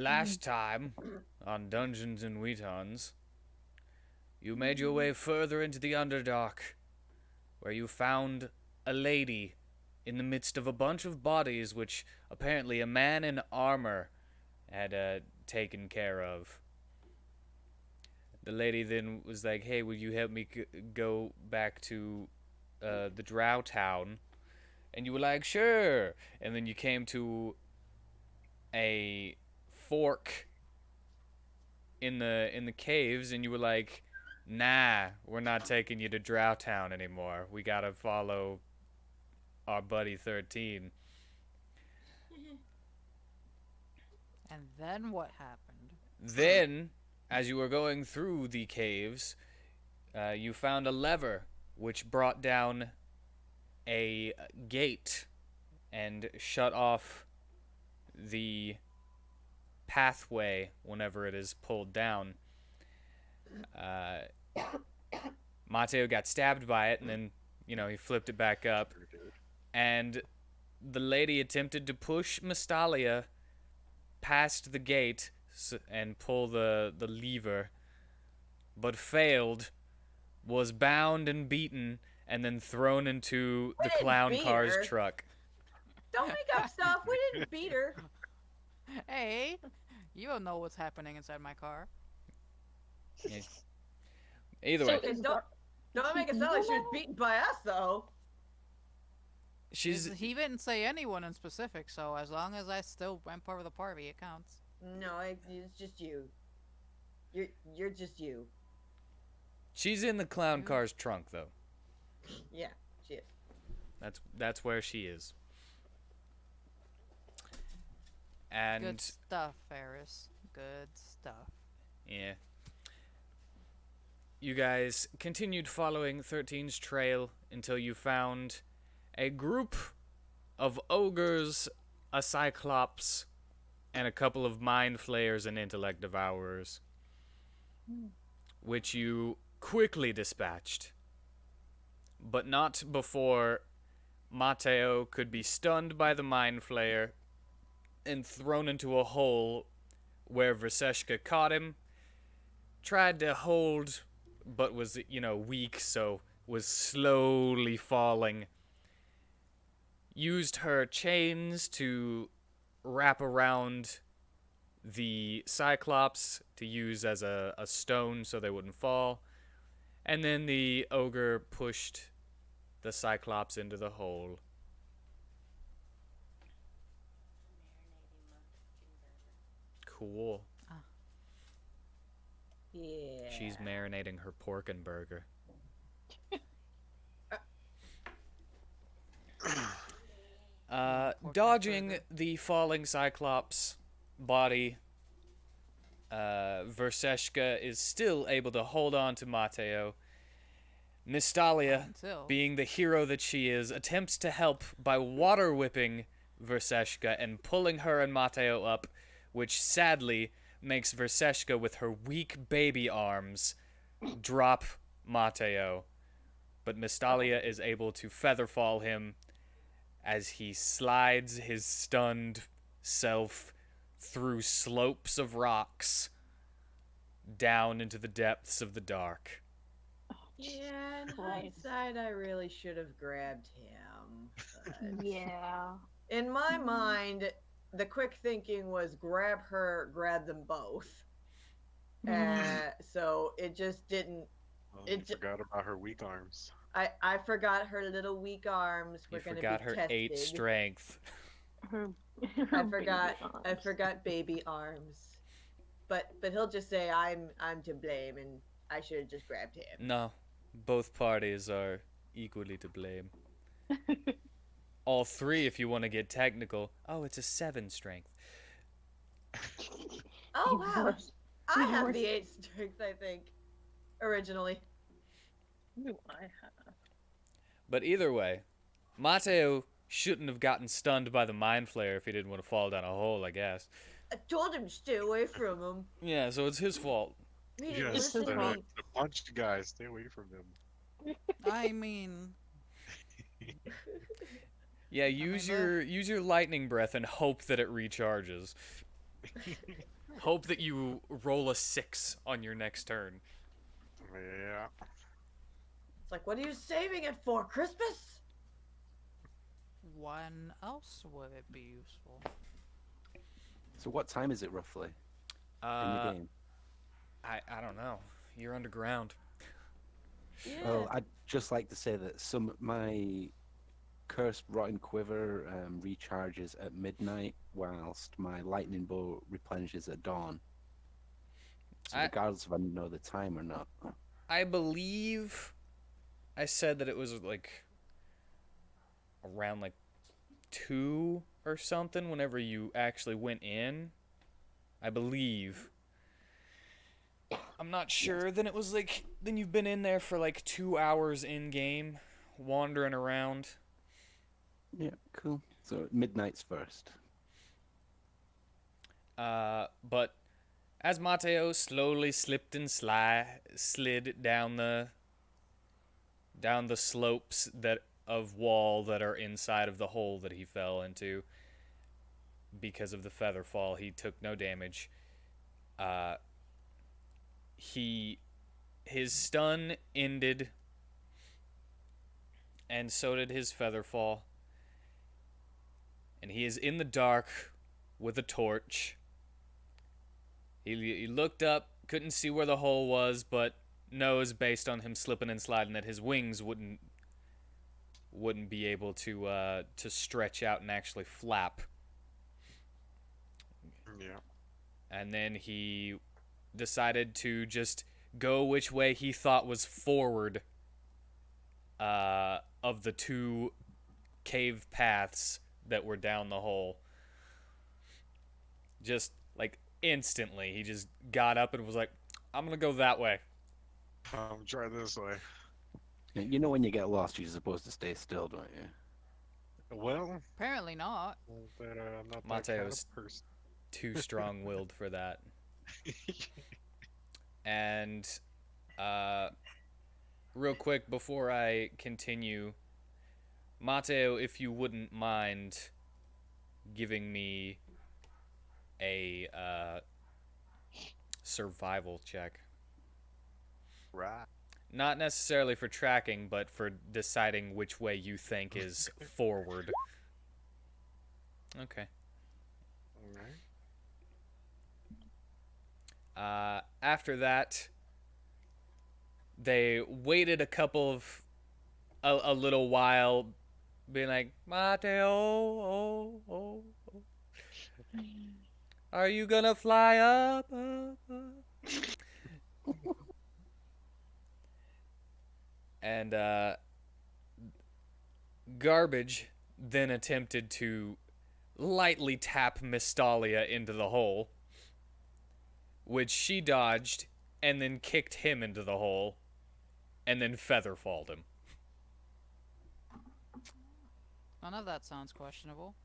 Last time, on Dungeons and WheatTons, you made your way further into the Underdark, where you found a lady in the midst of a bunch of bodies which apparently a man in armor had taken care of. The lady then was like, "Hey, will you help me go back to the Drow Town?" And you were like, "Sure." And then you came to a fork in the caves, and you were like, "Nah, we're not taking you to Drow Town anymore. We gotta follow our buddy 13." And then what happened? Then, as you were going through the caves, you found a lever which brought down a gate and shut off the pathway whenever it is pulled down. Uh, Mateo got stabbed by it, and then, he flipped it back up. And the lady attempted to push Mystalia past the gate and pull the lever, but failed, was bound and beaten, and then thrown into We the didn't clown beat car's her. truck. Don't make up stuff. We didn't beat her. Hey, you don't know what's happening inside my car. Either So way, is Don't make it sound like she was beaten by us, though. He didn't say anyone in specific, so as long as I still am part of the party, it counts. No, it's just you. You're just you. she's in the clown car's trunk, though. Yeah, she is. That's where she is. And Good stuff, Ferris. Good stuff. yeah. You guys continued following 13's trail until you found a group of ogres, a cyclops, and a couple of mind flayers and intellect devourers, which you quickly dispatched. But not before Mateo could be stunned by the mind flayer and thrown into a hole where Verseshka caught him, tried to hold, but was, weak, so was slowly falling. Used her chains to wrap around the Cyclops to use as a stone so they wouldn't fall. And then the ogre pushed the Cyclops into the hole. Cool. Yeah. She's marinating her pork and burger. Dodging the falling Cyclops body, Verseshka is still able to hold on to Mateo. Mystalia, being the hero that she is, attempts to help by water whipping Verseshka and pulling her and Mateo up, which sadly makes Verseshka with her weak baby arms drop Mateo. But Mystalia is able to featherfall him as he slides his stunned self through slopes of rocks down into the depths of the dark. Yeah, in hindsight, I really should have grabbed him. But Yeah. in my mind, the quick thinking was grab her, grab them both. So it just didn't. You forgot about her weak arms. I forgot her little weak arms were going to be tested. You forgot her 8 strength. I forgot baby arms. But he'll just say I'm to blame and I should have just grabbed him. No, both parties are equally to blame. All 3 if you want to get technical. Oh, it's a 7 strength. Oh wow. I have the 8 strength, I think, originally. I have. But either way, Mateo shouldn't have gotten stunned by the mind flayer if he didn't want to fall down a hole, I guess. I told him to stay away from him. Yeah, so it's his fault. Yes, the punched guy, stay away from him. I mean... Yeah, use your lightning breath and hope that it recharges. Hope that you roll a 6 on your next turn. Yeah. It's like, what are you saving it for? Christmas? When else would it be useful? So what time is it roughly in the game? I don't know. You're underground. Yeah. Well, I'd just like to say that my cursed rotten quiver recharges at midnight, whilst my lightning bow replenishes at dawn. So regardless if I know the time or not. I believe I said that it was like around like 2 or something whenever you actually went in. I believe. I'm not sure. Then it was like, then you've been in there for like 2 hours in game, wandering around. Yeah, cool. So midnight's first. But as Mateo slowly slipped and slid down the slopes of wall that are inside of the hole that he fell into, because of the feather fall, he took no damage. His stun ended, and so did his feather fall. And he is in the dark with a torch. He looked up, couldn't see where the hole was, but knows based on him slipping and sliding that his wings wouldn't be able to stretch out and actually flap. Yeah. And then he decided to just go which way he thought was forward of the 2 cave paths that were down the hole. Just like instantly, he just got up and was like, I'm gonna go that way. Try this way. You know when you get lost, you're supposed to stay still, don't you? Well, Apparently not. but I'm not that kind Mateo's of person. too strong-willed for that. And real quick before I continue, Mateo, if you wouldn't mind giving me a survival check. Right. Not necessarily for tracking, but for deciding which way you think is forward. Okay. Alright. After that, they waited a little while, being like, Mateo, are you gonna fly up? And Garbage then attempted to lightly tap Mystalia into the hole, which she dodged, and then kicked him into the hole, and then featherfalled him. None of that sounds questionable.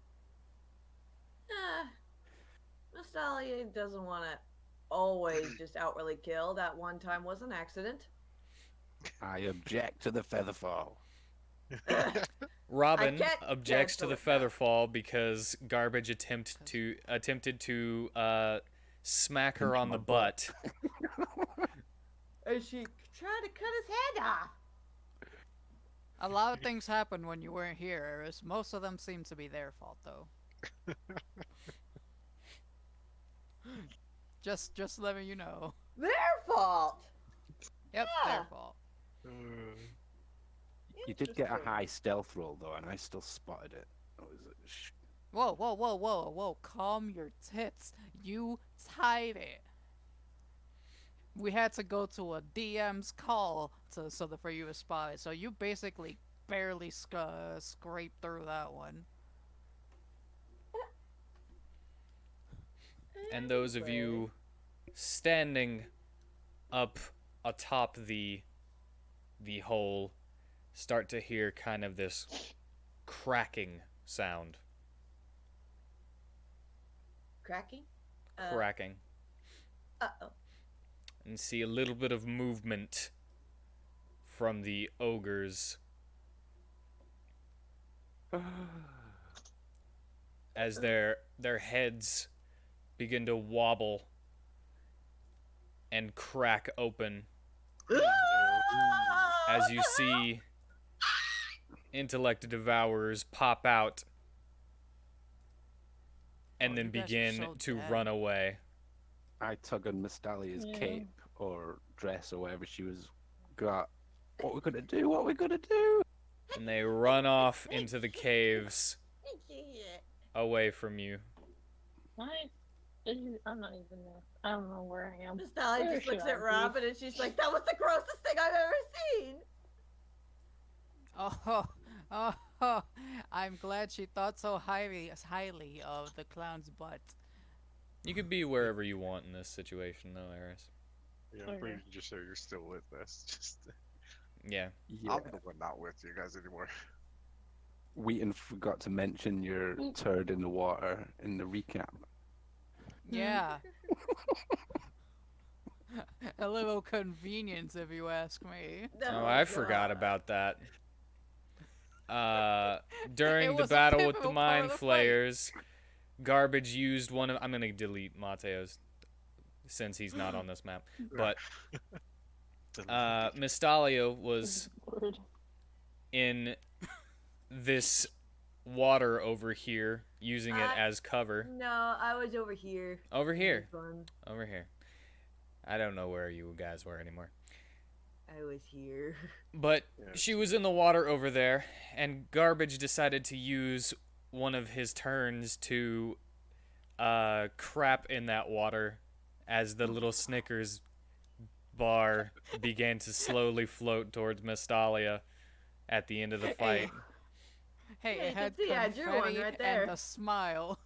Nostalgia doesn't want to always just outwardly kill. That one time was an accident. I object to the feather fall. Robin can't objects to the cancel it now. featherfall because Garbage attempted to smack her Pinch on my the butt. And she tried to cut his head off. A lot of things happened when you weren't here, Eris. Most of them seem to be their fault, though. Just letting you know. Their fault. Yep, Yeah. their fault. You did get a Interesting. high stealth roll though, and I still spotted it. That was Whoa, whoa, whoa, whoa, whoa. Calm your tits. You tied it. We had to go to a DM's call for you to spot it. So you basically barely scraped through that one. And those of you standing up atop the hole start to hear kind of this cracking sound. Cracking? Cracking. Uh-oh. And see a little bit of movement from the ogres as their heads begin to wobble and crack open as you see intellect devourers pop out and Oh, then you guys are begin so to dead. run away. I tug on Miss Dahlia's Yeah. cape or dress or whatever she was got. What we gonna do? What we gonna do? And they run off into the caves away from you. I'm not even there. I don't know where I am. Miss Dolly Where just should looks I at be? Robin and she's like, "That was the grossest thing I've ever seen." Oh, I'm glad she thought so highly of the clown's butt. You could be wherever you want in this situation, though, Eris. Yeah, I'm pretty sure you're still with us. Just Yeah. Yeah. I'm the one not with you guys anymore. Wheaton forgot to mention your turd in the water in the recap. Yeah. A little convenience, if you ask me. Oh, I forgot God. about that. During It the was a battle with the pivotal part Mind of the fight. Flayers, Garbage used one of. I'm gonna delete Mateo's since he's not on this map. But Mystalia was Word. in this water over here, using it I- as cover. No, I was over here. Over here. This one. Over here. I don't know where you guys were anymore. I was here. But Yeah. she was in the water over there, and Garbage decided to use one of his turns to crap in that water as the little Snickers bar began to slowly float towards Mystalia at the end of the fight. Hey, Yeah, it you had can see I drew one confetti right there. and a smile.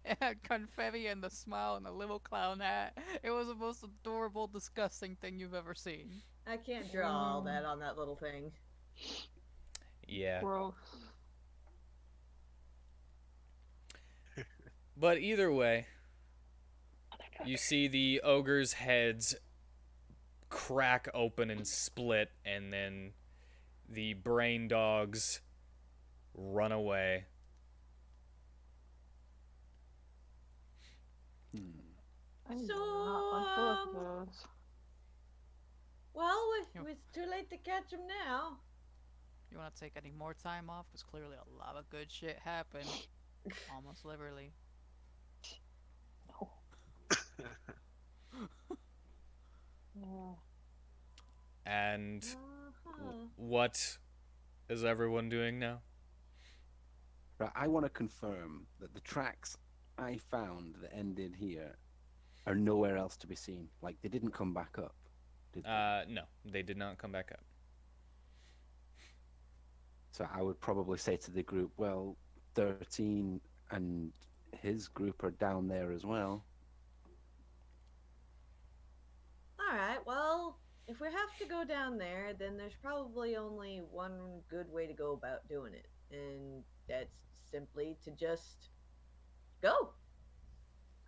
It had confetti and the smile and a little clown hat. It was the most adorable, disgusting thing you've ever seen. I can't draw all that on that little thing. Yeah. Gross. But either way, you see the ogre's heads crack open and split, and then the brain dogs run away. I do So, not like both of those. Well, Yep. it's too late to catch him now. You want to take any more time off? Because clearly a lot of good shit happened. Almost literally. No. Yeah. And Uh-huh. what is everyone doing now? Right, I want to confirm that the tracks I found that ended here are nowhere else to be seen. Like, they didn't come back up. Did they? No, they did not come back up. So I would probably say to the group, well, 13 and his group are down there as well. All right. Well, if we have to go down there, then there's probably only one good way to go about doing it, and that's simply to just go.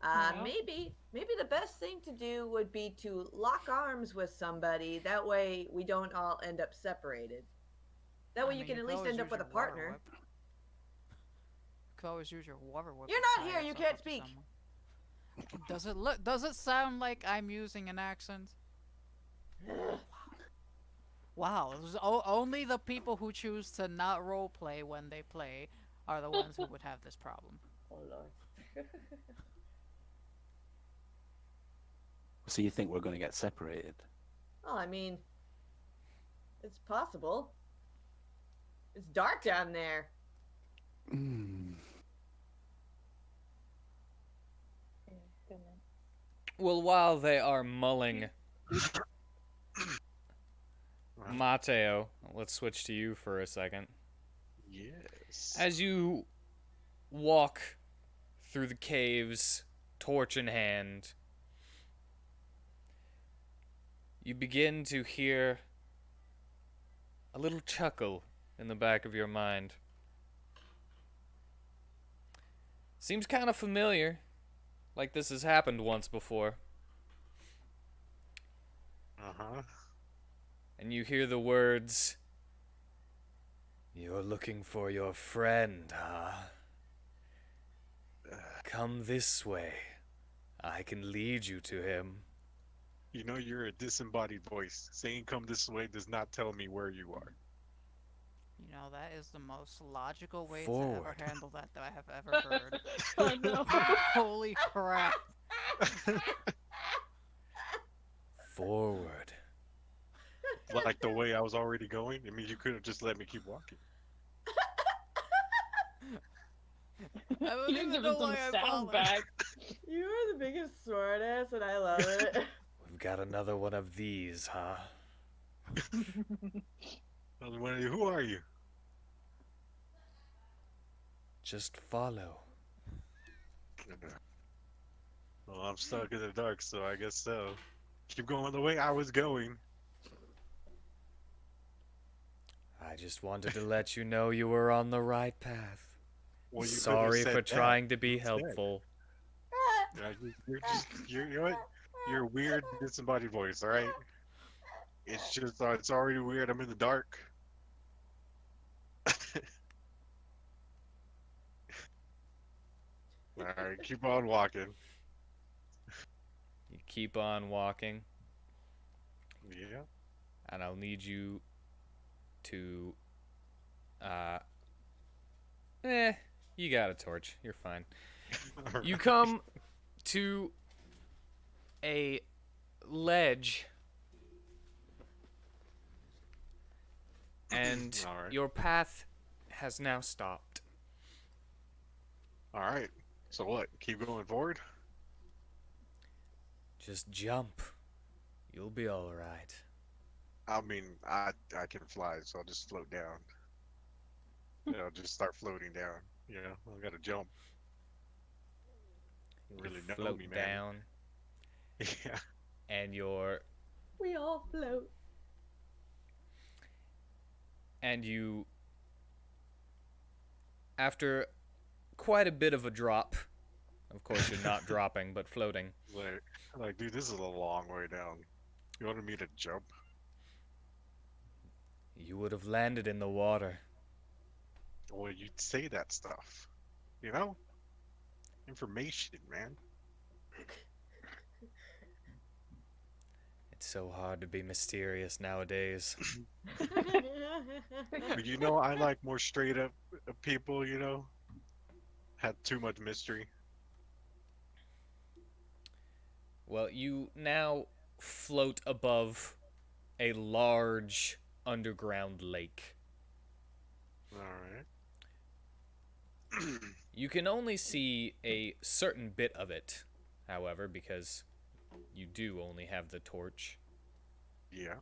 Yeah. Maybe the best thing to do would be to lock arms with somebody. That way, we don't all end up separated. That way, I you mean, can at could least always end up use with a your water partner. whip. You could always use your water whip. You're to not tie here, you yourself can't up to speak. someone. Does it look? Does it sound like I'm using an accent? Wow. Only the people who choose to not roleplay when they play are the ones who would have this problem. Oh Lord. So you think we're going to get separated? Well, I mean, it's possible. It's dark down there. Mm. Yeah, goodness. Well, while they are mulling, Mateo, let's switch to you for a second. Yes. As you walk through the caves, torch in hand, you begin to hear a little chuckle in the back of your mind. Seems kind of familiar, like this has happened once before. Uh-huh. And you hear the words, "You're looking for your friend, huh? Come this way. I can lead you to him. You know you're a disembodied voice. Saying come this way does not tell me where you are. You know, that is the most logical way to ever Forward. handle that I have ever heard. Oh no. Holy crap. Forward. Like the way I was already going. I mean, you could have just let me keep walking. I don't You're even giving know some why I sound followed. back. You are the biggest smartass, and I love it. We've got another one of these, huh? Who are you? Just follow. Well, I'm stuck in the dark, so I guess so. Keep going the way I was going. I just wanted to let you know you were on the right path. Well, you could have Sorry said for that trying to be instead. helpful. Yeah, you know what? You're a weird disembodied voice, all right? It's just, it's already weird. I'm in the dark. All right, keep on walking. You keep on walking, Yeah. and I'll need you to. You got a torch. You're fine. All You right. come to a ledge, and All right. your path has now stopped. All right. So what? Keep going forward? Just jump. You'll be all right. I mean, I can fly, so I'll just float down. Just start floating down. You know, I gotta jump. You You really know float me, man. down, Yeah. and We all float. you, after quite a bit of a drop, of course you're not dropping, but floating, Like, dude, this is a long way down. You wanted me to jump? you would have landed in the water. Well, you'd say that stuff. You know? Information, man. It's so hard to be mysterious nowadays. But you know, I like more straight up people, you know? Had too much mystery. Well, you now float above a large underground lake. Alright. You can only see a certain bit of it, however, because you do only have the torch. Yeah.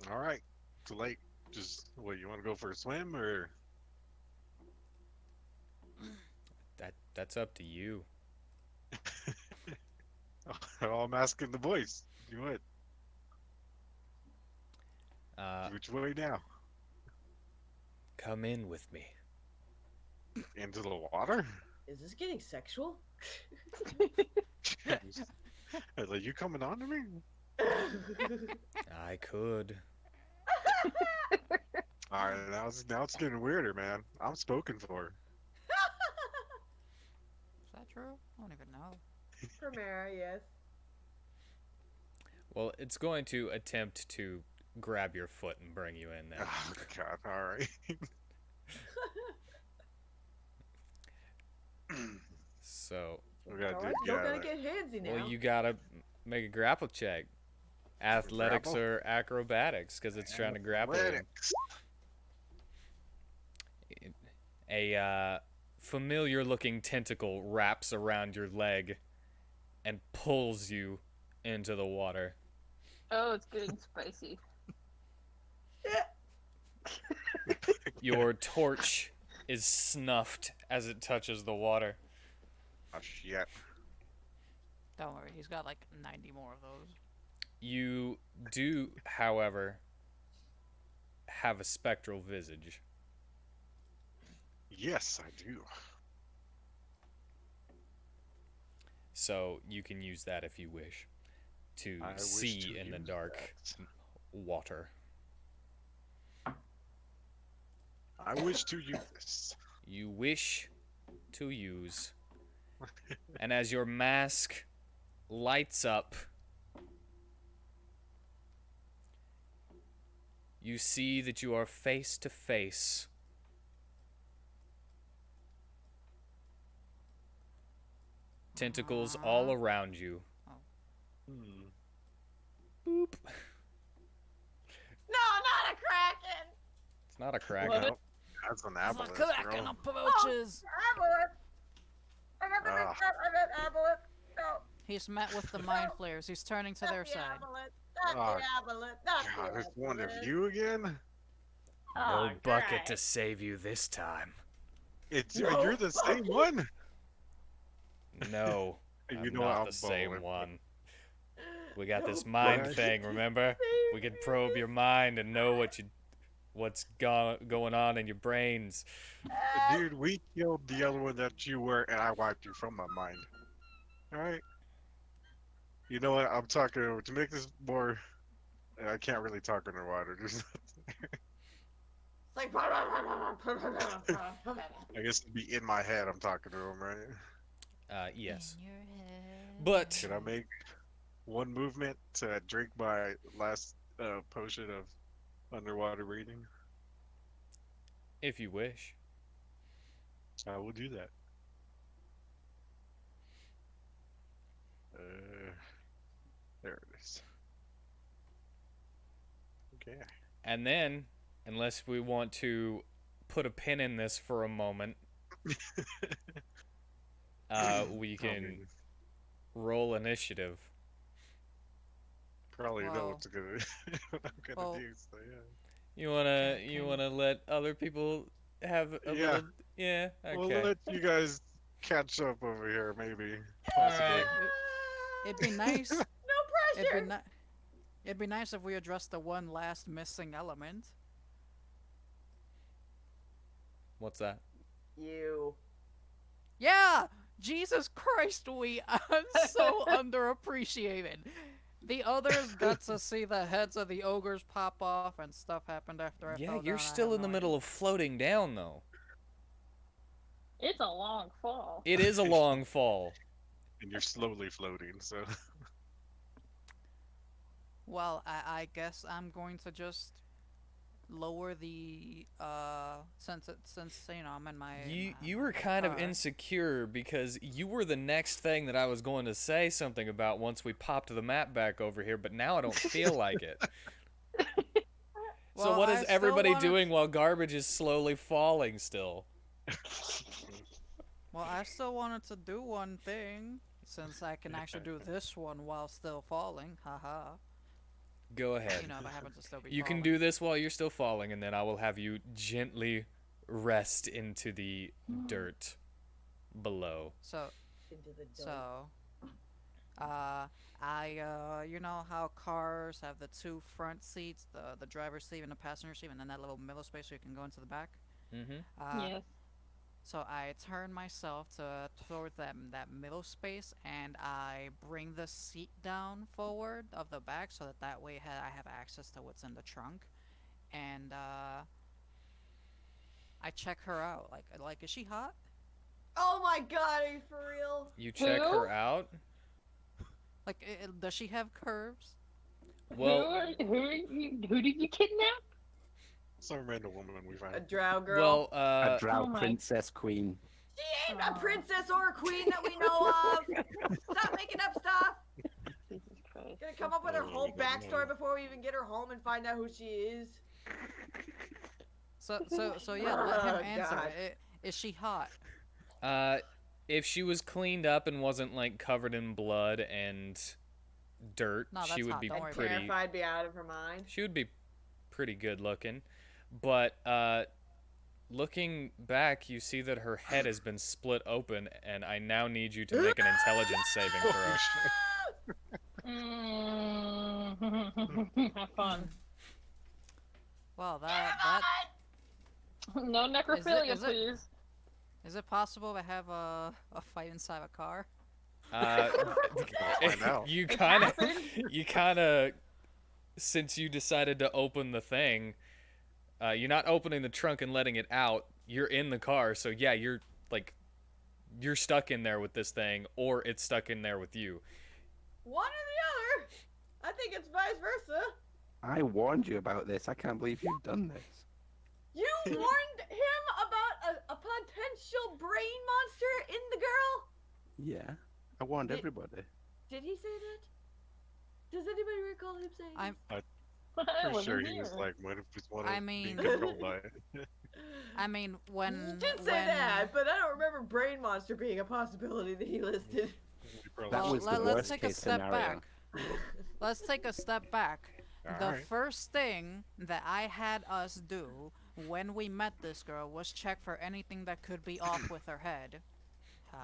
Alright. So, like, just, what, you want to go for a swim, or? That's up to you. Oh, I'm asking the voice. You what? Which way now? Come in with me. Into the water? Is this getting sexual? Like, you coming on to me? I could. Alright, now it's getting weirder, man. I'm spoken for. Is that true? I don't even know. Primera, yes. Well, it's going to attempt to grab your foot and bring you in then. Oh, God, alright. So, We gotta Alright, do don't gotta it. get handsy now. well, you gotta make a grapple check. Athletics Grapple? or acrobatics, because it's trying to grapple you. Athletics. A familiar-looking tentacle wraps around your leg and pulls you into the water. Oh, it's getting spicy. Your torch is snuffed as it touches the water. Oh, shit. Don't worry, he's got like 90 more of those. You do, however, have a spectral visage. Yes, I do. So you can use that if you wish to I wish see to in the use dark that. water. I wish to use this. You wish to use And as your mask lights up, you see that you are face to face tentacles all around you. Hmm. Boop. No, not a kraken. It's not a kraken. What? No, that's an It's a aboleth, kraken bro. approaches. Aboleth. I got the Ah. mixed up. I meant aboleth. No. He's met with the mind flayers. He's turning to Not their the side. aboleth. Not Ah, the aboleth. Not God, the there's one of aboleth. you again? No Oh, bucket to great. save you this time. No You're the same bucket. one? No, You I'm know what, not I'm the same bowling. one. We got No this mind bucket thing, remember? save We could me probe your this mind and know what's going on in your brains. Dude, we killed the other one that you were, and I wiped you from my mind. Alright? You know what? I'm talking to make this more. I can't really talk underwater. There's It's like. I guess it'd be in my head I'm talking to him, right? Yes. In your head. But Can I make one movement to drink my last potion of underwater breathing? if you wish. I will do that. There it is. Okay. And then, unless we want to put a pin in this for a moment, we I can mean, roll initiative. probably know Well- what I'm gonna well, do. So yeah. You Okay. wanna let other people have a Yeah. little? Yeah. We'll Okay. let you guys catch up over here, maybe. All Possibly. right. It'd be nice. No It'd pressure. be, it'd be nice if we addressed the one last missing element. What's that? You. Yeah! Jesus Christ, I'm so underappreciated. The others got to see the heads of the ogres pop off and stuff happened after I Yeah, fell you're down. I still have in the no middle idea. of floating down, though. It's a long fall. It is a long fall. And you're slowly floating, so. Well, I guess I'm going to just lower the since you know I'm in my You were kind of car. insecure because you were the next thing that I was going to say something about once we popped the map back over here, but now I don't feel like it. So Well, what I is still everybody wanna- doing while garbage is slowly falling still? Well, I still wanted to do one thing since I can actually do this one while still falling. Haha. Go ahead. You know, if I happen to still be You can falling. do this while you're still falling, and then I will have you gently rest into the dirt below. So Into the you know how cars have the two front seats, the driver's seat and the passenger seat, and then that little middle space so you can go into the back. Mm-hmm. Yes. So I turn myself toward that middle space, and I bring the seat down forward of the back, so that way I have access to what's in the trunk, and I check her out. Like is she hot? Oh my god, are you for real? You check Who? her out. Like does she have curves? Well, who did you kidnap? Some random woman we A found. drow girl? well, A drow Oh my- princess queen. She ain't a princess or a queen that we know of. Stop making up stuff. Jesus Christ. Gonna come up with her Oh, whole you got backstory me. before we even get her home and find out who she is. So yeah, let him Oh, answer. God. Is she hot? if she was cleaned up and wasn't like covered in blood and dirt, No, she that's would hot, be don't worry about pretty. Terrified, be out of her mind. She would be pretty good looking, but looking back, you see that her head has been split open, and I now need you to make an intelligence saving throw. Have fun. Well, that No necrophilia, is it- please. is it possible to have a fight inside a car? Find out. You It kind of, happened. you kind of, since you decided to open the thing, you're not opening the trunk and letting it out. You're in the car, so yeah, you're like you're stuck in there with this thing, or it's stuck in there with you. One or the other. I think it's vice versa. I warned you about this. I can't believe you've done this. You warned him about a potential brain monster in the girl? Yeah, I warned Did- everybody. Did he say that? Does anybody recall him saying I'm- this? I Pretty wasn't sure he here. was like, what if it's one I of mean- being controlled by it? I mean, when You did say when, that, but I don't remember brain monster being a possibility that he listed. He probably That Well, was the let's worst take a case step scenario. back. Let's take a step back. The Alright. first thing that I had us do when we met this girl was check for anything that could be off with her head.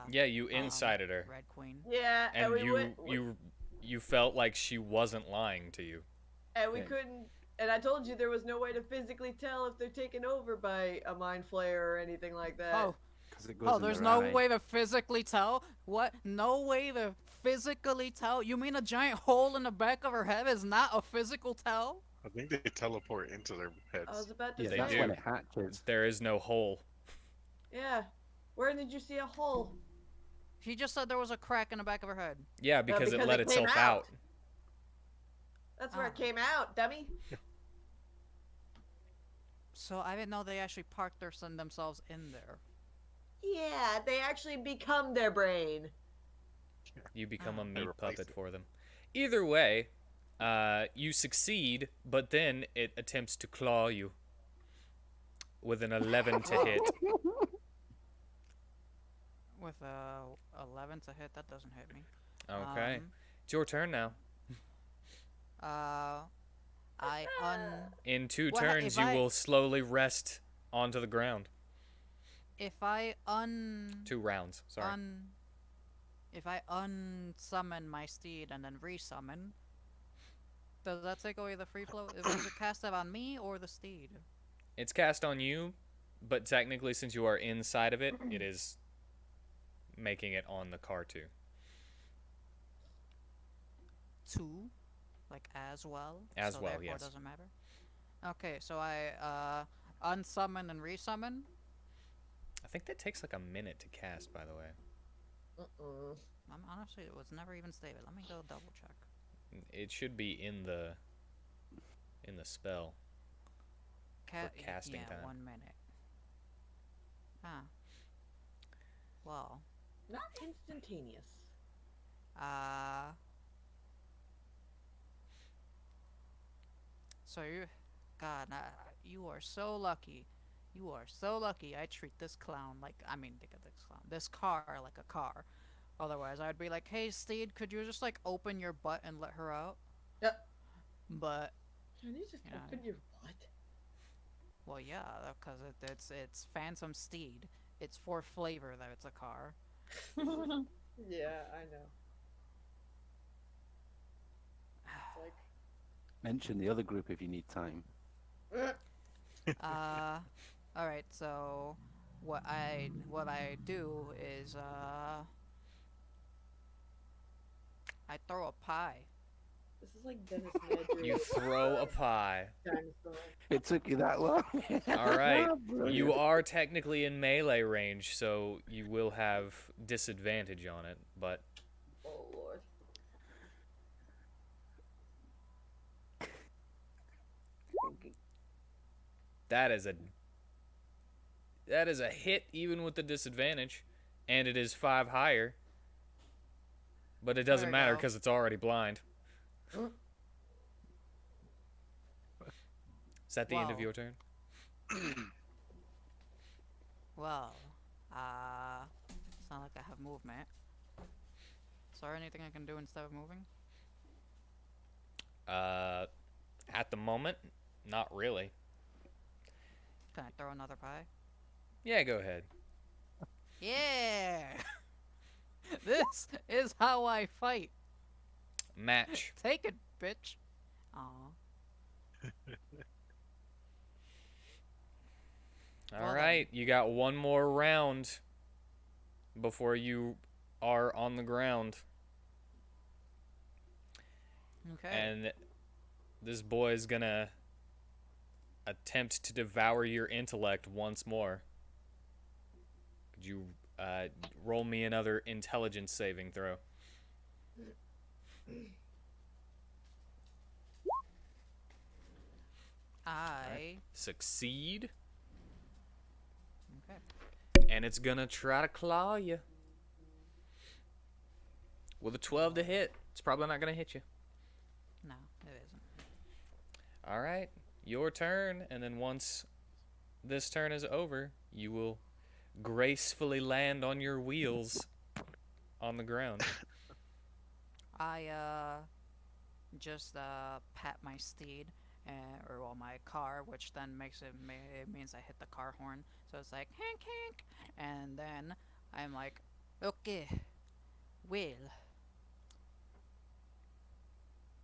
Yeah, you incited her, Red Queen. Yeah, and we you went, you felt like she wasn't lying to you. and we Yeah. couldn't. And I told you there was no way to physically tell if they're taken over by a mind flayer or anything like that. Oh, 'Cause it goes oh, in there's their no eye. way to physically tell? What? No way to physically tell? You mean a giant hole in the back of her head is not a physical tell? I think they teleport into their I was heads. about to Yeah, They that's say. when do. it hatches. There is no hole. Yeah. Where did you see a hole? She just said there was a crack in the back of her head. Yeah, because it because let it came itself out. out. That's where it Oh. came out, dummy. So I didn't know they actually parked themselves in there. Yeah, they actually become their brain. You become a Oh. meat replace puppet it. for them. Either way, you succeed, but then it attempts to claw you with an 11 to hit. With 11 to hit, that doesn't hit me. Okay, it's your turn now. I In 2 What- turns, if you I- will slowly rest onto the ground. if I 2 rounds. Sorry. if I unsummon my steed and then resummon, does that take away the free flow? Was it casted on me or the steed? It's cast on you, but technically, since you are inside of it, it is making it on the car too. 2, like as well. As so well, therefore yes. It doesn't matter. Okay, so I unsummon and resummon. I think that takes like a minute to cast, by the way. Honestly, it was never even stated. Let me go double check. It should be in the spell. casting yeah, time. 1 minute. Huh. Well, Not instantaneous. so God, you are so lucky. You are so lucky. I treat this clown like, this car like a car. Otherwise, I'd be like, hey, Steed, could you just like open your butt and let her out? Yep. But Can you just Yeah. open your butt? well, yeah, because it's Phantom Steed. It's for flavor that it's a car. Yeah, I know. It's Mention the other group if you need time. like, All right. So what I do is I throw a pie. this is like Dennis Nedry. You throw a pie. Dinosaur. It took you that long? All right. Brilliant. You are technically in melee range, so you will have disadvantage on it, but Oh lord. that is a hit even with the disadvantage, and it is 5 higher. But it doesn't There we matter go. because it's already blind. Is that the end of Wow. your turn? Well, it's not like I have movement. Is there anything I can do instead of moving? At the moment, not really. Can I throw another pie? Yeah, go ahead. Yeah. This is how I fight. Match. Take it, bitch. Aw. All Well then. right, you got one more round before you are on the ground. Okay. And this boy is gonna attempt to devour your intellect once more. Could you Uh, roll me another intelligence saving throw. I. Succeed, Okay. and it's gonna try to claw you. With a 12 to hit, it's probably not gonna hit you. No, it isn't. All right, your turn, and then once this turn is over, you will gracefully land on your wheels on the ground. I just pat my steed, or well my car, which then it means I hit the car horn. So it's like hank hank, and then I'm like, okay, well,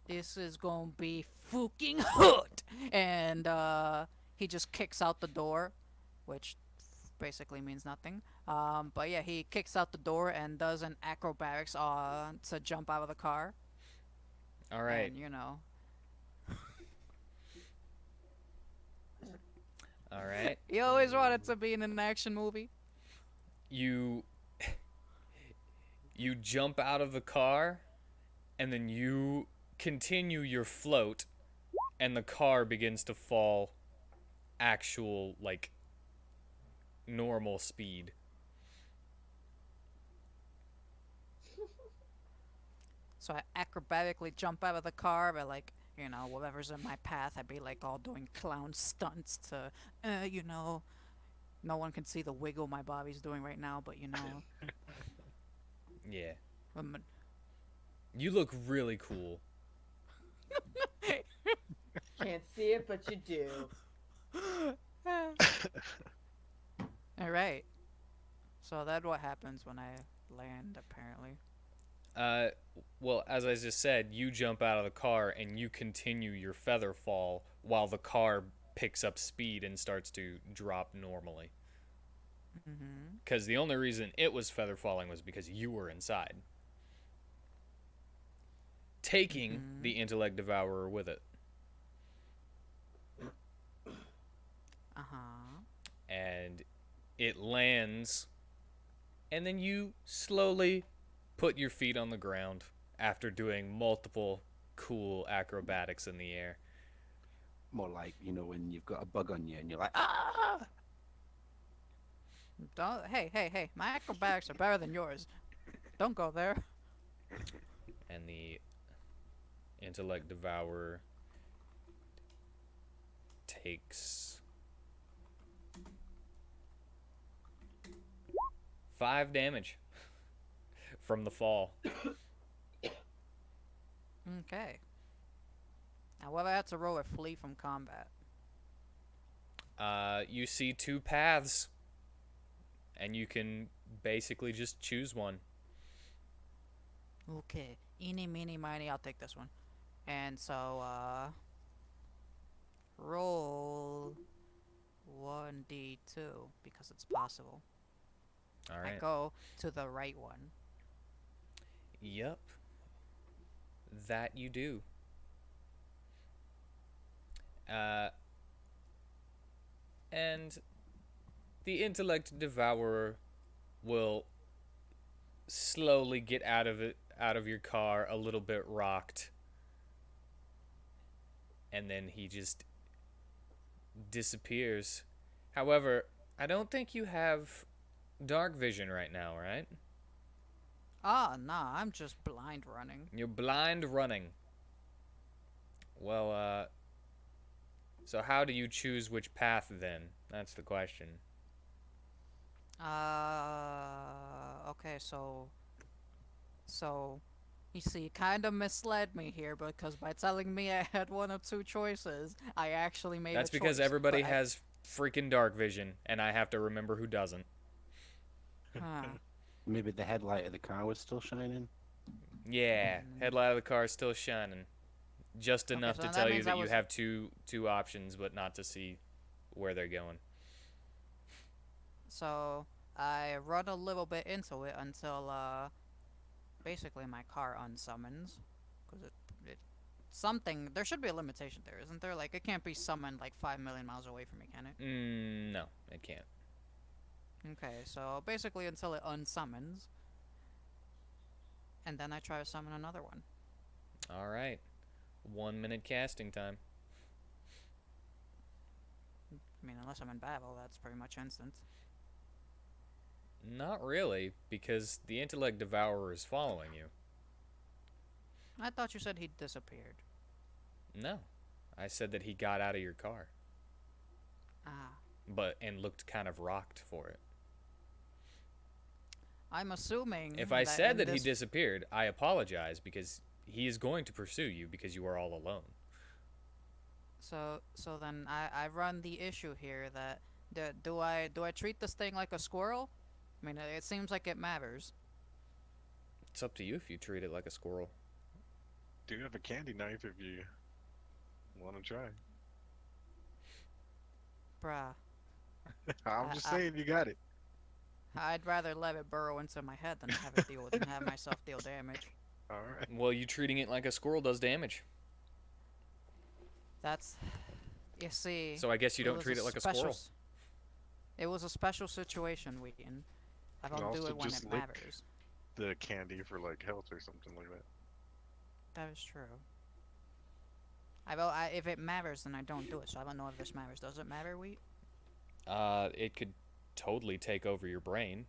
this is gonna be fucking hot, and he just kicks out the door, which basically means nothing. But yeah, he kicks out the door and does an acrobatics to jump out of the car, All right, and you know. all right. You always wanted to be in an action movie. You you jump out of the car, and then you continue your float, and the car begins to fall actual like normal speed. So I acrobatically jump out of the car, but like, whatever's in my path, I'd be like all doing clown stunts to, no one can see the wiggle my body's doing right now, but Yeah. um, You look really cool. Can't see it, but you do. all right. So that's what happens when I land, apparently. Uh, well, as I just said, you jump out of the car and you continue your feather fall while the car picks up speed and starts to drop normally. Mm-hmm. Because the only reason it was feather falling was because you were inside, taking the intellect devourer with it. Uh-huh. And it lands, and then you slowly put your feet on the ground after doing multiple cool acrobatics in the air. More like, when you've got a bug on you and you're like, ah! Hey, my acrobatics are better than yours. Don't go there. And the intellect devourer takes 5 damage from the fall. Okay. Now, what I have to roll or flee from combat? You see 2 paths, and you can basically just choose one. Okay. Eeny, meeny, miny, I'll take this one. And so, roll 1d2 because it's possible. All I right. go to the right one. Yep. That you do. And the intellect devourer will slowly get out of your car, a little bit rocked, and then he just disappears. However, I don't think you have dark vision right now, right? Nah, I'm just blind running. You're blind running. Well, so how do you choose which path then? That's the question. Okay, so, you see, kind of misled me here because by telling me I had one of 2 choices, I actually made That's a choice. because everybody but has freaking dark vision, and I have to remember who doesn't. Huh. Maybe the headlight of the car was still shining. Yeah, headlight of the car is still shining. Just Okay, enough so to that tell you means that I you was- have two options, but not to see where they're going. So I run a little bit into it until basically my car unsummons, because it something there should be a limitation there, isn't there? Like it can't be summoned like 5 million miles away from me, can it? No, it can't. Okay, so basically until it unsummons, and then I try to summon another one. All right. 1 minute casting time. I mean, unless I'm in battle, that's pretty much instant. Not really, because the intellect devourer is following you. I thought you said he disappeared. No. I said that he got out of your car, Ah, and looked kind of rocked for it. I'm assuming If I that said in that he this disappeared, I apologize because he is going to pursue you because you are all alone. So then I run the issue here that do I treat this thing like a squirrel? I mean, it seems like it matters. It's up to you if you treat it like a squirrel. Do you have a candy knife if you want to try? Bruh, I'm just I saying you got it. I'd rather let it burrow into my head than have it deal with and have myself deal damage. All right. Well, you treating it like a squirrel does damage. That's you see. So I guess you it don't was treat a it like a special squirrel. It was a special situation, Wheaton. I And don't do also it when just it lick matters. the candy for like health or something like that. That is true. If it matters, then I don't do it. So I don't know if this matters. Does it matter, Wheat? It could totally take over your brain.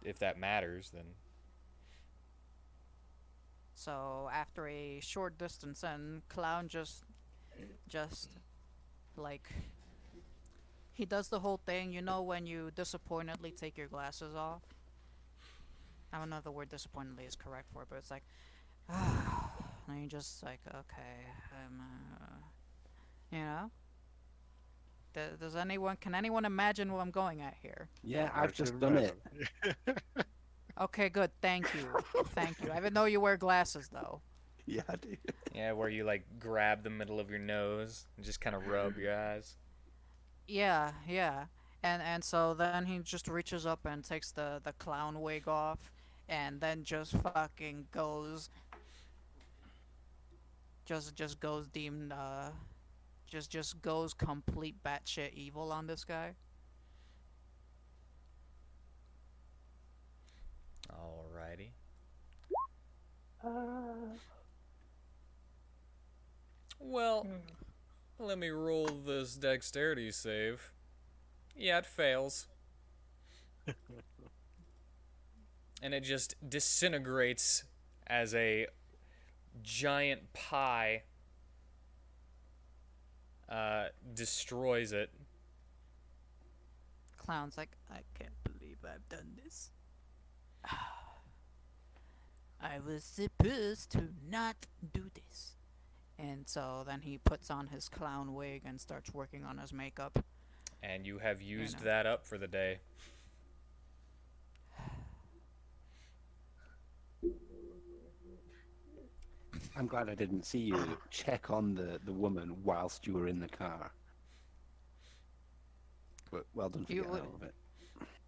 If that matters, then So after a short distance, and Clown just like he does the whole thing. You know when you disappointedly take your glasses off. I don't know if the word disappointedly is correct for it, but it's like, and you just like, okay, you know. Does anyone? Can anyone imagine what I'm going at here? Yeah, I I've just can done it. imagine. Okay, good. Thank you. Thank you. I didn't know you wear glasses though. Yeah, I do. yeah, where you like grab the middle of your nose and just kind of rub your eyes. Yeah, yeah. And so then he just reaches up and takes the clown wig off and then just fucking goes just goes deemed just goes complete batshit evil on this guy. Alrighty. Uh, Well, hmm. let me roll this dexterity save. Yeah, it fails. And it just disintegrates as a giant pie destroys it. Clown's like, I can't believe I've done this. I was supposed to not do this. And so then he puts on his clown wig and starts working on his makeup. And you have You used know. that up for the day. I'm glad I didn't see you check on the woman whilst you were in the car. But well done for You getting would- out of it.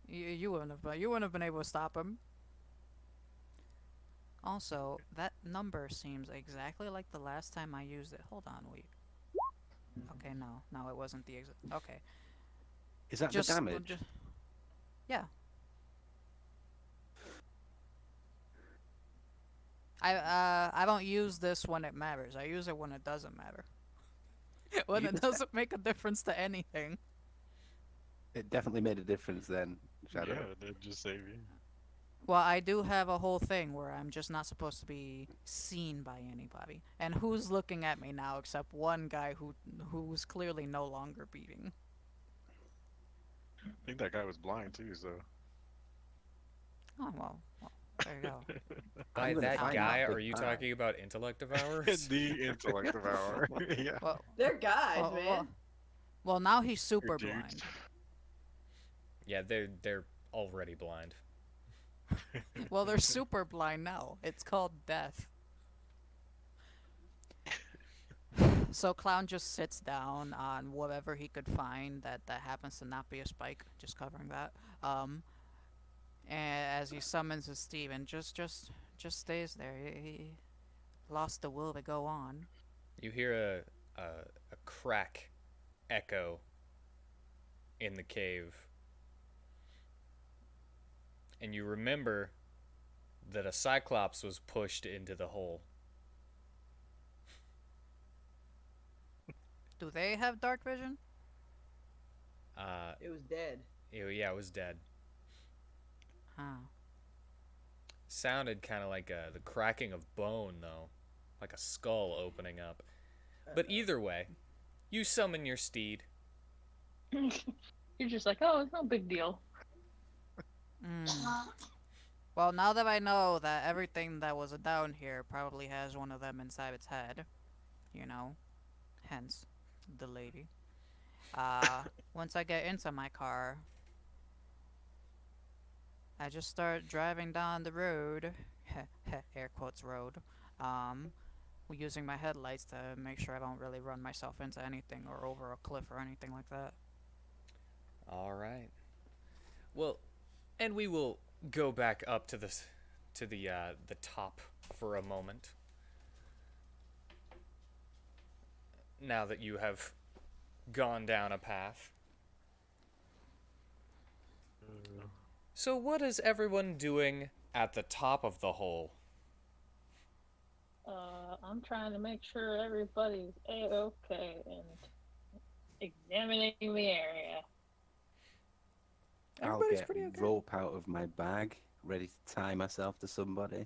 You wouldn't have been able to stop him. Also, that number seems exactly like the last time I used it. Hold on, wait. Okay, no, it wasn't the exact. Okay, Is that just the damage? just yeah. I don't use this when it matters. I use it when it doesn't matter. When You it just- doesn't make a difference to anything. It definitely made a difference then, Shadow. Yeah, that just save you. Well, I do have a whole thing where I'm just not supposed to be seen by anybody. And who's looking at me now except one guy who's clearly no longer beating. I think that guy was blind too, so. Oh well, there you go. By I'm gonna that find guy, that are big you pie. talking about intellect devourers? The intellect devourer. Yeah. Well, They're guys, well, man. well, now he's super Dudes. blind. yeah, they're already blind. Well, they're super blind now. It's called death. So Clown just sits down on whatever he could find that happens to not be a spike, just covering that. And as he summons his Steven, just stays there. He lost the will to go on. You hear a crack echo in the cave. And you remember that a cyclops was pushed into the hole. Do they have dark vision? It was dead. Yeah, it was dead. Oh. Sounded kind of like the cracking of bone, though, like a skull opening up. But either way, you summon your steed. You're just like, oh, it's no big deal. Well, now that I know that everything that was down here probably has one of them inside its head, you know, hence the lady. Once I get into my car, I just start driving down the road, air quotes road, um, using my headlights to make sure I don't really run myself into anything or over a cliff or anything like that. All right. Well, and we will go back up to the top for a moment. Now that you have gone down a path. So what is everyone doing at the top of the hole? I'm trying to make sure everybody's a-okay and examining the area. I'll Everybody's get pretty okay. rope out of my bag, ready to tie myself to somebody.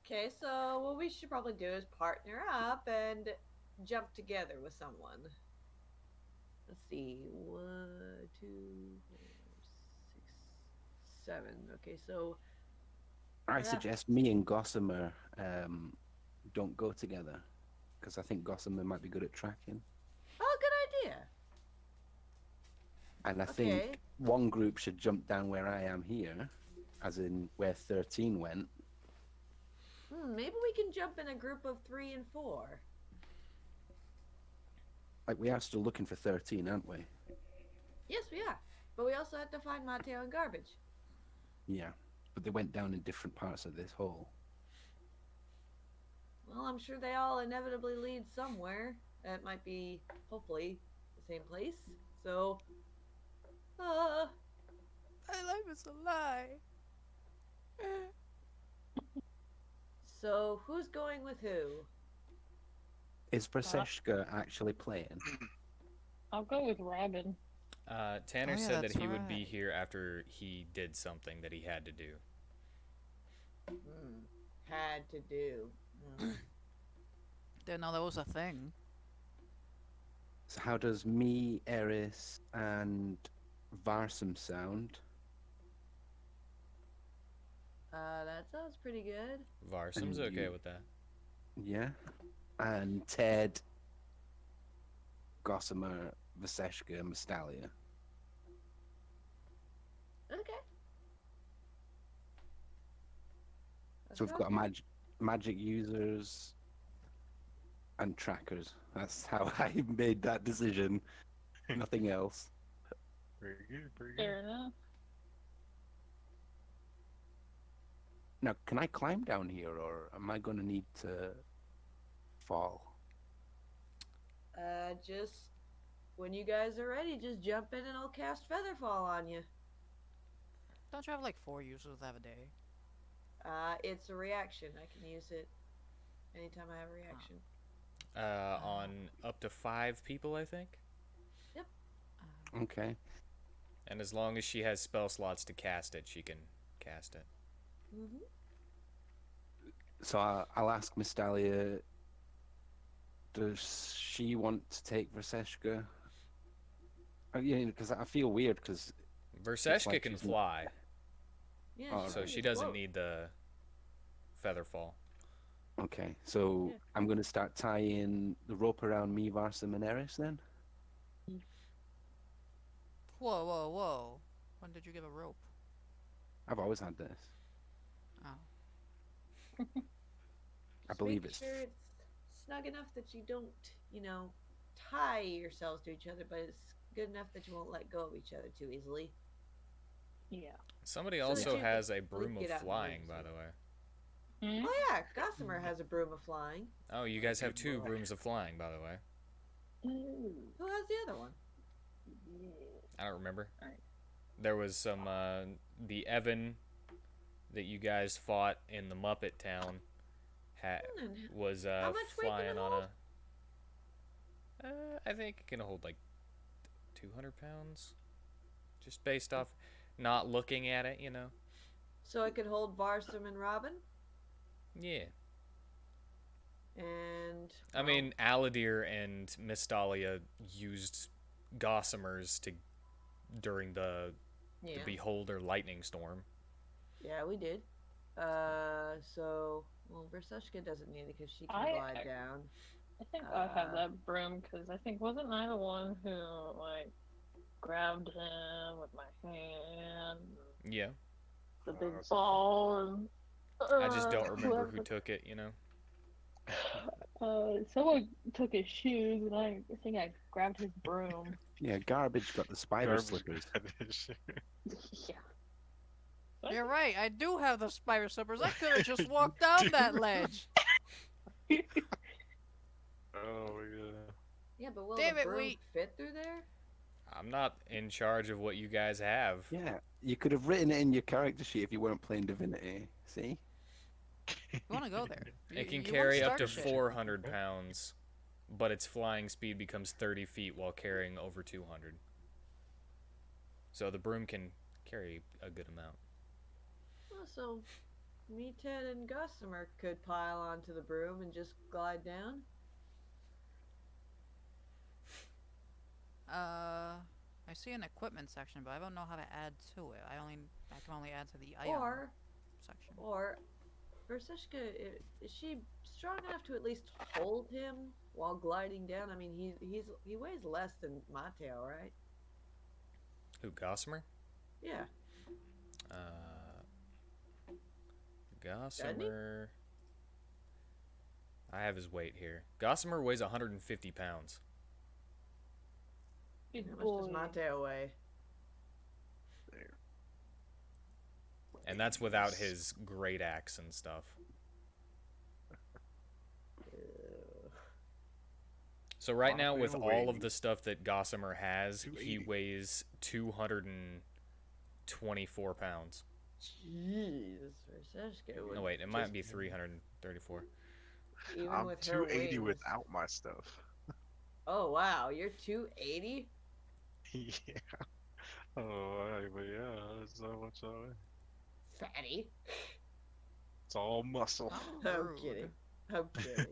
Okay, so what we should probably do is partner up and jump together with someone. Let's see. 1, 2, 4, 6, 7. Okay, so I Yeah. suggest me and Gossamer don't go together, because I think Gossamer might be good at tracking. oh, good idea. And I Okay. think one group should jump down where I am here, as in where 13 went. Maybe we can jump in a group of 3 and 4. Like, we are still looking for 13, aren't we? Yes, we are. But we also have to find Mateo and Garbage. Yeah. But they went down in different parts of this hole. Well, I'm sure they all inevitably lead somewhere. That might be, hopefully, the same place. So, My life is a lie. so who's going with who? Is Braseshka actually playing? I'll go with Robin. Tanner Oh, yeah, said that that's he would be right. here after he did something that he had to do. Had to do. Didn't know that was a thing. So how does me, Eris, and Varsum sound? That sounds pretty good. Varsum's And okay you- with that. Yeah. And Ted, Gossamer, Vaseshka, and Mustalia. Okay. So we've got magic users and trackers. That's how I made that decision. Nothing else. Very good, very Fair good. enough. Now, can I climb down here, or am I going to need to fall? Just when you guys are ready, just jump in and I'll cast Featherfall on you. Don't you have like 4 uses of a day? It's a reaction. I can use it anytime I have a reaction. On up to 5 people, I think. Okay. And as long as she has spell slots to cast it, she can cast it. So I'll ask Mustalia, does she want to take Vaseshka? Yeah, because I feel weird, because Verseshka like can she's n- fly, Yeah, Oh, she so can she just doesn't float. need the feather fall. okay, so Yeah. I'm going to start tying the rope around me, Varsum, and Eris then? Whoa, whoa, whoa. When did you give a rope? I've always had this. Oh. I Just believe make it's sure it's snug enough that you don't, tie yourselves to each other, but it's good enough that you won't let go of each other too easily. Yeah. Somebody So also that you has a can broom of get out and flying, move, by so- the way. Hmm? Oh yeah, Gossamer has a broom of flying. Oh, you guys have Good two boy. brooms of flying, by the way. Ooh. Who has the other one? Yeah. I don't remember. Alright. There was some the Evan that you guys fought in the Muppet Town And was how much weight can it flying on hold? I think it can hold like 200 pounds, just based off not looking at it, you know. So it could hold Varsum and Robin? Yeah. And I well, mean, Aladir and Mystalia used Gossamers to during the yeah, Beholder lightning storm. yeah, we did. So well, Versushka doesn't need it because she can I glide down. I think I have Uh, that broom because I think wasn't I the one who like grabbed him with my hand, Yeah. the big that's- ball, and I just don't remember who whoever. took it, you know. Someone took his shoes, and I think I grabbed his broom. Yeah, garbage got the spider Garbage slippers. garbage. Yeah. You're right. I do have the spider slippers. I could have just walked down that ledge. Oh yeah. yeah, but will Damn the it, broom Wheat. fit through there? I'm not in charge of what you guys have. Yeah, you could have written it in your character sheet if you weren't playing Divinity. See? You want to go there? It can You wanna carry up start to shit. 400 pounds, but its flying speed becomes 30 feet while carrying over 200. So the broom can carry a good amount. Well, so me, Ted, and Gossamer could pile onto the broom and just glide down. I see an equipment section, but I don't know how to add to it. I can only add to the item Or, section. Versushka, is she strong enough to at least hold him while gliding down? I mean, he weighs less than Mateo, right? Who, Gossamer? Yeah. Gossamer. I have his weight here. Gossamer weighs 150 pounds. Good How much boy. does Mateo weigh? And that's without his great axe and stuff. So right now, with Mateo all of weighs the stuff that Gossamer has, he 280. weighs 224 pounds. Jeez, Versushka would No, wait, it might just- be 334. even I'm with her 280 wings. without my stuff. Oh wow, you're 280. Yeah. Oh, but yeah, that's not much of it. Fatty. It's all muscle. How I'm rude. kidding. I'm kidding.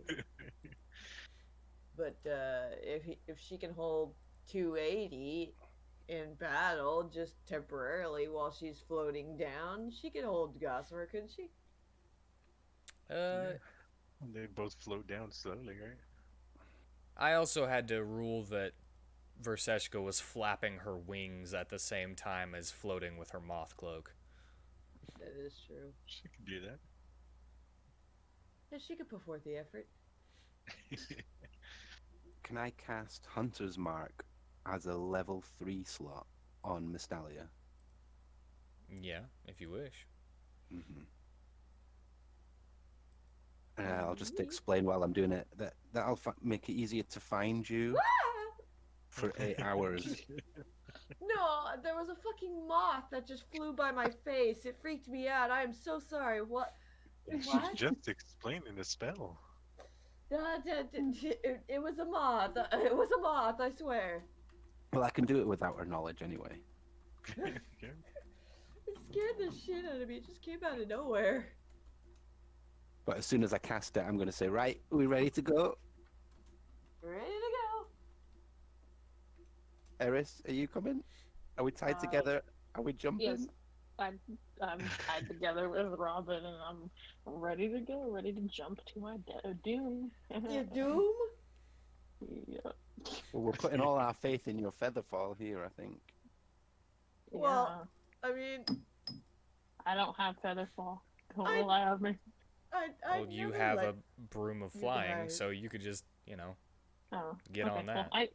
But if she can hold 280 in battle just temporarily while she's floating down, she could hold Gossamer, couldn't she? They both float down slowly, right? I also had to rule that Verseshka was flapping her wings at the same time as floating with her moth cloak. That is true. She could do that. Yeah, she could put forth the effort. Can I cast Hunter's Mark as a level 3 slot on Mystalia? Yeah, if you wish. Mm-hmm. I'll just explain while I'm doing it. That'll make it easier to find you for 8 hours. No, there was a fucking moth that just flew by my face. It freaked me out. I am so sorry. What? She's What? just explaining the spell. It was a moth. It was a moth, I swear. Well, I can do it without her knowledge anyway. Yeah. It scared the shit out of me. It just came out of nowhere. But as soon as I cast it, I'm going to say, right, are we ready to go? Ready to go. Eris, are you coming? Are we tied together? Are we jumping? Yes, I'm tied together with Robin, and I'm ready to go, ready to jump to my doom. You doom? Yeah. Well, we're putting all our faith in your feather fall here, I think. Well, I mean, I don't have featherfall. Don't I- rely on me. I Well, you never have let- a broom of you flying, guys. so you could just, Oh, get on well, that.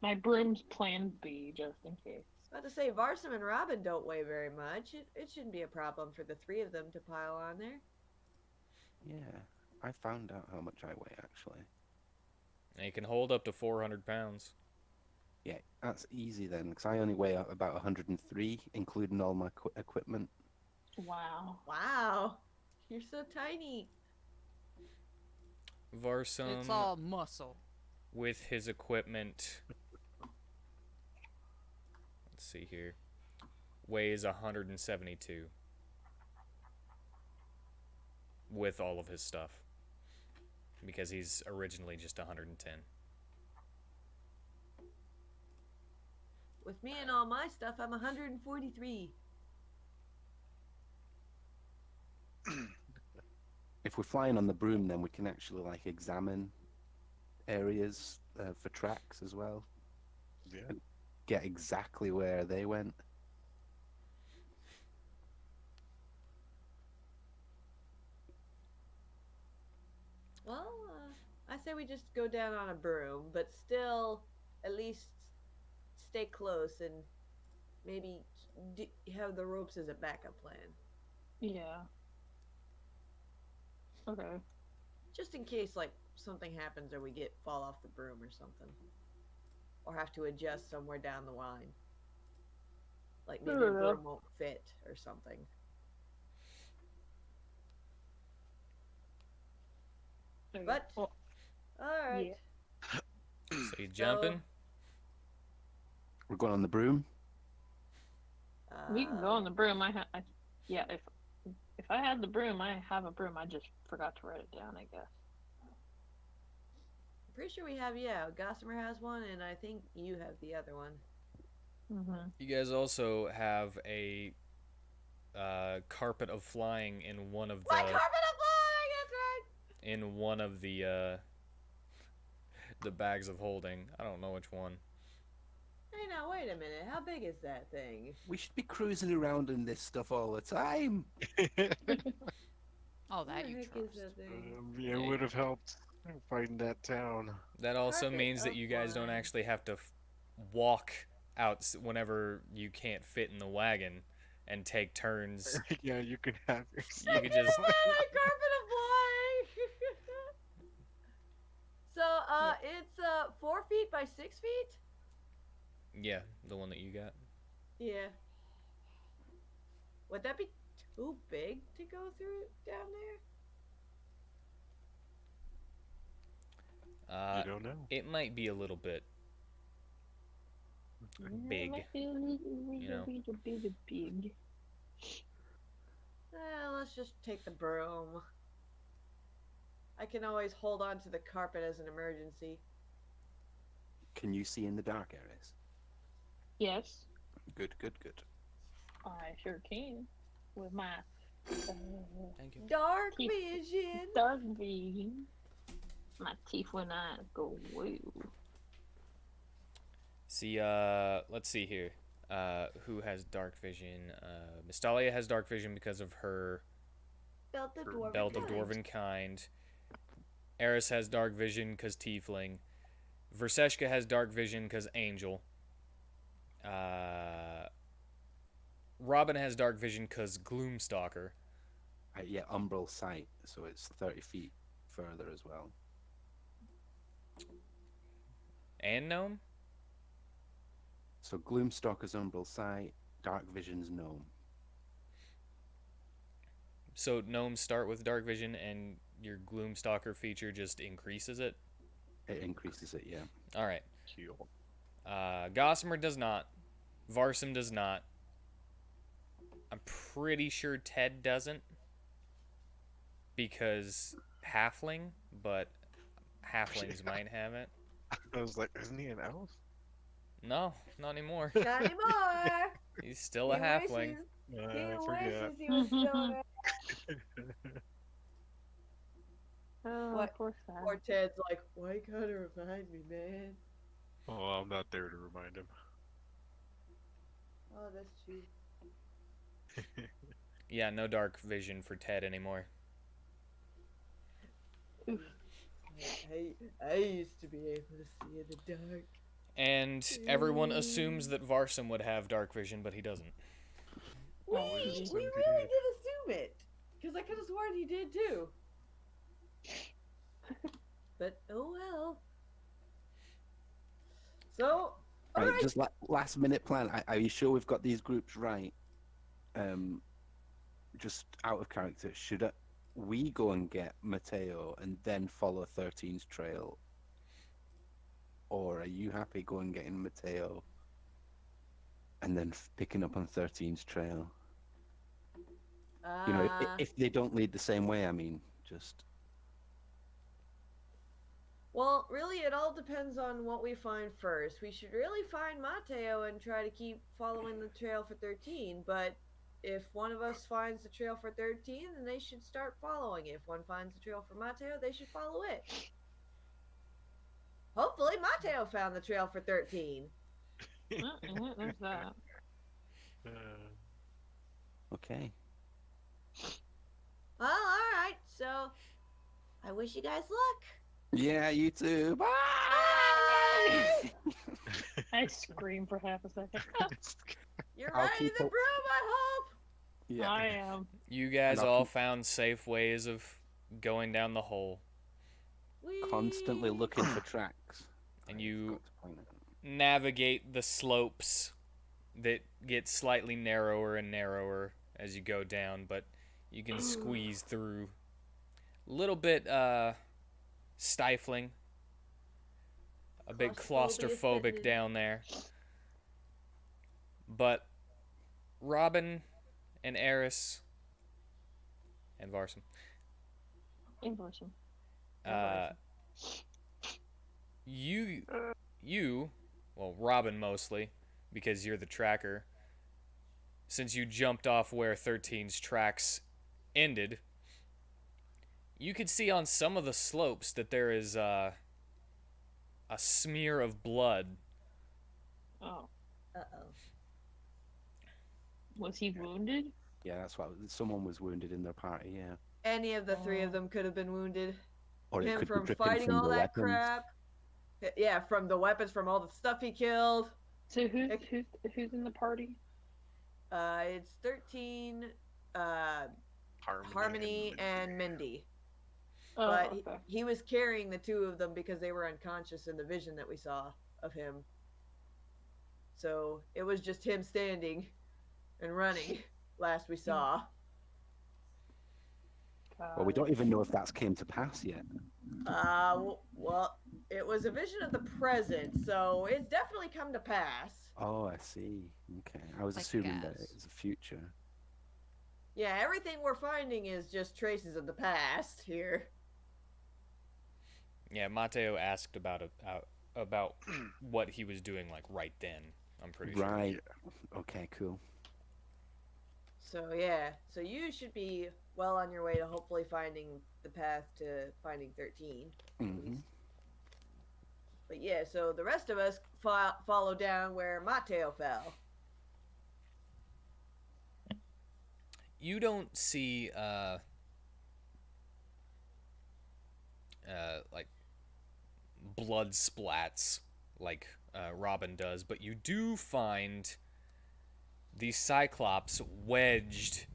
my broom's plan B, just in case. About to say, Varsum and Robin don't weigh very much. It shouldn't be a problem for the three of them to pile on there. Yeah, I found out how much I weigh actually. And he can hold up to 400 pounds. Yeah, that's easy then, because I only weigh about 103, including all my equipment. Wow. Wow. You're so tiny. It's Varsum, all muscle. with his equipment, let's see here, weighs 172 with all of his stuff because he's originally just 110. With me and all my stuff, I'm 143. If we're flying on the broom, then we can actually like examine areas for tracks as well. Yeah. Get exactly where they went. Well, I say we just go down on a broom, but still at least stay close and maybe have the ropes as a backup plan. Yeah. Okay. Just in case, like, something happens or we fall off the broom or something. Or have to adjust somewhere down the line. Like maybe a broom won't fit or something. Okay. But Well, alright. yeah. So you jumping? We're going on the broom. We can go on the broom. Yeah. If I had the broom, I have a broom. I just forgot to write it down. I guess. I'm pretty sure we have, Gossamer has one, and I think you have the other one. Mm-hmm. You guys also have a carpet of flying in one of the My carpet of flying, that's right! in one of the bags of holding. I don't know which one. Hey, now wait a minute. How big is that thing? We should be cruising around in this stuff all the time. Oh, What that the you heck trust. is that thing? Yeah, it would have helped fighting that town. That also Carpet means that of you guys don't flying. actually have to walk out whenever you can't fit in the wagon and take turns. Yeah, you can have your. You could just My carpet of flying! So, it's 4 feet by 6 feet? yeah, the one that you got. Yeah. Would that be too big to go through down there? You don't know. It might be a little bit big, you know. Big. Let's just take the broom. I can always hold on to the carpet as an emergency. Can you see in the dark areas? Yes, Good, good, good. I sure can. With my Thank you. Dark Teeth. vision! dark vision. My Tiefling eyes go woo. See, let's see here. Who has dark vision? Mystalia has dark vision because of her Belt of dwarven belt of kind. dwarven kind. Eris has dark vision because tiefling. Verseshka has dark vision because angel. Robin has dark vision because gloomstalker. Yeah, umbral sight, so it's 30 feet further as well. And gnome. So Gloomstalker's umbral sight, dark vision's gnome. So gnomes start with dark vision, and your gloomstalker feature just increases it. It increases it, yeah. All right. Cool. Gossamer does not. Varsum does not. I'm pretty sure Ted doesn't. Because halfling, but halflings might have it. I was like, isn't he an elf? No, not anymore. Not anymore! He's still a He halfling. wishes, I he forget. wishes he was still there. Oh, What? poor Sam. Poor Ted's like, why you gotta remind me, man? Oh, I'm not there to remind him. Oh, that's true. Yeah, no dark vision for Ted anymore. I used to be able to see in the dark. And everyone assumes that Varsum would have dark vision, but he doesn't. We Oh, really geez. did assume it. Because I could have sworn he did too. But oh well. So, all Right, right. just last minute plan. Are you sure we've got these groups right? Just out of character, we go and get Mateo and then follow 13's trail? Or are you happy going getting Mateo and then picking up on 13's trail? You know, Uh, if they don't lead the same way, I mean, just. well, really, it all depends on what we find first. We should really find Mateo and try to keep following the trail for 13. But if one of us finds the trail for 13, then they should start following it. If one finds the trail for Mateo, they should follow it. Hopefully, Mateo found the trail for 13. There's that. Uh, Okay. Well, all right. So, I wish you guys luck. Yeah, you too. Bye! Bye! I scream for half a second. You're I'll riding keep the up- broom, I hope. Yeah. I am. You guys And I'll all keep- found safe ways of going down the hole, Constantly Whee! looking for tracks. and I you forgot to point it out. navigate the slopes that get slightly narrower and narrower as you go down, but you can squeeze through. A little bit stifling, a bit Claustrophobia claustrophobic setting in. down there. But Robin and Eris and Varsum, English. uh, well, Robin mostly, because you're the tracker. Since you jumped off where 13's tracks ended, you could see on some of the slopes that there is a smear of blood. Oh. Uh-oh. Was he wounded? Yeah, that's what someone was wounded in their party. Yeah, Any of the three of Oh. them could have been wounded. or it Him could be from dripping fighting from all the that weapons. crap. Yeah, from the weapons, from all the stuff he killed. So who's in the party? It's 13, Harmony, Harmony, and Mindy. Oh, But okay. he was carrying the two of them because they were unconscious in the vision that we saw of him. So it was just him standing and running last we saw. Well, we don't even know if that's came to pass yet. Well, it was a vision of the present, so it's definitely come to pass. Oh, I see. Okay, I was I assuming that guess. it was a future. Yeah, everything we're finding is just traces of the past here. Yeah, Mateo asked about what he was doing like right then. I'm pretty sure. Right. Okay. Cool. So yeah, so you should be well on your way to hopefully finding the path to finding 13. Hmm. But yeah, so the rest of us follow down where Mateo fell. You don't see like blood splats like Robin does, but you do find the Cyclops wedged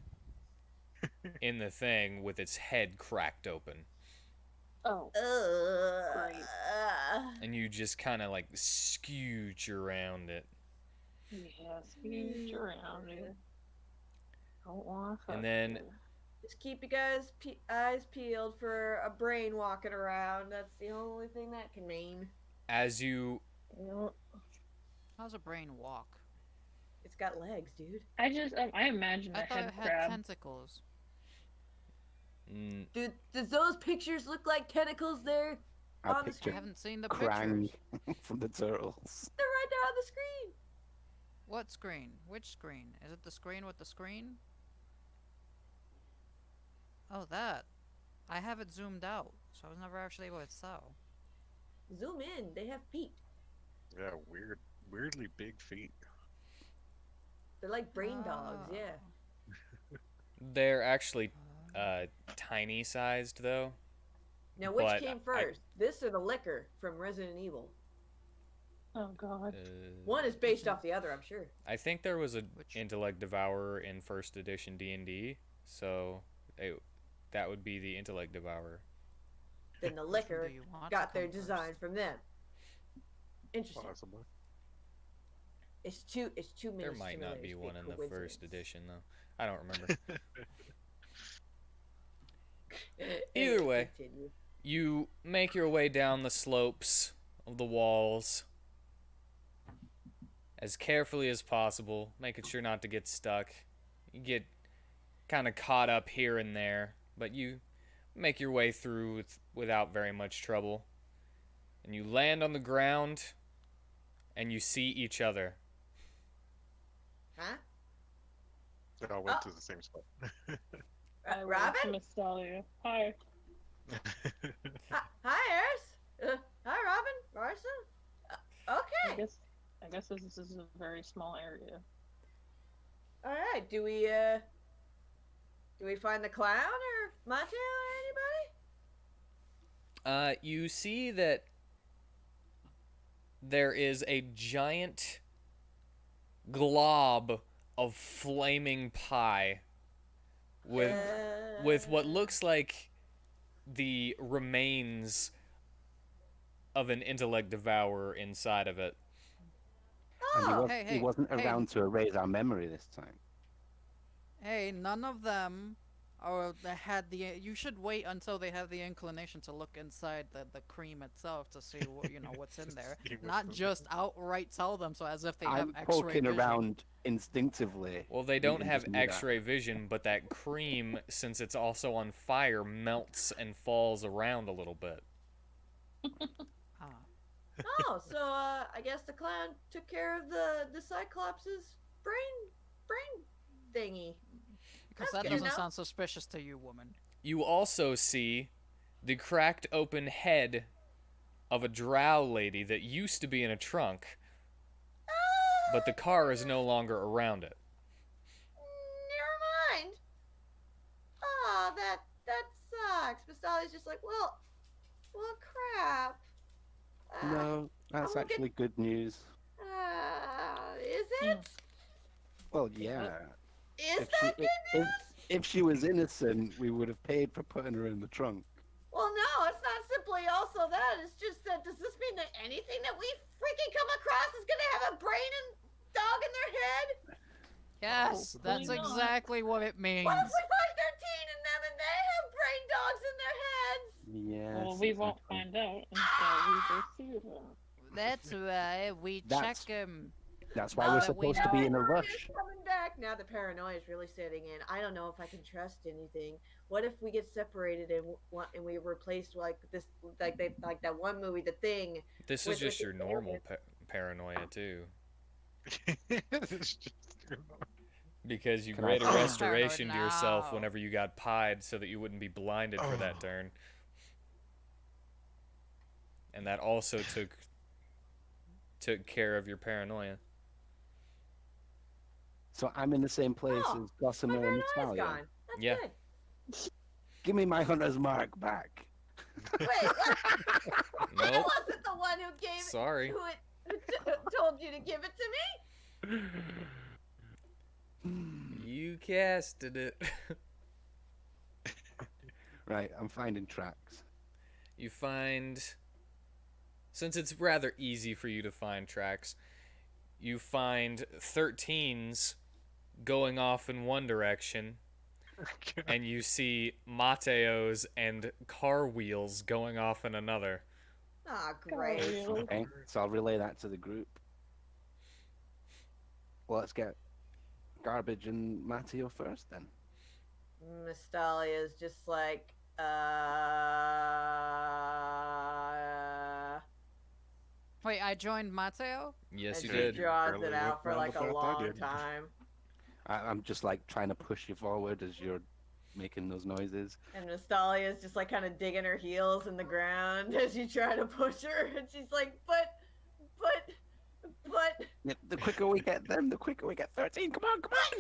in the thing with its head cracked open, Oh. Great. and you just kind of like scooch around it, Yes, he's around here. Don't want to. and then Just keep you guys' eyes peeled for a brain walking around. That's the only thing that can mean. as you How's a brain walk? It's got legs, dude. I imagine I a thought head it had crab. tentacles. Dude, does those pictures look like tentacles there? I On the I picture screen? haven't seen the Krang pictures. from the Turtles. They're right there on the screen. What screen? Which screen? Is it the screen with the screen? Oh, that. I have it zoomed out, so I was never actually able to tell. Zoom in. They have feet. Yeah, weirdly big feet. They're like brain dogs. Ah. Yeah. they're actually tiny sized though. Now, which But came I- first? This or the liquor from Resident Evil? Oh god. One is based off the other, I'm sure. I think there was a Which- intellect devourer in first edition D&D, so that would be the intellect devourer. then the Do liquor you want to got their come design first? from them. Interesting. Possibly. It's too many. There might not be one in the first edition, though. I don't remember. Either way, Continue. you make your way down the slopes of the walls as carefully as possible, making sure not to get stuck. You get kind of caught up here and there, but you make your way through without very much trouble. And you land on the ground, and you see each other. Huh? They all went Oh. to the same spot. I went to Robin? Miss Dahlia. Hi. Hi, Eris. Hi, Robin. Marissa. I Okay. guess this is a very small area. All right. Do we find the clown or Mateo or anybody? You see that there is a giant glob of flaming pie with what looks like the remains of an intellect devourer inside of it. And Oh, he wasn't hey. around to erase our memory this time. Hey, none of them had the. You should wait until they have the inclination to look inside the cream itself to see what what's in there. See what's Not in just outright tell them so as if they have I'm X-ray poking vision. around instinctively. Well, they We don't can have just do that. X-ray vision, but that cream, since it's also on fire, melts and falls around a little bit. Ah. Oh, so I guess the clown took care of the Cyclops' brain thingy. Because That's that good doesn't enough. sound suspicious to you, woman. You also see the cracked open head of a drow lady that used to be in a trunk, but the car is no longer around it. Never mind. Oh, that sucks. Bastali's just like, well, crap. No, that's will get- actually good news. Is it? Well, yeah. Is If she- that good if- news? If she was innocent, we would have paid for putting her in the trunk. Well, no, it's not simply also that. It's just that does this mean that anything that we freaking come across is gonna have a brain and dog in their head? Yes, that's Hopefully not. exactly what it means. What if we find 13 in them and they have brain dogs in their heads? Yes. Well, we won't exactly. find out until we go see them. That's why we That's- check him. That's why Now we're that we supposed to be in a Paranoia's rush. coming back. Now the paranoia is really setting in. I don't know if I can trust anything. What if we get separated and we replaced like this, like that one movie, The Thing? This is With just the your normal paranoia, too. It's just- Because you Can I- read a Paranoid restoration to yourself now. whenever you got pied so that you wouldn't be blinded for that turn. And that also took care of your paranoia. So I'm in the same place Oh, as Gossamer My and paranoia's Natalia. gone. That's Yeah. good. Give me my hunter's mark back. Wait, what? I Nope. wasn't the one who gave Sorry. who told you to give it to me. You casted it. Right, I'm finding tracks. You find, since it's rather easy for you to find tracks, you find 13s going off in one direction, and you see Mateos and car wheels going off in another. Ah, great. Okay, so I'll relay that to the group. Well, let's get Garbage and Matteo first then. Mystalia is just like, Wait, I joined Mateo? Yes, and you she did. draws Barely it out went for round like the a path I long did. time. I'm just like trying to push you forward as you're making those noises. And Mystalia is just like kind of digging her heels in the ground as you try to push her. And she's like, but. Yeah, the quicker we get them, the quicker we get 13. Come on, come on!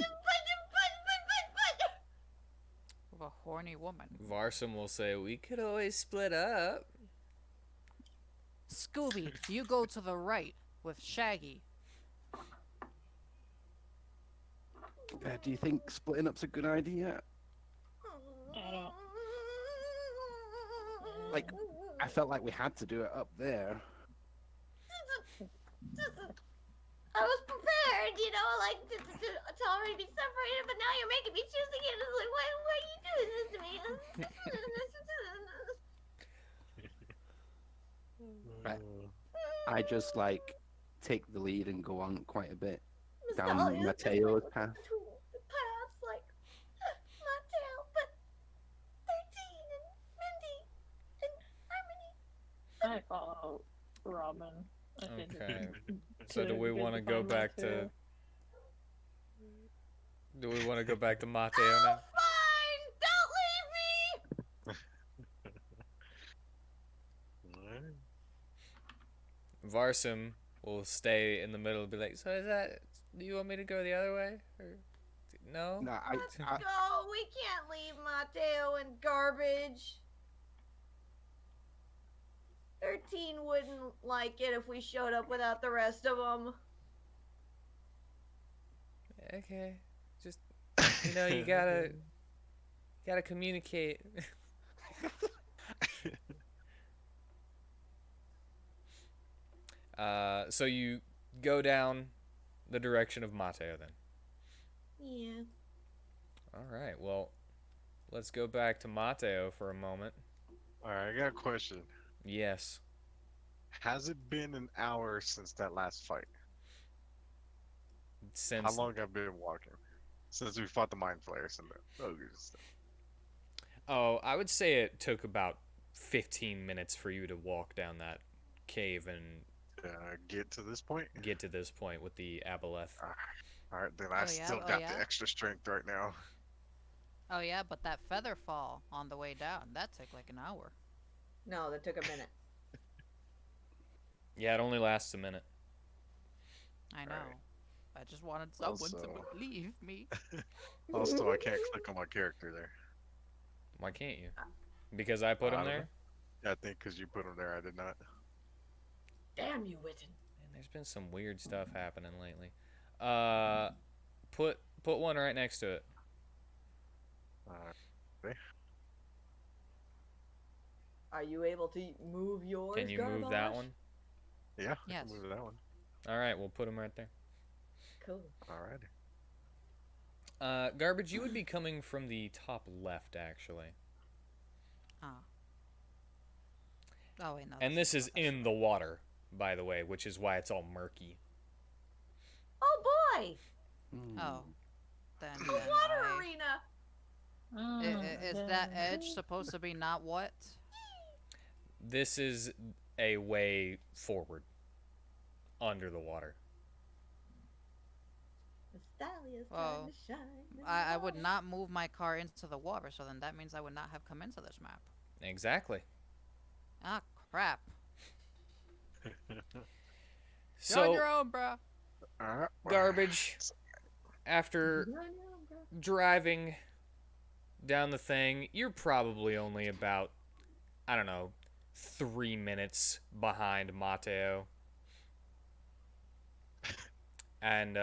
Of a horny woman. Varsum will say, we could always split up. Scooby, you go to the right with Shaggy. Do you think splitting up's a good idea? I don't. Like, I felt like we had to do it up there. I was prepared, you know, like to already be separated, but now you're making me choose again. It's like, why are you doing this to me? Right. I just like take the lead and go on quite a bit down Nostalgia, just like Mateo's path. two paths, like Mateo, but 13 and Mindy and Harmony. I follow Robin. I think Okay. it's So do we good want to to go find back to? Mateo. Do we want to go back to Mateo Oh, now? fine! Don't leave me! Alright. Varsim will stay in the middle and be like, so is that, do you want me to go the other way? Or, no? No, Let's go! We can't leave Mateo in garbage. 13 wouldn't like it if we showed up without the rest of them. Okay. Just, you gotta communicate. So you go down the direction of Mateo then. Yeah. All right. Well, let's go back to Mateo for a moment. Alright, I got a question. Yes. Has it been an hour since that last fight? How Since long have I been walking? Since we fought the mind flayers and the ogres and stuff. Oh, I would say it took about 15 minutes for you to walk down that cave and Get to this point? get to this point with the aboleth. Alright, then I Oh, yeah? still Oh, got yeah? the extra strength right now. Oh yeah, but that feather fall on the way down, that took like an hour. No, that took a minute. Yeah, it only lasts a minute. I know. Right. I just wanted someone Also- to believe me. Also, I can't click on my character there. Why can't you? Because I put I him don't there? Yeah, I think because you put him there, I did not. Damn you, Witten. Man, there's been some weird stuff happening lately. Put one right next to it. Okay. Are you able to move yours? Can you move that Garbage? one? Yeah, I Yes. can move that one. All right, we'll put him right there. Cool. Alrighty. Garbage, you would be coming from the top left, actually. Ah. Oh wait, no. And that's this is that's- in the water, by the way, which is why it's all murky. Oh boy! Oh. Then, A then water I- arena! Is that edge supposed to be not what? This is a way forward under the water. Nostalgia's Well, time to shine. in the I would water. not move my car into the water, so then that means I would not have come into this map. Exactly. Ah, crap. You're on So, your own, bro. Alright. Garbage, after You're on your own, bro. driving down the thing, you're probably only about, I don't know, 3 minutes behind Mateo. And,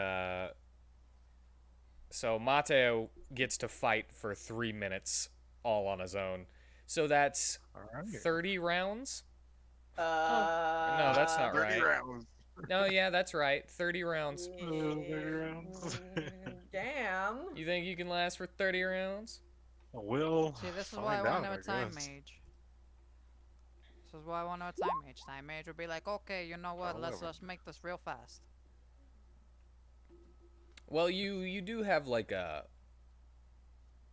so Mateo gets to fight for 3 minutes all on his own. So that's Alright. 30 rounds? No, No, that's not 30 right. rounds. No, yeah, that's right. 30 rounds. 30 rounds. Damn. You think you can last for 30 rounds? We'll See, this is why I find want to out, know a time guess. mage. This is why I want to know a time mage. Time mage would be like, okay, you know what? Let's However. make this real fast. Well, you do have like a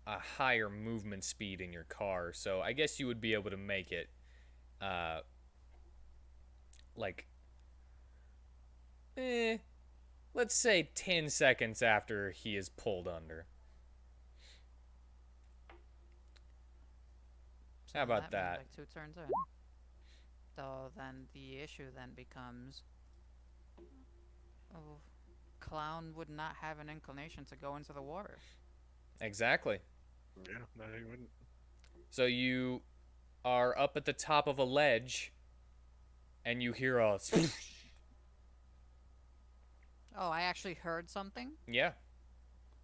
higher movement speed in your car, so I guess you would be able to make it like let's say 10 seconds after he is pulled under. So How then about that means, that? like 2 turns in. So then the issue then becomes, oh, Clown would not have an inclination to go into the water. Exactly. Yeah, no, he wouldn't. So you are up at the top of a ledge and you hear a Oh, I actually heard something? yeah.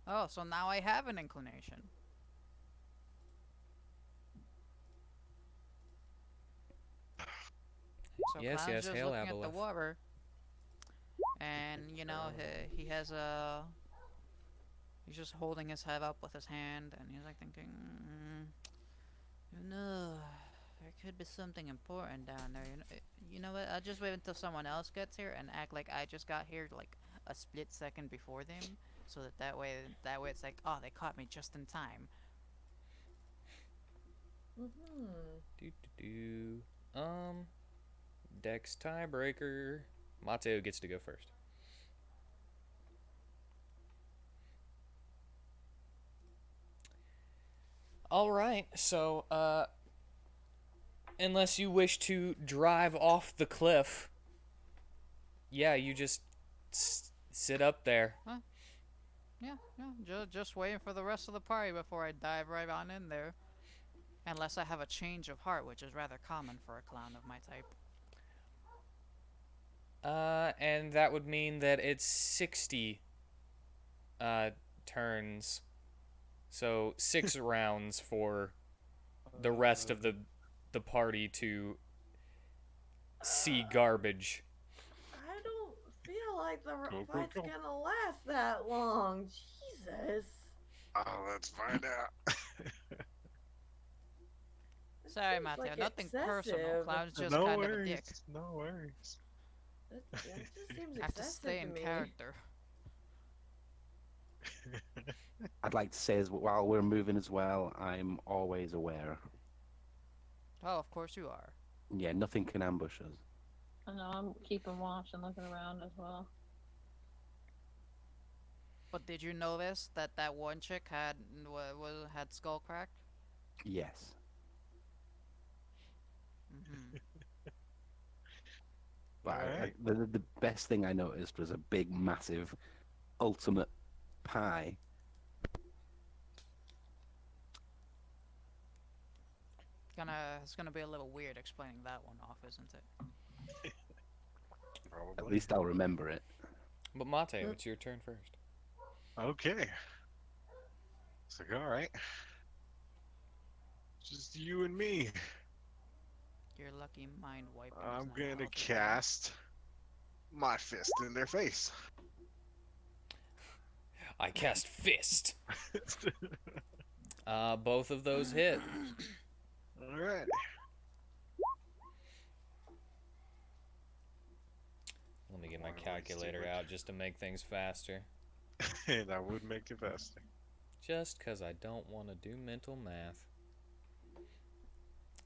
Oh, so now I have an inclination. So Yes, Clown's yes, just hail looking at the Aboleth. water, and he has a. He's just holding his head up with his hand, and he's like thinking, no, there could be something important down there. You know what? I'll just wait until someone else gets here and act like I just got here like a split second before them, so that way it's like, oh, they caught me just in time. Mm-hmm. Do do do. Dex tiebreaker. Mateo gets to go first. All right. So, unless you wish to drive off the cliff, yeah, you just sit up there. Yeah, just waiting for the rest of the party before I dive right on in there. Unless I have a change of heart, which is rather common for a clown of my type. And that would mean that it's 60 turns. So 6 rounds for the rest of the party to see garbage. I don't feel like the Go, go, fight's go. gonna last that long. Jesus. Oh, let's find out. It Sorry, seems Mateo. like Nothing personal. excessive. Clown's just No kind of a worries. dick. No worries. That just seems I have to excessive stay to in me. character. I'd like to say as while we're moving as well, I'm always aware. Oh, of course you are. Yeah, nothing can ambush us. I know I'm keeping watch and looking around as well. But did you notice that that one chick had had skull crack? Yes. Mm-hmm. But Alright. the best thing I noticed was a big, massive, ultimate pie. It's gonna be a little weird explaining that one off, isn't it? Probably. At least I'll remember it. But Mateo, it's your turn first. Okay. It's like, alright. Just you and me. Your lucky mind wiping. I'm gonna cast my fist in their face. I cast Fist. Both of those hit. Alright. Let me get my Alright, let's calculator do it. out just to make things faster. That would make it faster. Just because I don't want to do mental math.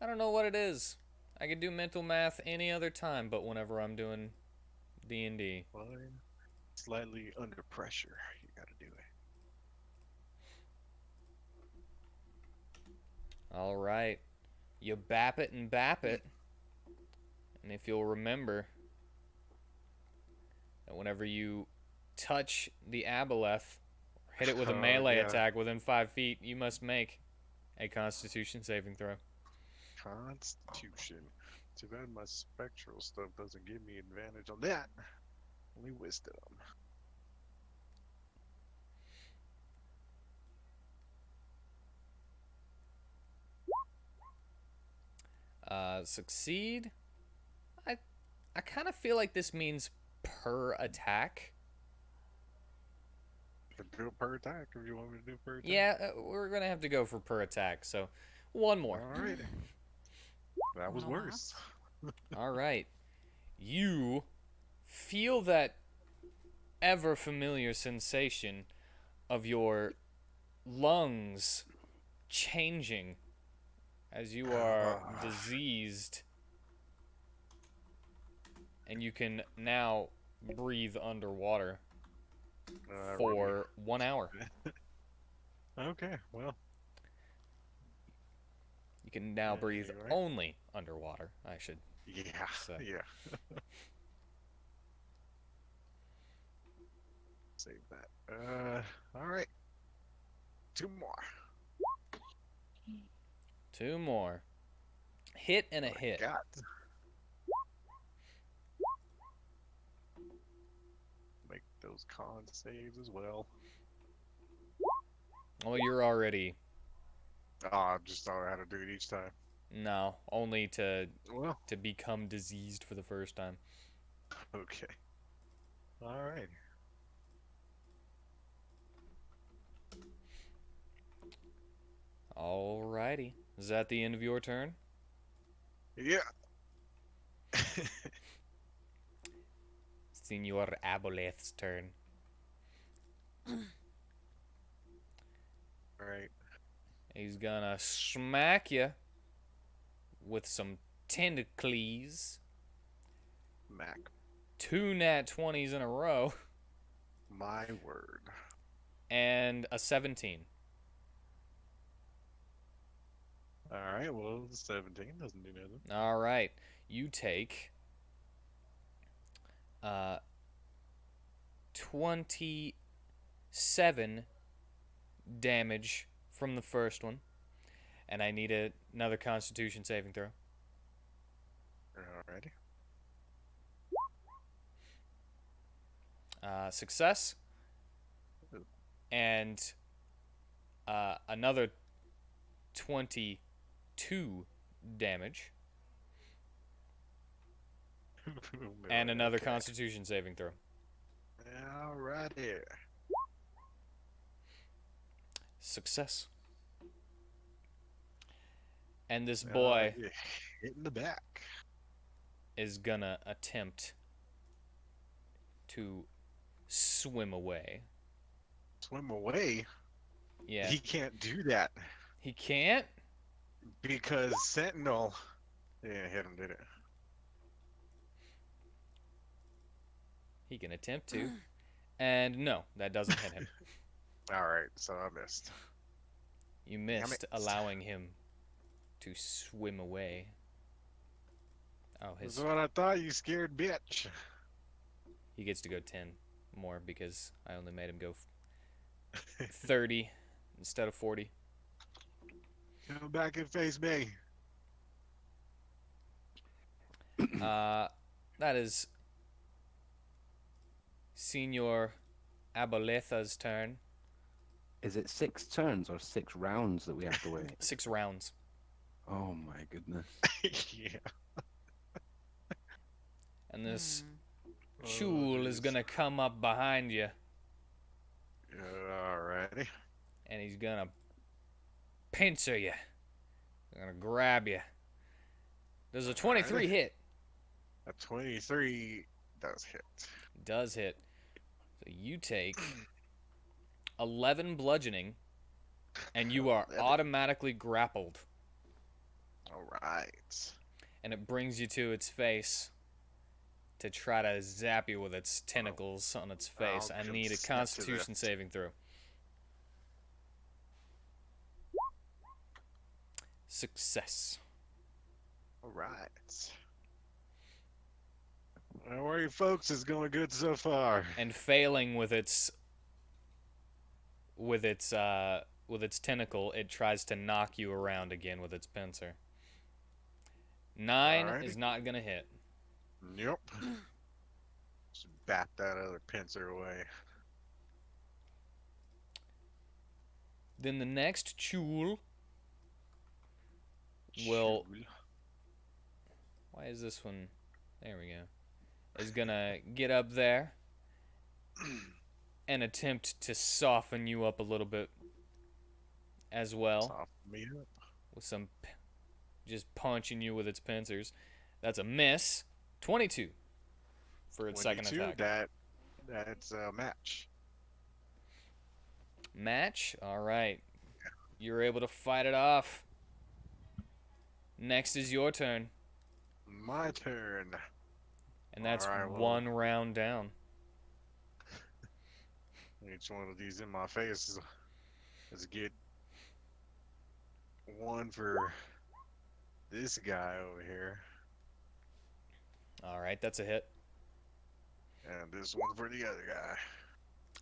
I don't know what it is. I can do mental math any other time, but whenever I'm doing D&D. Fine. Slightly under pressure. You gotta do it. All right. You bap it and bap it. And if you'll remember that whenever you touch the aboleth, or hit it with a Oh, melee yeah. attack within 5 feet, you must make a Constitution saving throw. Constitution. Too bad my spectral stuff doesn't give me advantage on that. Only wisdom. Succeed. I kind of feel like this means per attack. You can do it per attack if you want me to do per attack. Yeah, we're gonna have to go for per attack. So, one more. Alright. That was No worse. All right. You feel that ever familiar sensation of your lungs changing as you are diseased, and you can now breathe underwater for 1 hour. Okay, well. You can now breathe Anyway. only underwater, I should Yeah. say. Yeah. Save that. Alright. 2 more. 2 more. Hit and a What I hit. got. Make those con saves as well. Well, you're already... Oh, I just thought I had to do it each time. No, only to Well, become diseased for the first time. okay. All right. Alrighty. Is that the end of your turn? Yeah. Senor Aboleth's turn. All right. He's gonna smack you with some tentacles. Mac. 2 nat 20s in a row. My word. And a 17. All right. Well, 17 doesn't do nothing. Alright. You take 27 damage from the first one. And I need another Constitution saving throw. Alrighty. Success. And another 22 damage. And another Okay. Constitution saving throw. Alrighty. Success. And this boy Hit in the back. is gonna attempt to swim away. Swim away. Yeah. He can't do that He can't? because Sentinel didn't hit him, did it? He can attempt to. And no, that doesn't hit him. All right, so I missed. You Damn missed, it. allowing him to swim away. Oh, That's what I thought, you scared bitch. he gets to go 10 more because I only made him go 30 instead of 40. Come back and face me. That is Senor Aboletha's turn. Is it 6 turns or 6 rounds that we have to wait? 6 rounds. Oh my goodness. Yeah. And this Oh, Chul is jeez. gonna come up behind you Alrighty. and he's gonna pincer you. He's gonna grab you. Does a 23 hit? A 23 does hit. Does hit. So you take 11 bludgeoning and you are automatically grappled. Alright. And it brings you to its face to try to zap you with its tentacles on its face. I need a consent to Constitution that. saving throw. Success. Alright. Don't worry, folks, it's going good so far. And failing with its tentacle, it tries to knock you around again with its pincer. 9 Alrighty. is not gonna hit. Yep. Just bat that other pincer away. Then the next Chul will. Shoot. Why is this one? There we go. Is gonna get up there and attempt to soften you up a little bit as well, Soften me up. with some just punching you with its pincers. That's a miss. 22 for its second 22, attack. That's a match. Match. All right. You're able to fight it off. Next is your turn, My turn. and that's All right, well- one round down. Each one of these in my face is get one for this guy over here, All right, that's a hit. and this one for the other guy.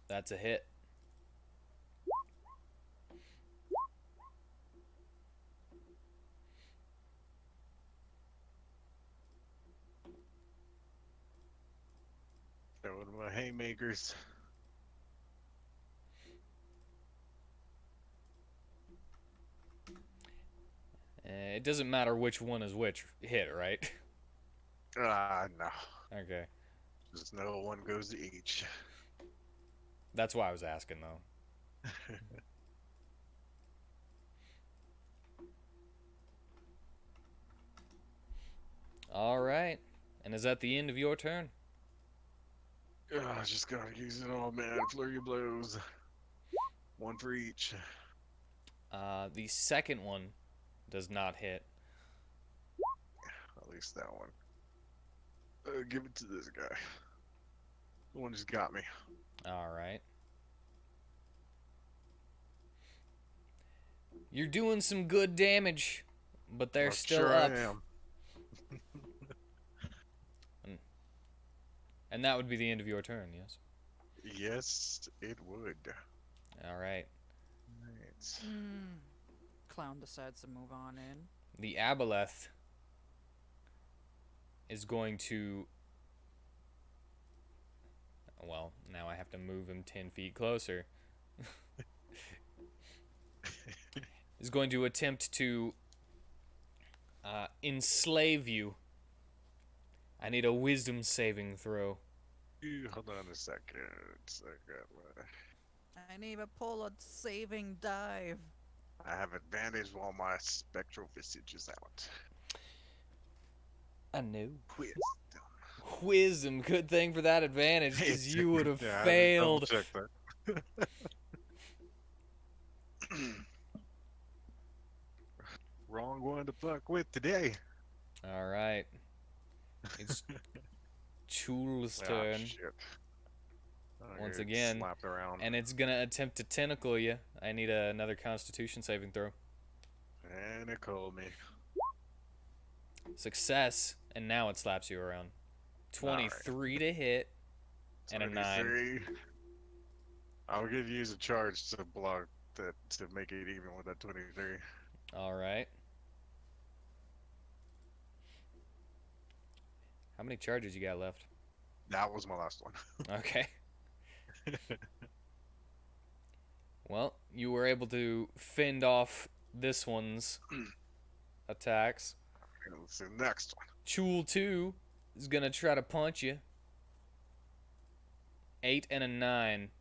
That's a hit. Throwing my haymakers. It doesn't matter which one is which hit, right? No. Okay. Just no one goes to each. That's why I was asking, though. All right. And is that the end of your turn? I just gotta use it all, man. Flurry of blows. One for each. The second one does not hit. At least that one. Give it to this guy. The one who's got me. All right. You're doing some good damage, but they're I'm still sure up. I am. And that would be the end of your turn, yes? Yes, it would. All right. Right. Clown decides to move on in. The aboleth is going to... Well, now I have to move him 10 feet closer. Is going to attempt to enslave you. I need a wisdom saving throw. Hold on a second. I need to pull a saving dive. I have advantage while my spectral visage is out. I know. Wisdom. Wisdom, good thing for that advantage, because you would have Yeah, I failed. double-checked that. Wrong one to fuck with today. All right. It's Chul's Ah, turn, shit. I'll once get again, slapped around. and it's gonna attempt to tentacle you. I need another Constitution saving throw. And it called me. Success, and now it slaps you around. 23 to hit, and a 9. 23. I'll give you a charge to block that to make it even with that 23. All right. How many charges you got left? That was my last one. Okay. Well, you were able to fend off this one's attacks. Let's see the next one. Chul 2 is gonna try to punch you. 8 and a 9.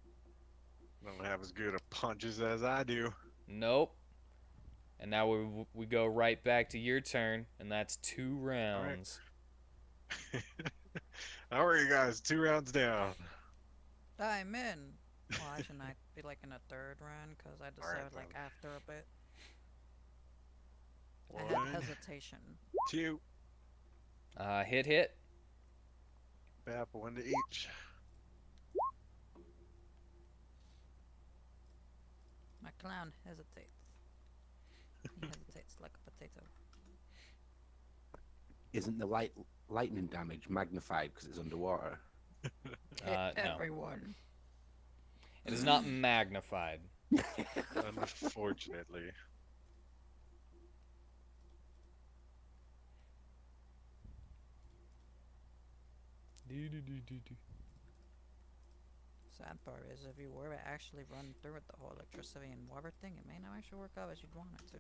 Don't have as good of punches as I do. Nope. And now we go right back to your turn, and that's 2 rounds. How are you guys? 2 rounds down. I'm in. Well, I should not be like in a third round because I decided Alright, like then. after a bit. I One, had hesitation. 2. Hit. Bap, 1 to each. My clown hesitates. He hesitates like a potato. Isn't the lightning damage magnified because it's underwater? Hit No. everyone. It is not magnified. Unfortunately. Sad part is if you were to actually run through it, the whole electricity and water thing, it may not actually work out as you'd want it to.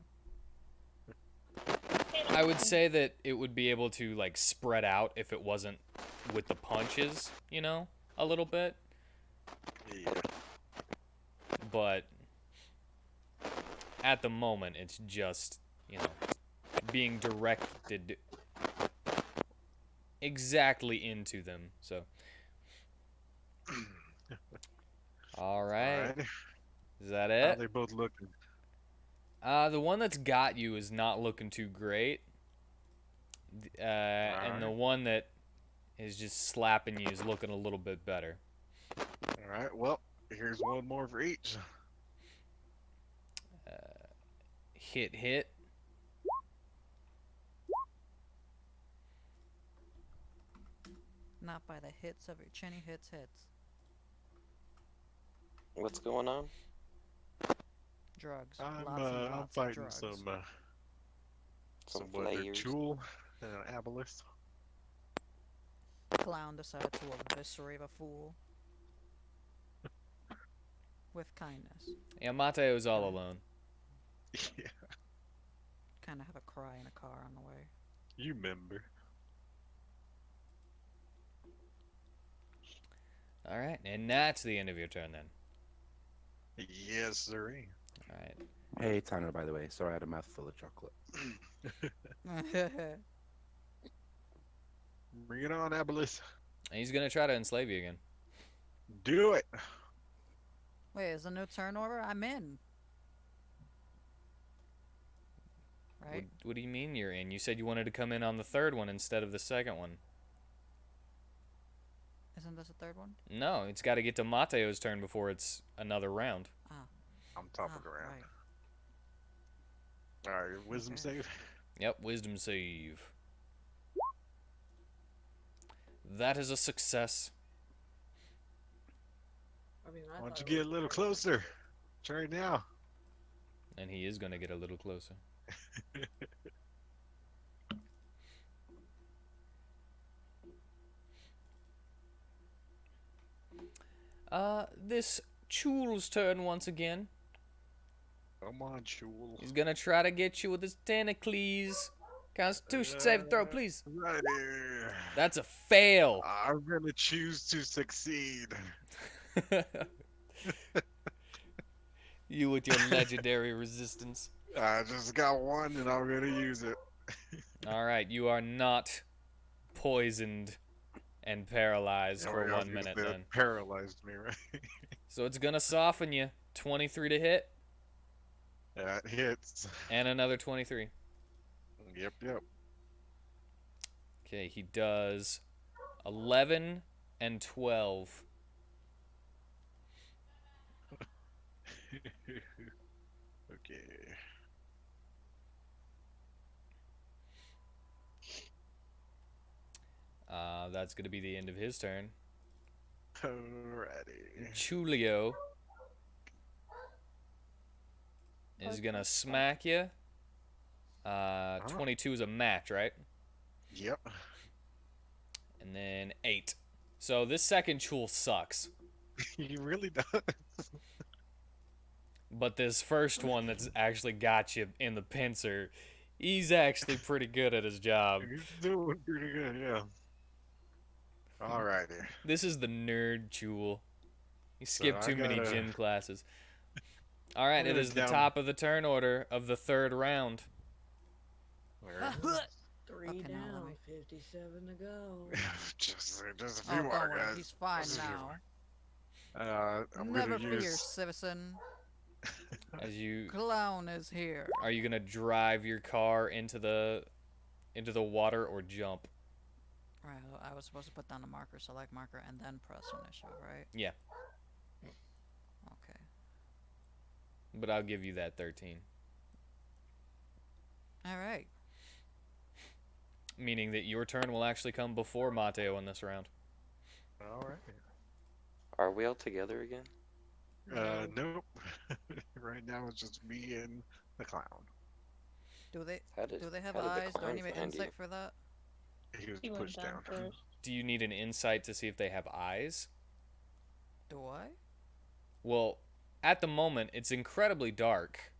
I would say that it would be able to like spread out if it wasn't with the punches, you know, a little bit. Yeah. But at the moment, it's just, you know, being directed exactly into them. So, all right, Alright. is that How it? they both looking? The one that's got you is not looking too great. And the Alright. one that is just slapping you is looking a little bit better. Alright, well, here's one more for each. Hit. Not by the hits of your chinny hits. What's going on? Drugs. I'm Lots and lots of fighting drugs. Some what, they're Flayers. Chul and an aboleth. Clown decided to eviscerate a fool. With kindness. Yeah, Mateo's all alone. Yeah. kind of have a cry in a car on the way. You remember. All right, and that's the end of your turn then. Yes, sir. All right. Hey, Tanner, by the way. Sorry, I had a mouthful of chocolate. Bring it on, Aboleth. And he's gonna try to enslave you again. Do it. Wait, is a new turn order? I'm in. Right? What do you mean you're in? You said you wanted to come in on the third one instead of the second one. Isn't this a third one? No, it's got to get to Mateo's turn before it's another round. I'm top of the round. Right. All right, wisdom Okay. save. Yep, wisdom save. That is a success. I mean, Why don't you get a little closer? Try it now. And he is going to get a little closer. This Chul's turn once again. Come on, Chul. He's going to try to get you with his tentacles. Constitution save throw, please. Right here. That's a fail. I'm gonna choose to succeed. You with your legendary resistance. I just got one, and I'm gonna use it. All right, you are not poisoned and paralyzed for 1 minute That then. paralyzed me, right? So it's gonna soften you. 23 to hit, That hits. and another 23. Yep. Okay, he does 11 and 12. Okay. That's gonna be the end of his turn. Alrighty. Chulio is gonna smack you. 22 is a match, right? Yep. And then 8. So this second Chul sucks. He really does. But this first one that's actually got you in the pincer, he's actually pretty good at his job. He's doing pretty good, yeah. Alrighty. This is the nerd Chul. He skipped I too many gotta- gym classes. All right, I'm it gonna is the down- top of the turn order of the third round. Three Okay, now down, let me- 57 to go. just a Oh, few don't more, worry, guys. he's fine Just a few now. more. I'm Never gonna fear, use. citizen. As you Clown is here. are you gonna drive your car into the water or jump? Right, I was supposed to put down a marker, select marker, and then press initiative, right? Yeah, Okay. but I'll give you that 13, All right. meaning that your turn will actually come before Mateo in this round. Alright. Are we all together again? Nope. Right now it's just me and the clown. Do they How did, do they have how did the eyes? Do I clown need an find you? insight for that? He was He went pushed down down. first. Do you need an insight to see if they have eyes? Do I? Well, at the moment, it's incredibly dark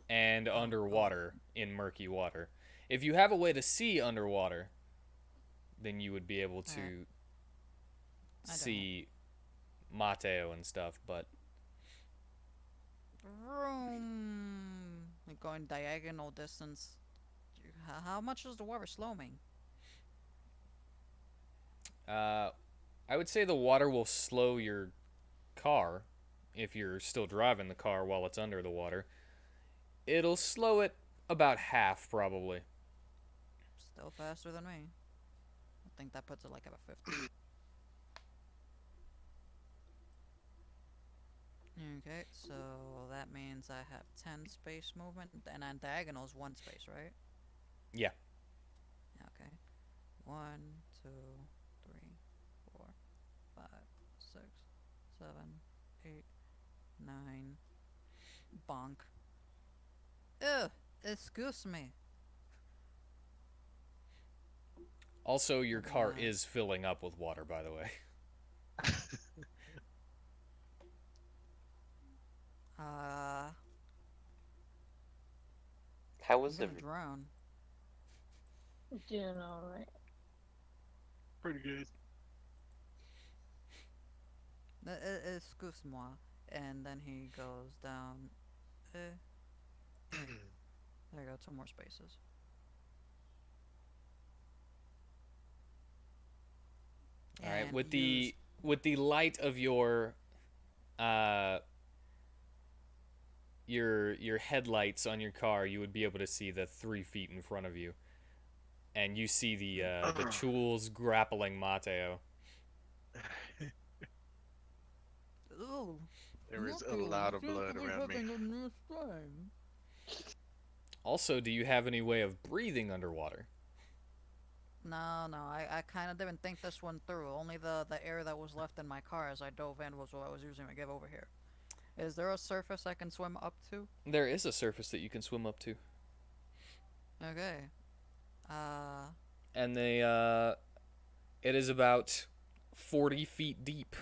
and underwater in murky water. If you have a way to see underwater, then you would be able to I don't. see Mateo and stuff, but Vroom. Like going diagonal distance. How much is the water slowing? I would say the water will slow your car if you're still driving the car while it's under the water. It'll slow it about half, probably. Still faster than me. I think that puts it like at a 50. Okay, so that means I have 10 space movement, and on diagonal is 1 space, right? Yeah. Okay. 1, 2, 3, 4, 5, 6, 7, 8, 9. Bonk. Ugh! Excuse me. Also, your car Wow. is filling up with water, by the way. How I'm was gonna it? drown. Doing all right. Pretty good. Excuse-moi. And then he goes down. There you go, two more spaces. All right, And use. with the light of uh your headlights on your car, you would be able to see the 3 feet in front of you, and you see the Chules grappling Mateo. Oh, There is a Matthew, lot of seems to blood be around me. having a nice time. Also, do you have any way of breathing underwater? No, I kind of didn't think this one through. Only the air that was left in my car as I dove in was what I was using to get over here. Is there a surface I can swim up to? There is a surface that you can swim up to, Okay. Uh, and it is about 40 feet deep.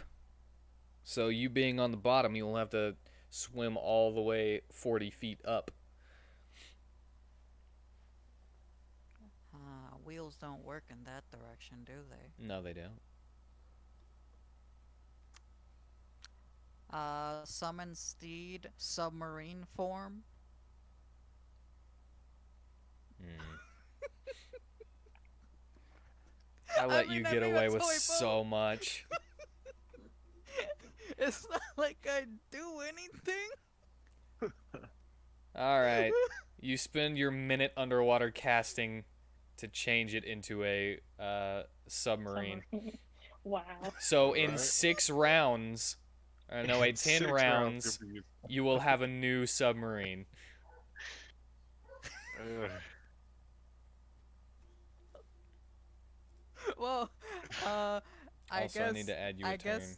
So you being on the bottom, you'll have to swim all the way 40 feet up. wheels don't work in that direction, do they? No, they don't. Summon steed, submarine form. Hmm. I let you get away with so much. It's not like I do anything. All right. You spend your minute underwater casting to change it into a submarine. Wow. So in Right. 6 rounds, no wait, 10 6 rounds, could be- you will have a new submarine. uh, Well, I Also, guess I need to add you a I turn. guess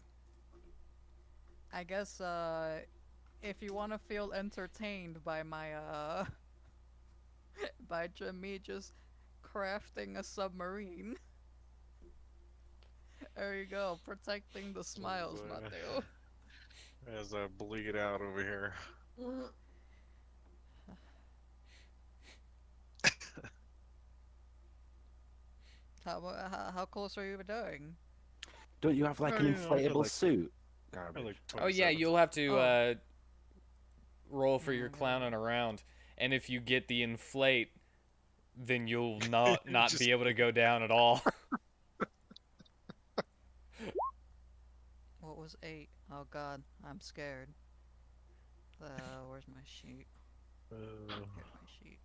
I guess if you want to feel entertained by my me just crafting a submarine. There you go, protecting the smiles, boy. Mateo. as I bleed out over here. How close are you doing? Don't you have like Oh, an yeah, I inflatable like- suit? I Garbage. like Oh yeah, 27. you'll have to Oh. roll for Oh, your God. clowning around, and if you get the inflate, then you'll not Just- be able to go down at all. What was 8? Oh god, I'm scared. Where's my sheet? Here's my sheet.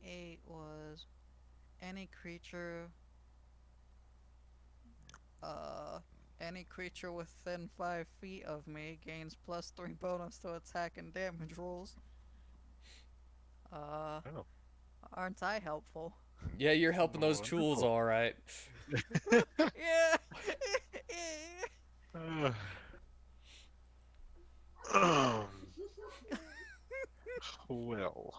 8 was any creature any creature within 5 feet of me gains +3 bonus to attack and damage rolls. Oh. Aren't I helpful? Yeah, you're helping those tools Wonderful. all right. Yeah. Uh, um, well,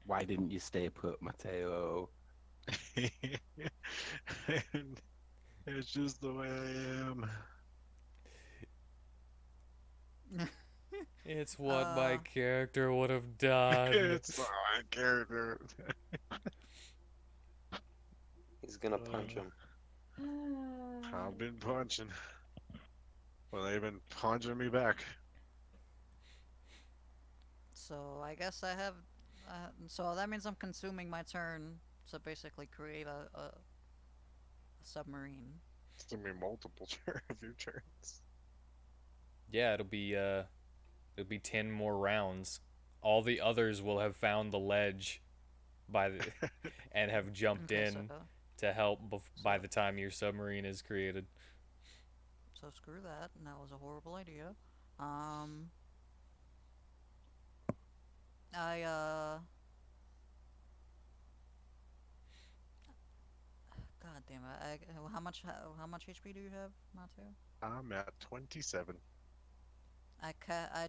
Why didn't you stay put, Mateo? and it's just the way I am. It's what my character would have done. It's my character. He's gonna punch him. I've been punching. Well, they've been punching me back. So I guess I have. So that means I'm consuming my turn to basically create a submarine. It's gonna be multiple few turns. Yeah, it'll be 10 more rounds. All the others will have found the ledge and have jumped Okay, in to help by the time your submarine is created. So screw that. And that was a horrible idea. God damn it. How much HP do you have, Mateo? I'm at 27. I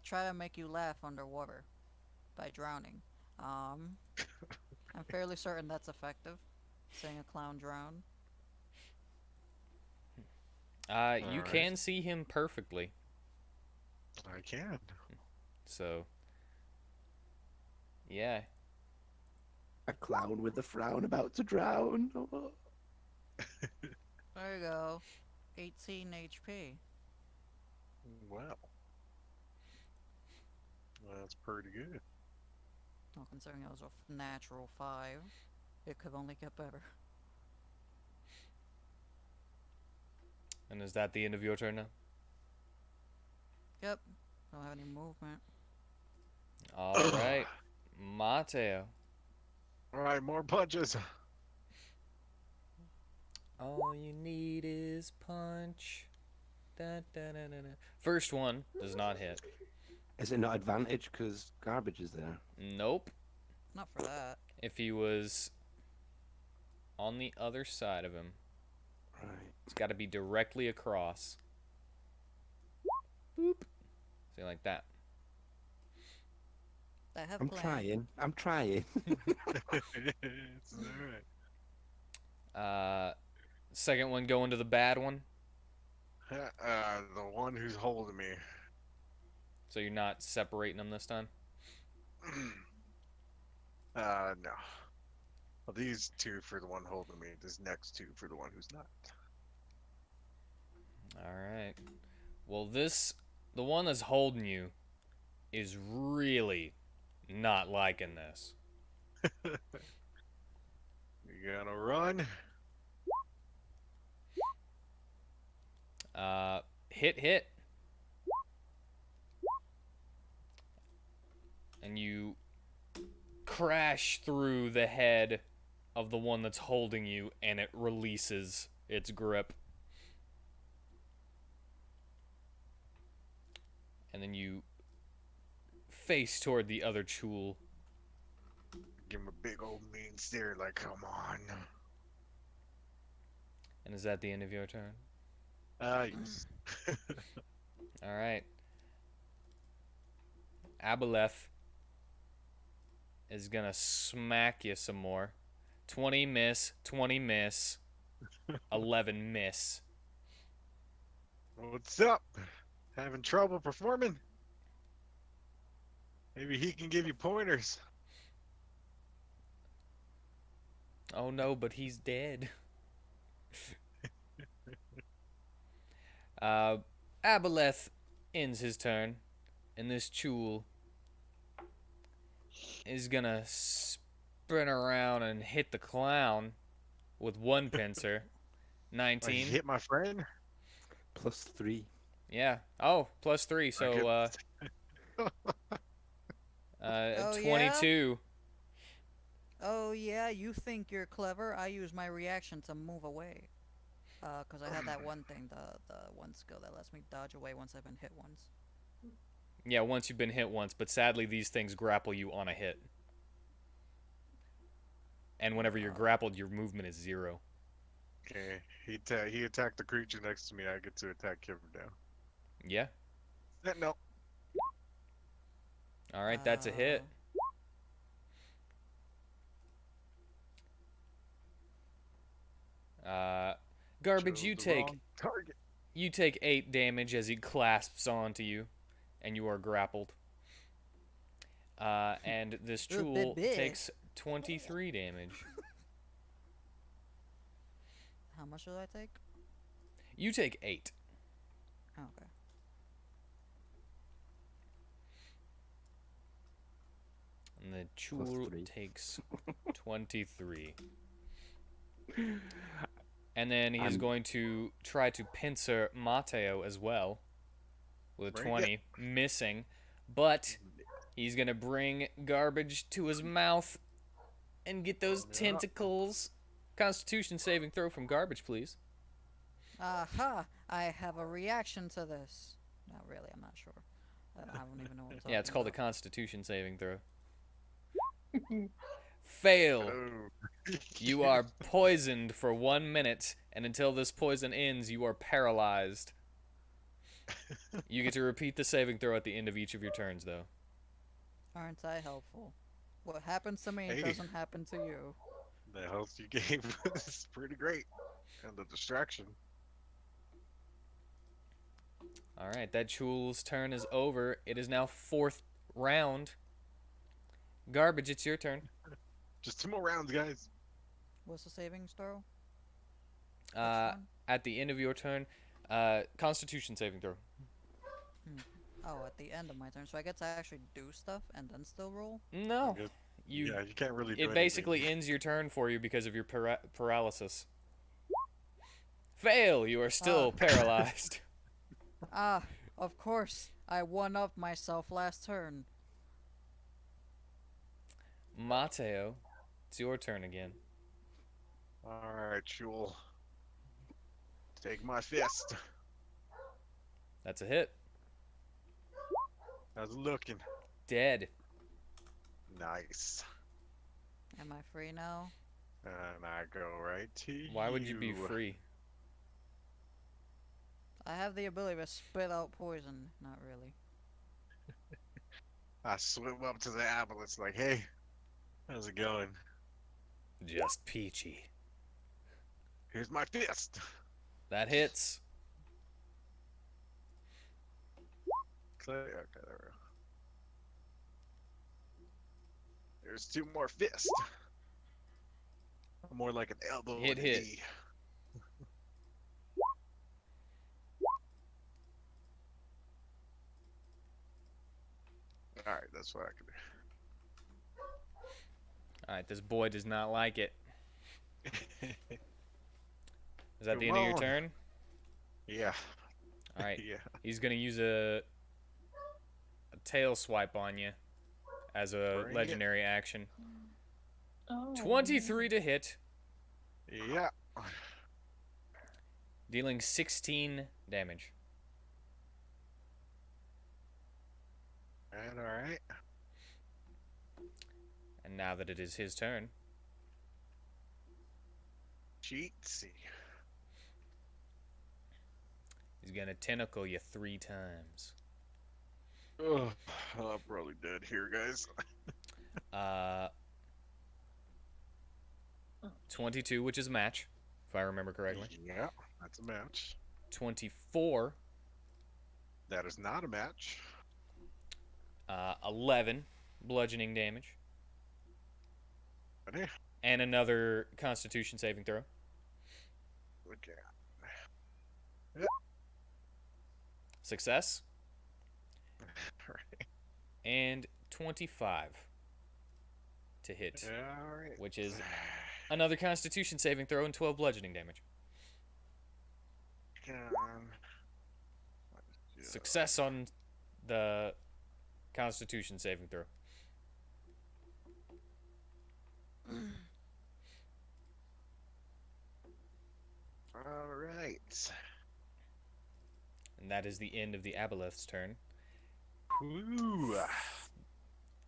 try to make you laugh underwater by drowning. I'm fairly certain that's effective. Seeing a clown drown. You Alright. can see him perfectly. I can. So, yeah. A clown with a frown about to drown. Oh. There you go. 18 HP. Wow. That's pretty good. Well, considering it was a natural 5, it could only get better. And is that the end of your turn now? Yep. Don't have any movement. All right. Mateo. Alright, more punches. All you need is punch. Da, da, da, da, da. First one does not hit. Is it not advantage because garbage is there? Nope. Not for that. If he was on the other side of him, Right. it's got to be directly across. Boop. See, like that. I have I'm planned. trying. I'm trying. It's alright. Second one going to the bad one. The one who's holding me. So you're not separating them this time? No. Well, these two for the one holding me. This next two for the one who's not. All right. Well, the one that's holding you is really not liking this. You gonna run? Hit. And you crash through the head of the one that's holding you, and it releases its grip. And then you face toward the other Chul. Give him a big old mean stare like, come on. And is that the end of your turn? Yes. All right. Aboleth is gonna smack you some more. 20 miss, 20 miss, 11 miss. What's up? Having trouble performing? Maybe he can give you pointers. Oh no, but he's dead. Aboleth ends his turn, and this Chul is gonna sprint around and hit the clown with one pincer. I 19. hit my friend. +3. Yeah. Oh, +3. So, Oh, 22. Oh yeah, you think you're clever? I use my reaction to move away. Cause I had that one thing, the one skill that lets me dodge away once I've been hit once. Yeah, once you've been hit once, but sadly these things grapple you on a hit. And whenever you're grappled, your movement is 0. Okay, he attacked the creature next to me. I get to attack him now. Yeah. No. All right, that's a hit. Garbage, Chose you the take wrong target. 8 damage as he clasps onto you, and you are grappled. And this Chul takes 23 damage. How much did I take? You take 8. Oh, okay. And the Plus Chul 3. takes 23. And then he's going to try to pincer Mateo as well with a Bring 20, missing. But he's going to bring Garbage to his mouth and get those tentacles. Constitution saving throw from Garbage, please. Aha! I have a reaction to this. Not really, I'm not sure. I don't even know what I'm talking Yeah, it's called a about. Constitution saving throw. Fail. Oh. You are poisoned for 1 minute, and until this poison ends, you are paralyzed. You get to repeat the saving throw at the end of each of your turns, though. Aren't I helpful? What happens to me Hey. doesn't happen to you. The health you gave is pretty great. And the distraction. All right, that Chul's turn is over. It is now fourth round. Garbage, it's your turn. Just 2 more rounds, guys. What's the savings throw? Uh, one? at the end of your turn, Constitution saving throw. Oh, at the end of my turn, so I get to actually do stuff and then still roll. No, guess- you. Yeah, you can't really do It anything. basically ends your turn for you because of your paralysis. Fail. You are still paralyzed. Ah, of course. I one-upped myself last turn. Mateo, it's your turn again. Alright, Chul. Take my fist. That's a hit. How's it looking? Dead. Nice. Am I free now? And I go right to you. Why would you be free? I have the ability to spit out poison. Not really. I swim up to the apple. It's like, hey, how's it going? Just peachy. Here's my fist. That hits. Okay, there we go. There's 2 more fists. More like an elbow. Hit, and a hit. knee. Alright, that's what I can do. All right, this boy does not like it. Is that the Come end of your on. turn? Yeah. All right. Yeah. He's gonna use a tail swipe on you as a Bring it. legendary action. Oh. 23 to hit, Yeah. dealing 16 damage. Alright. And now that it is his turn, Cheatsy. he's gonna tentacle you 3 times. Ugh, I'm probably dead here, guys. 22, which is a match, if I remember correctly. Yeah, that's a match. 24, That is not a match. 11 bludgeoning damage, Okay. and another Constitution saving throw. Okay. Success. Alright. And 25 to hit, Alright. which is another Constitution saving throw and 12 bludgeoning damage. Success on the Constitution saving throw. Alright. And that is the end of the Aboleth's turn. Ooh.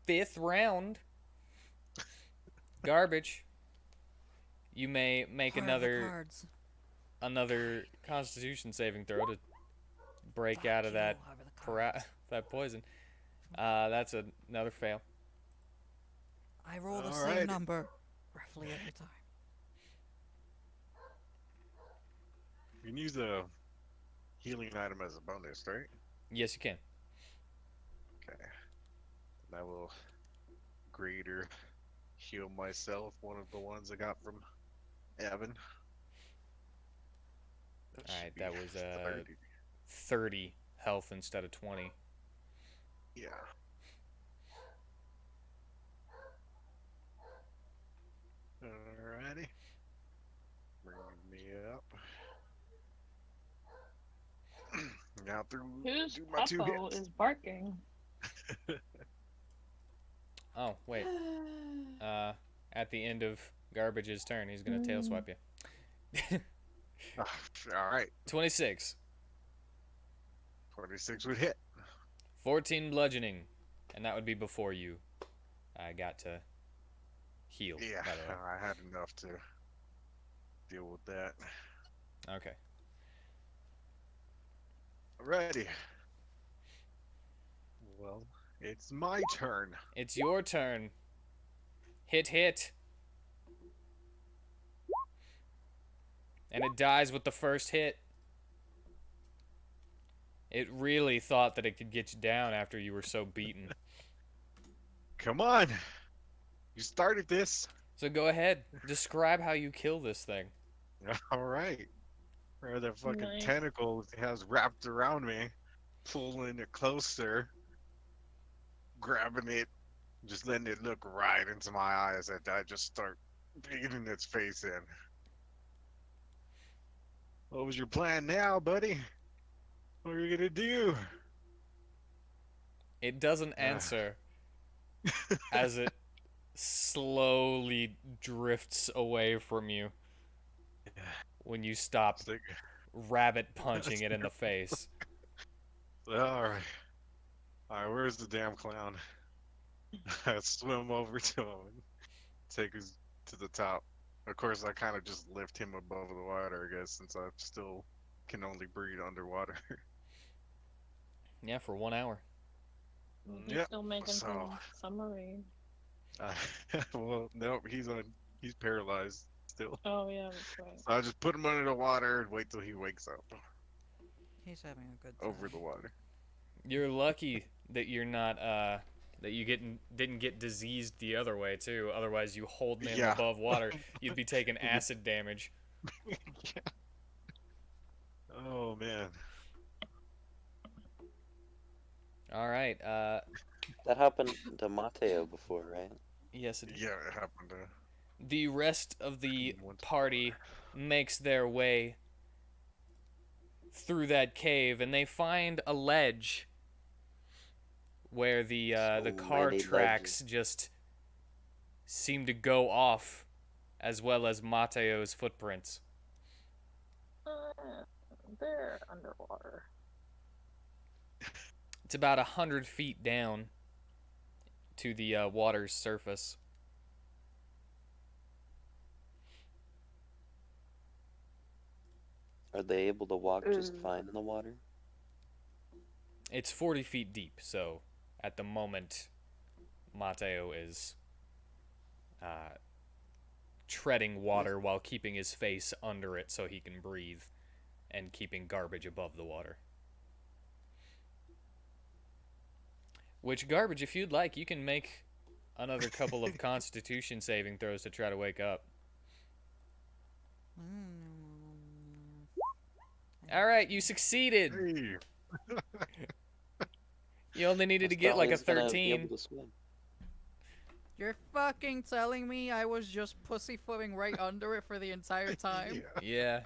5th round. Garbage. You may make Heart of the another cards. Constitution saving throw to break Fuck out of you, that Heart of the cards. that poison. That's another fail. I roll the Alright. same number roughly every time. You can use a healing item as a bonus, right? Yes, you can. Okay. And I will greater heal myself, one of the ones I got from Evan. Alright, should that be was 30. 30 health instead of 20. Yeah. Alrighty. Bringing me up. Now through Whose do my 2 puppo hits. is barking? Oh, wait. At the end of Garbage's turn, he's going to tail swipe you. Alright. 26. 26 would hit. 14 bludgeoning. And that would be before you got to heal. Yeah, By the way. I had enough to deal with that. Okay. Alrighty. Well, it's my turn. It's your turn. Hit, hit. And it dies with the first hit. It really thought that it could get you down after you were so beaten. Come on. You started this. So go ahead, describe how you kill this thing. All right. Where the fucking Nice. tentacle it has wrapped around me, pulling it closer, grabbing it, just letting it look right into my eyes, and I just start beating its face in. What was your plan now, buddy? What are you gonna do? It doesn't answer as it slowly drifts away from you when you stop It's like, rabbit punching it in the face. all right, all right. Where's the damn clown? I swim over to him and take his to the top. Of course, I kind of just lift him above the water, I guess, since I still can only breathe underwater. Yeah, for 1 hour. He's Yep. still making So, some submarine. well, nope, he's paralyzed still. Oh yeah, that's right. So I just put him under the water and wait till he wakes up He's having a good time. over the water. You're lucky that you're not that you didn't get diseased the other way too. Otherwise, you hold him Yeah. above water, you'd be taking acid damage. Oh man. All right. That happened to Mateo before, right? Yes, it Yeah, it happened to the rest of the once. party makes their way through that cave, and they find a ledge where the So car many tracks just seem to go off, as well as Mateo's footprints. They're underwater. It's about 100 feet down to the water's surface. Are they able to walk just fine in the water? It's 40 feet deep, so at the moment, Mateo is treading water while keeping his face under it so he can breathe and keeping garbage above the water. Which garbage, if you'd like, you can make another couple of constitution saving throws to try to wake up. Alright, you succeeded! Hey, You only needed to I get thought like he a was gonna be 13. able to swim. You're fucking telling me I was just pussyfooting right under it for the entire time? yeah. Yeah.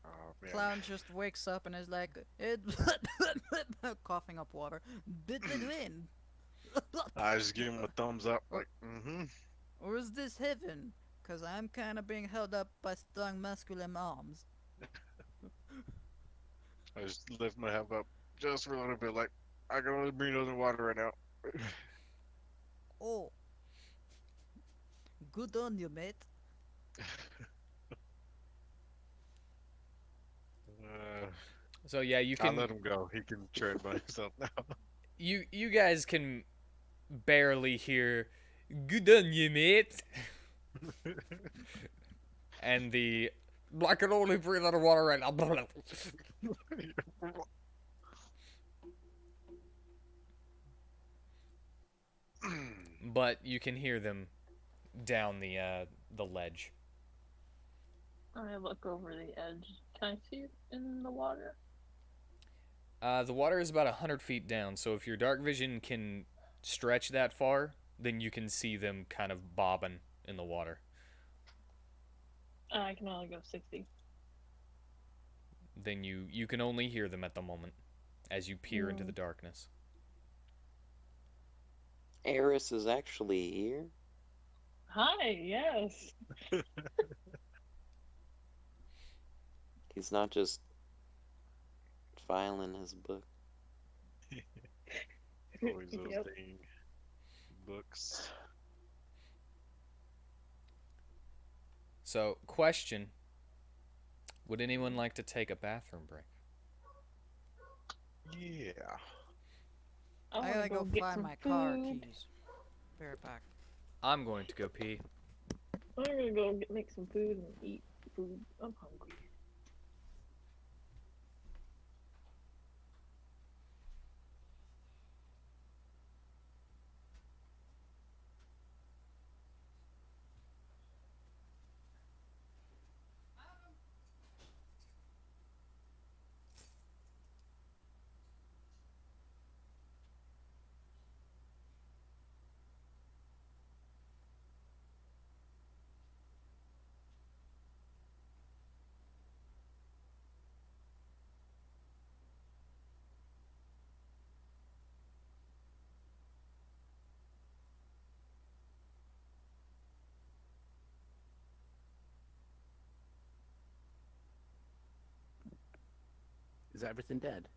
Oh man. Clown just wakes up and is like, coughing up water. I just give him a thumbs up, like, mm-hmm. Or is this heaven? Cause I'm kinda being held up by strong masculine arms. I just lift my head up just for a little bit, like, I can only breathe underwater right now. Oh. Good on you, mate. So yeah, you I can let him go. He can tread by himself now. you guys can barely hear "Good on you, mate," and the "I can only breathe underwater right now." But you can hear them down the ledge. I look over the edge. Can I see it in the water? The water is about 100 feet down, so if your dark vision can stretch that far, then you can see them kind of bobbing in the water. I can only go 60. Then you can only hear them at the moment as you peer into the darkness. Eris is actually here. Hi, yes. He's not just filing his book. Always those Yep. dang books. So, question: would anyone like to take a bathroom break? Yeah. I I wanna gotta go get find some my car food. keys. Be right back. I'm going to go pee. I'm gonna go make some food and eat food. I'm hungry. Is everything dead?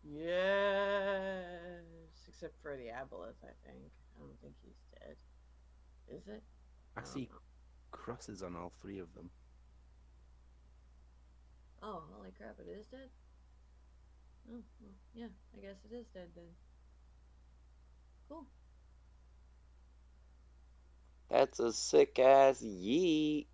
Yes, except for the aboleth, I think. I don't think he's dead. Is it? I don't see know. crosses on all three of them. Oh, holy crap! It is dead. Oh, well, yeah. I guess it is dead then. Cool. That's a sick ass yeet.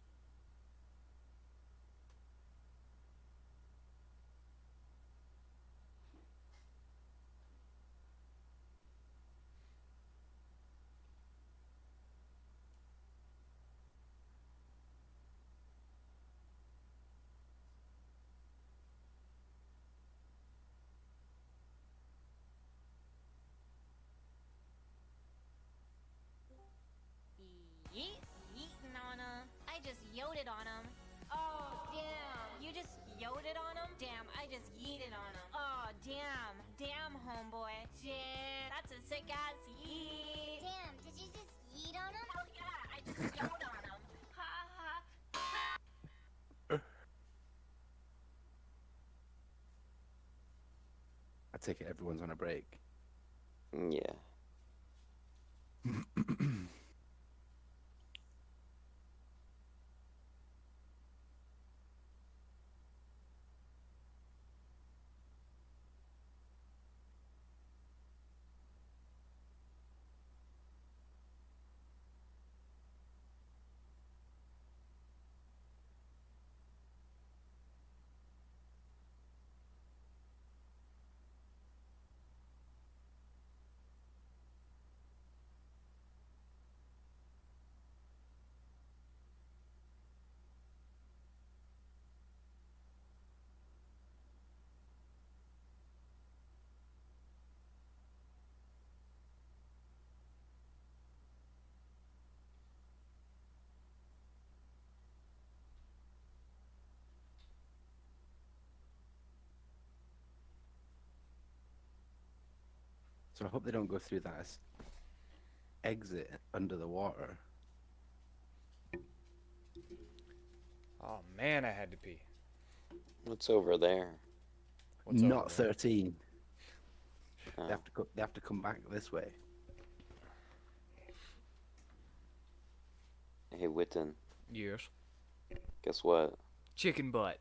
Yeet, yeetin' on him. I just yoted on him. Oh, damn. You just yoted on him? Damn, I just yeeted on him. Oh, damn. Damn, homeboy. Shit, that's a sick ass yeet. Damn, did you just yeet on him? Hell yeah, I just yoted on him. Ha ha. I take it everyone's on a break. Yeah. So I hope they don't go through that exit under the water. Oh man, I had to pee. What's over there? What's over Not there? 13. Oh. They have to come back this way. Hey, Witten, Yes. guess what? Chicken butt.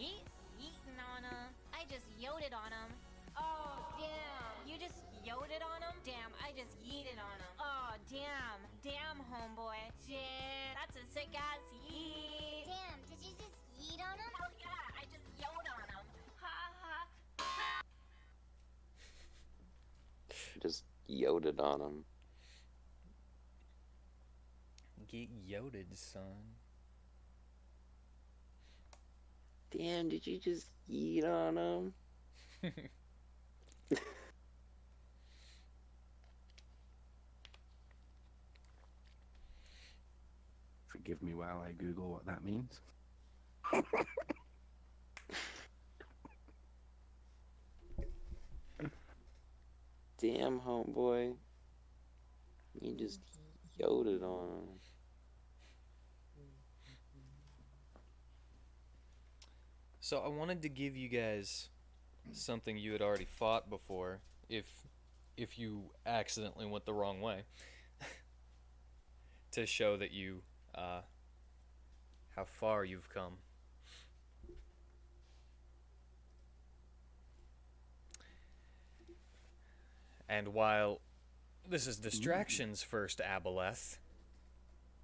Yeet, yeetin' on him. I just yoted on him. Oh, damn. You just yoted on him? Damn, I just yeeted on him. Oh, damn. Damn, homeboy. Shit, that's a sick ass yeet. Damn, did you just yeet on him? Hell yeah, I just yoted on him. Ha ha. Just yoted on him. Get yoded, son. Damn, did you just yeet on him? Forgive me while I Google what that means. Damn, homeboy. You just yoted on him. So I wanted to give you guys something you had already fought before, if you accidentally went the wrong way, to show that you how far you've come. And while this is Distraction's first aboleth,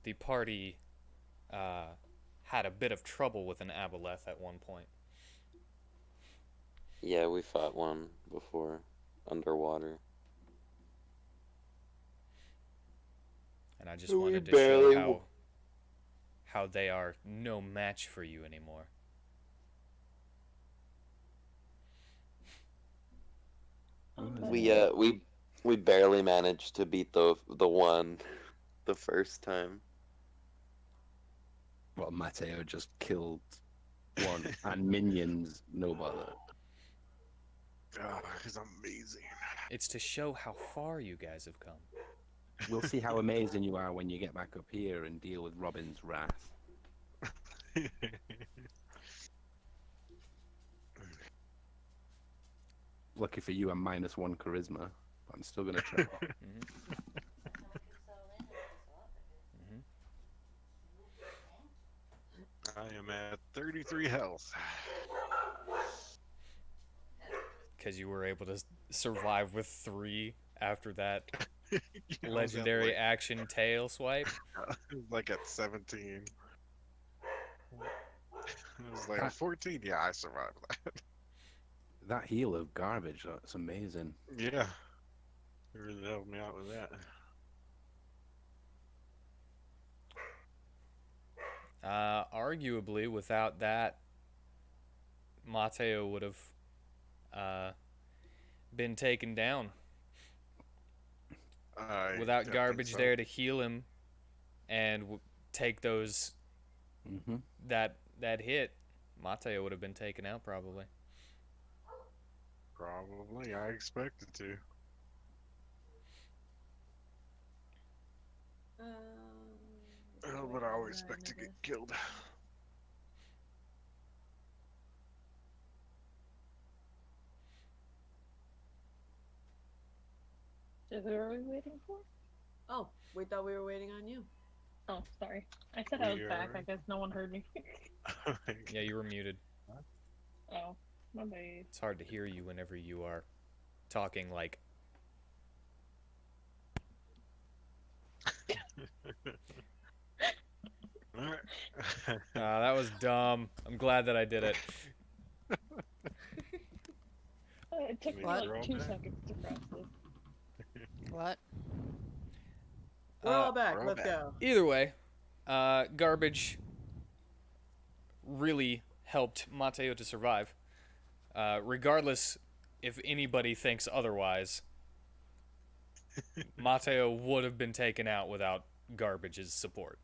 the party had a bit of trouble with an aboleth at one point. Yeah, we fought one before, underwater. And I just We wanted to barely show how they are no match for you anymore. We barely managed to beat the one the first time. Well, Mateo just killed one, and minions, no bother. Oh, he's amazing. It's to show how far you guys have come. We'll see how amazing you are when you get back up here and deal with Robin's wrath. Lucky for you, I'm -1 charisma. But I'm still gonna try. I am at 33 health. Because you were able to survive with 3 after that Yeah, I was at, legendary like, action tail swipe. like at 17. I was like, That- 14? Yeah, I survived that. That heal of garbage, that's amazing. Yeah. It really helped me out with that. Arguably, without that, Mateo would have been taken down. I Without think garbage so. there to heal him and take those Mm-hmm. that hit, Mateo would have been taken out probably. Probably. I expected to. Oh, but I always expect to get killed. So who are we waiting for? Oh, we thought we were waiting on you. Oh, sorry. I said I was back. I Weird. guess no one heard me. Yeah, you were muted. Oh, my bad. It's hard to hear you whenever you are talking like. That was dumb. I'm glad that I did it. It took me What? like 2 seconds to press this. What? We're all back. we're all Let's back. go. Either way, garbage really helped Mateo to survive. Regardless if anybody thinks otherwise, Mateo would have been taken out without garbage's support.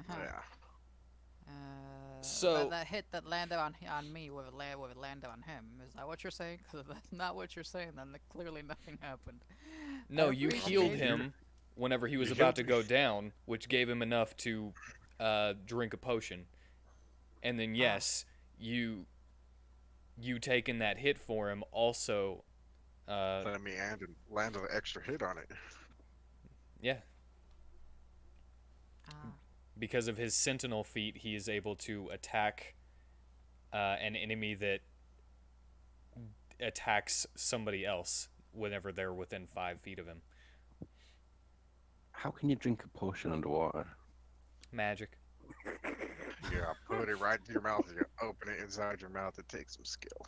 Yeah. So- that hit that landed on me would have landed on him. Is that what you're saying? Because if that's not what you're saying, then clearly nothing happened. No, I you appreciate healed it. him whenever he was You about to healed go down, which gave him enough to drink a potion. And then yes, you taking that hit for him also. Let me land an extra hit on it. Yeah, Ah. because of his sentinel feat, he is able to attack an enemy that attacks somebody else whenever they're within 5 feet of him. How can you drink a potion underwater? Magic. Yeah, put it right in your mouth. You open it inside your mouth. It takes some skill.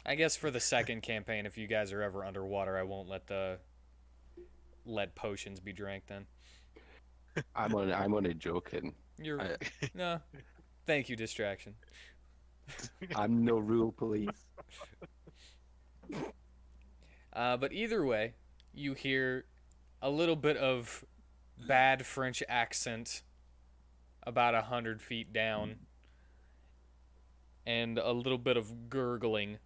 I guess for the second campaign, if you guys are ever underwater, I won't let potions be drank then. I'm only joking. You're I- no. Thank you, distraction. I'm no rule police. But either way, you hear a little bit of bad French accent about 100 feet down, and a little bit of gurgling.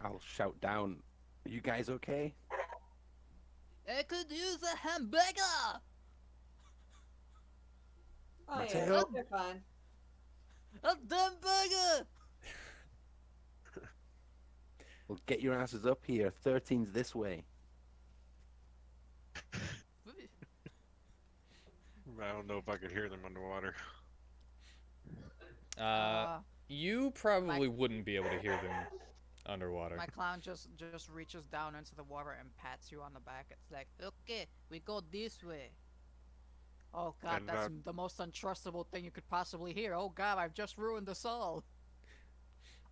I'll shout down. Are you guys okay? I could use a hamburger. Oh Mateo? yeah, they're fine. A damn burger. Well, get your asses up here. 13's this way. I don't know if I could hear them underwater. You probably wouldn't be able to hear them underwater. My clown just reaches down into the water and pats you on the back. It's like, okay, we go this way. Oh god, And, that's the most untrustable thing you could possibly hear. Oh god, I've just ruined us all.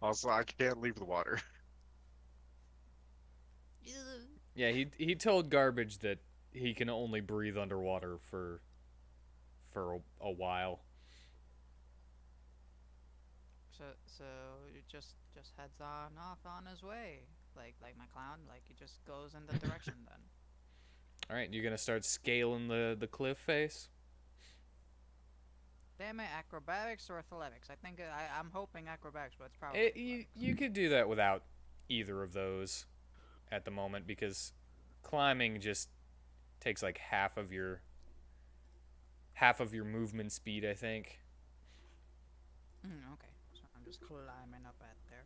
Also, I can't leave the water. Yeah, he told Garbage that he can only breathe underwater for a while. So it just heads on off on his way, like my clown, like he just goes in the direction then. All right, you're gonna start scaling the cliff face. Damn it, acrobatics or athletics? I'm hoping acrobatics, but it's probably You could do that without either of those at the moment because climbing just takes like half of your movement speed, I think. Okay, so I'm just climbing up at there.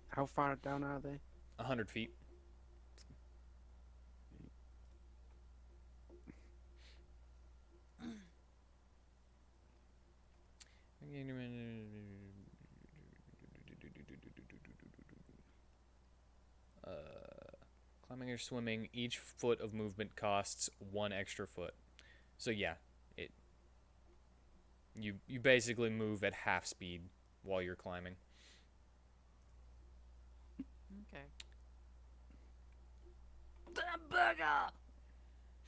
How far down are they? 100 feet. Uh, Climbing or swimming, each foot of movement costs 1 extra foot. So yeah, it you basically move at half speed while you're climbing. Okay. Damn burger!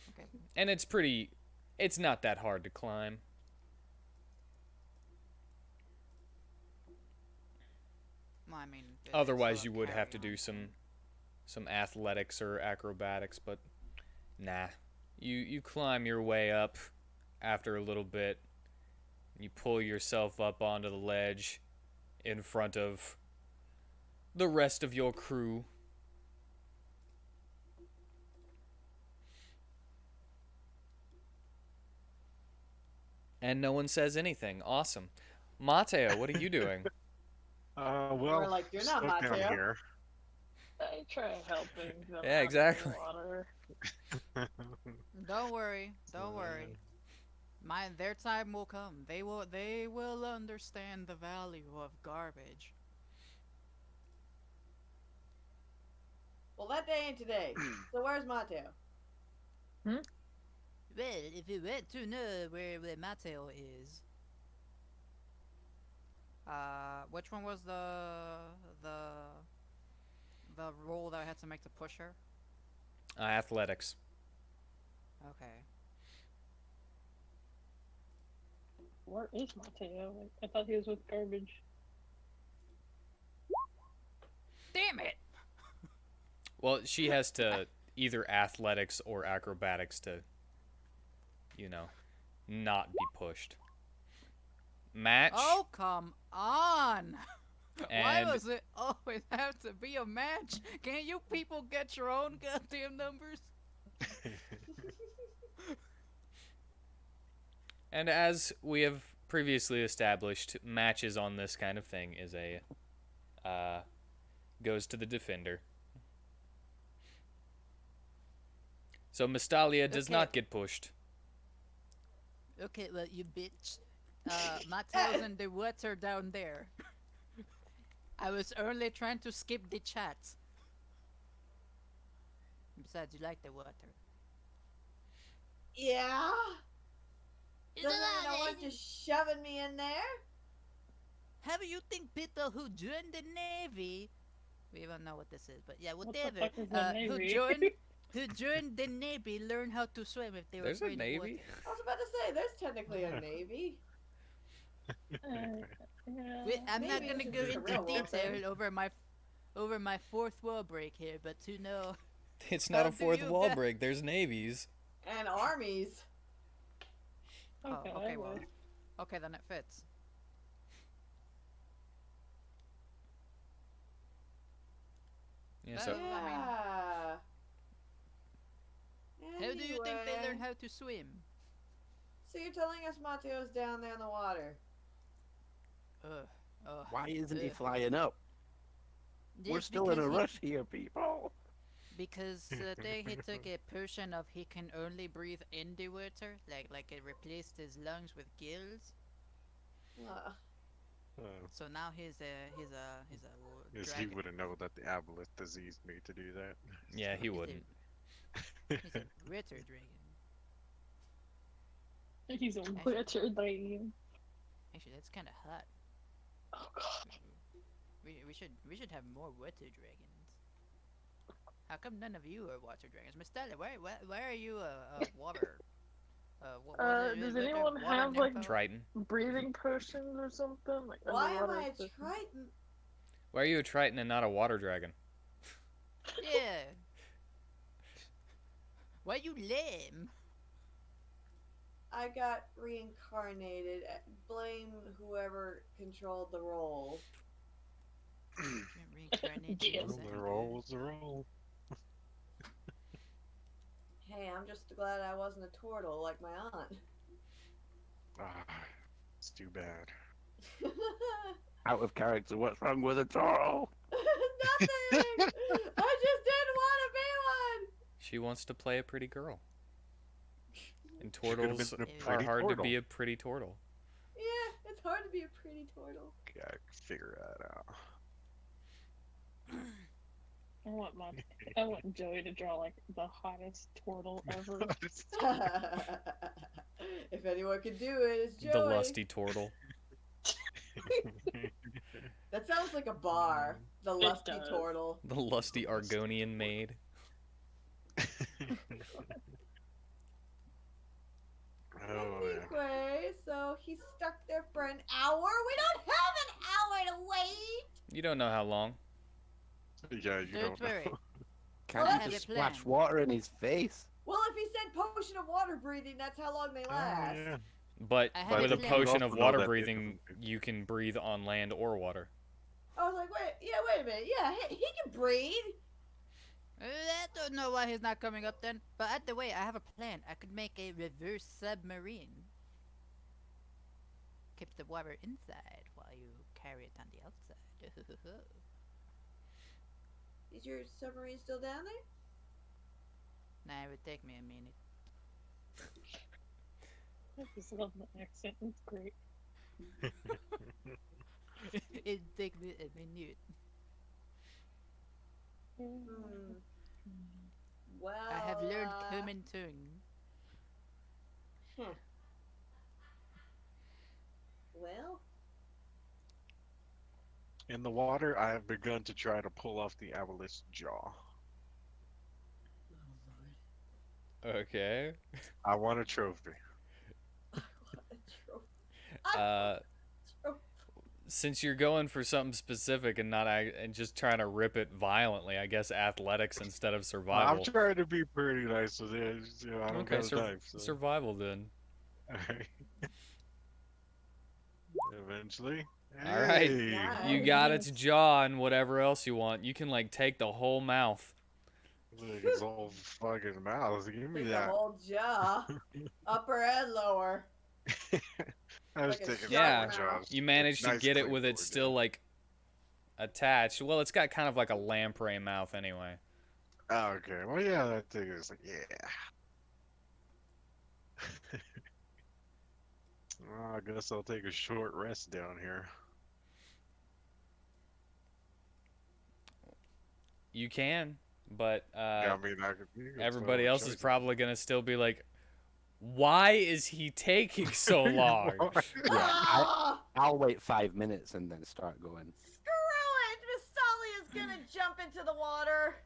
Okay. And it's not that hard to climb. Well, I mean, Otherwise it's you a would have to carry-on do thing. some athletics or acrobatics, but nah. You climb your way up after a little bit. You pull yourself up onto the ledge in front of the rest of your crew. And no one says anything. Awesome. Mateo, what are you doing? We're like, you're not stuck down Mateo. here. I try helping them Yeah, out exactly. of the water. Don't worry, don't worry. Their time will come. They will understand the value of garbage. Well, that day ain't today. So where's Mateo? Well, if you want to know where Mateo is, which one was the roll that I had to make to push her? Athletics. Okay. Where is Mateo? I thought he was with garbage. Damn it! Well, she has to either athletics or acrobatics to, not be pushed. Match. Oh, come on! Why And does it always have to be a match? Can't you people get your own goddamn numbers? And as we have previously established, matches on this kind of thing is goes to the defender. So Mystalia does Okay. not get pushed. Okay, well, you bitch. Mateo's in the water down there. I was only trying to skip the chat. Besides, you like the water. Yeah? Doesn't mean no one's just shoving me in there? How do you think people who joined the Navy... We don't know what this is, but yeah, What the whatever. fuck is the Navy? Who joined the Navy learn how to swim if they were There's a afraid of navy. water. I was about to say, there's technically a navy. I'm not Maybe gonna it's go just a into real world thing. detail over my fourth wall break here, but to know... It's not How a do fourth you wall get- break. There's navies. And armies. Okay, okay, well. Okay, then it fits. Yeah. That- So I mean, Yeah. how do you think they learn Anyway, how to swim? So you're telling us Mateo's down there in the water? Ugh. Why isn't he Ugh. flying up? We're Just still in a because rush here, people. Because the day he took a potion of he can only breathe in the water, like it replaced his lungs with gills. So now he's a Yes, he dragon. wouldn't know that the aboleth disease made to do that. yeah, he He's wouldn't. He's a water dragon. He's a water dragon. Actually, that's kind of hot. Oh god. We should have more water dragons. How come none of you are water dragons? Miss Stella, why are you a water? Does anyone have, like, Triton. breathing potions or something? Like Why am underwater I a potions? Triton? Why are you a Triton and not a water dragon? Yeah. Why you lame? I got reincarnated. Blame whoever controlled the role. Reincarnate you Yeah. as The anger. roll was the roll. Hey, I'm just glad I wasn't a turtle like my aunt. Ah, it's too bad. Out of character. What's wrong with a turtle? Nothing! I just didn't want to be one! She wants to play a pretty girl. And She could have turtles been a Ew. are pretty hard to turtle. be a pretty turtle. Yeah, it's hard to be a pretty turtle. Yeah, I can figure that out. I want Joey to draw like the hottest turtle ever. If anyone could do it, it's Joey. The lusty turtle. That sounds like a bar. The It lusty does. turtle. The lusty Argonian maid. Oh man. Anyway, so he's stuck there for an hour. We don't have an hour to wait. You don't know how long. Yeah, you Don't don't know. worry. Can't Well, you I have just a plan. splash water in his face? Well, if he said potion of water breathing, that's how long they Oh, last. yeah. But I have with a a plan. potion You of also know water that it breathing, doesn't- you can breathe on land or water. I was like, wait a minute. Yeah, he can breathe. I don't know why he's not coming up then. But at the way, I have a plan. I could make a reverse submarine. Keep the water inside while you carry it on the outside. Is your submarine still down there? Nah, it would take me a minute. I just love the accent. It's great. It'd take me a minute. Hmm. Well, I have learned common tongue. Huh. Well, In the water, I have begun to try to pull off the aboleth's jaw. Okay. I want a trophy. Uh, since you're going for something specific and not and just trying to rip it violently, I guess athletics instead of survival. I'm trying to be pretty nice with it. You know, I don't Okay, got a knife. So. survival then. Alright. Eventually. All right. Hey! Nice. You got its jaw and whatever else you want. You can like take the whole mouth. Look, it's all fucking mouth. Give me Take the that. whole jaw, upper and lower. I was like a taking shark Yeah. the jaws. You managed to Nice get it clean with it forward, still yeah. like attached. Well, it's got kind of like a lamprey mouth anyway. Oh, okay. Well, yeah, that thing is like, yeah. Well, I guess I'll take a short rest down here. You can, but Yeah, I mean, you can everybody throw else is choices. probably gonna still be like, "Why is he taking so long?" Ah, I'll wait 5 minutes and then start going. screw it! Miss Solly is gonna jump into the water.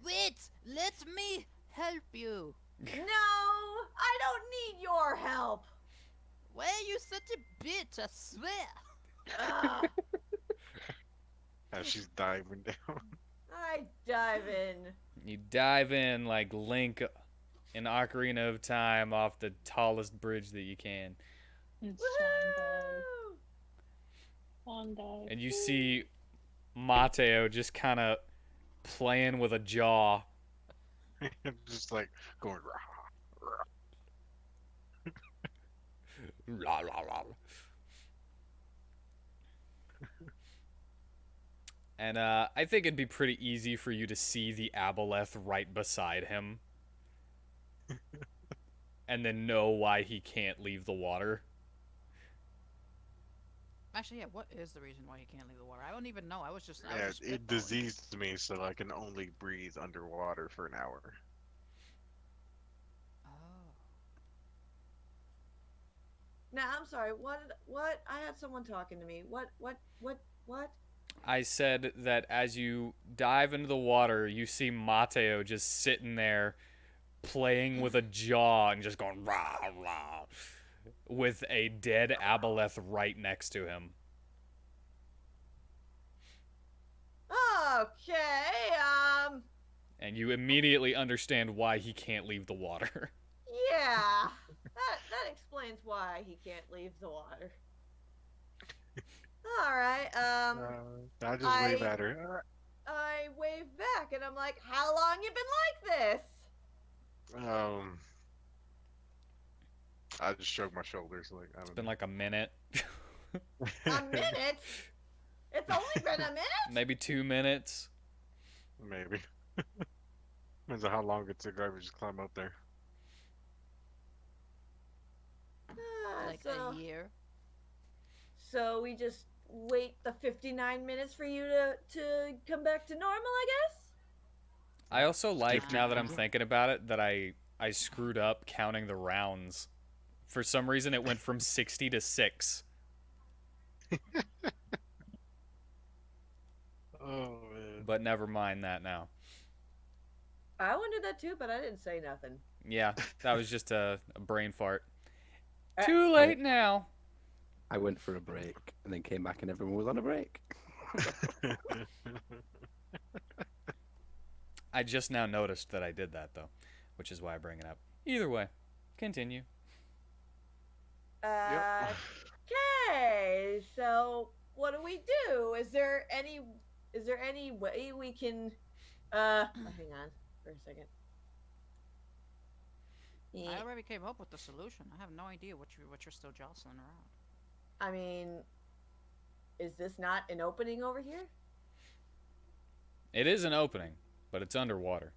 Wait! Let me help you! No, I don't need your help. Why are you such a bitch? I swear! Ah, As she's diving down. I dive in. You dive in like Link in Ocarina of Time off the tallest bridge that you can, It's swan dive. Woo! Swan dive. and you see Mateo just kind of playing with a jaw. Just like going. Rah, rah. La, la, la. And I think it'd be pretty easy for you to see the aboleth right beside him. And then know why he can't leave the water. Actually, yeah, what is the reason why he can't leave the water? I don't even know. I was just Yeah, just it spitballing. diseased me, so I can only breathe underwater for an hour. Oh. Now I'm sorry. What? I had someone talking to me. What? I said that as you dive into the water, you see Mateo just sitting there playing with a jaw and just going rah rah with a dead aboleth right next to him. Okay. And you immediately understand why he can't leave the water. Yeah. That explains why he can't leave the water. All right. I just wave at her. I wave back and I'm like, "How long you been like this?" I just shrug my shoulders like I It's don't been know. like a minute. A minute? It's only been a minute? Maybe 2 minutes. Maybe. Depends on how long it took garbage to climb up there. Like So, a year. so we just wait the 59 minutes for you to come back to normal, I guess? I also like, now that I'm thinking about it, that I screwed up counting the rounds. For some reason, it went from 60 to 6. Oh man. But never mind that now. I wondered that too, but I didn't say nothing. Yeah, that was just a brain fart. Uh, Too late now. I went for a break and then came back and everyone was on a break. I just now noticed that I did that, though, which is why I bring it up. Either way, continue. Okay, so what do we do? Is there any way we can hang on for a second. I already came up with the solution. I have no idea what you're still jostling around. I mean, is this not an opening over here? It is an opening, but it's underwater.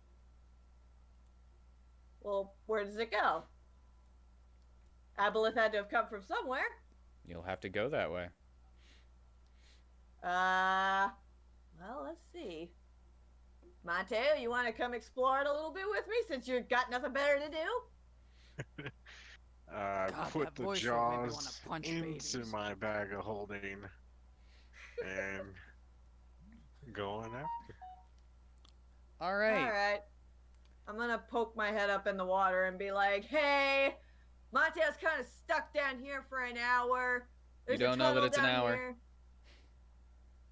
Well, where does it go? Aboleth had to have come from somewhere. You'll have to go that way. Well, let's see. Mateo, you want to come explore it a little bit with me since you've got nothing better to do? God, Put that the voice would make me wanna jaws punch into babies. my bag of holding and going after. All right. All right. I'm gonna poke my head up in the water and be like, "Hey, Mateo's kind of stuck down here for an hour. You There's a don't know that tunnel it's an down hour. here."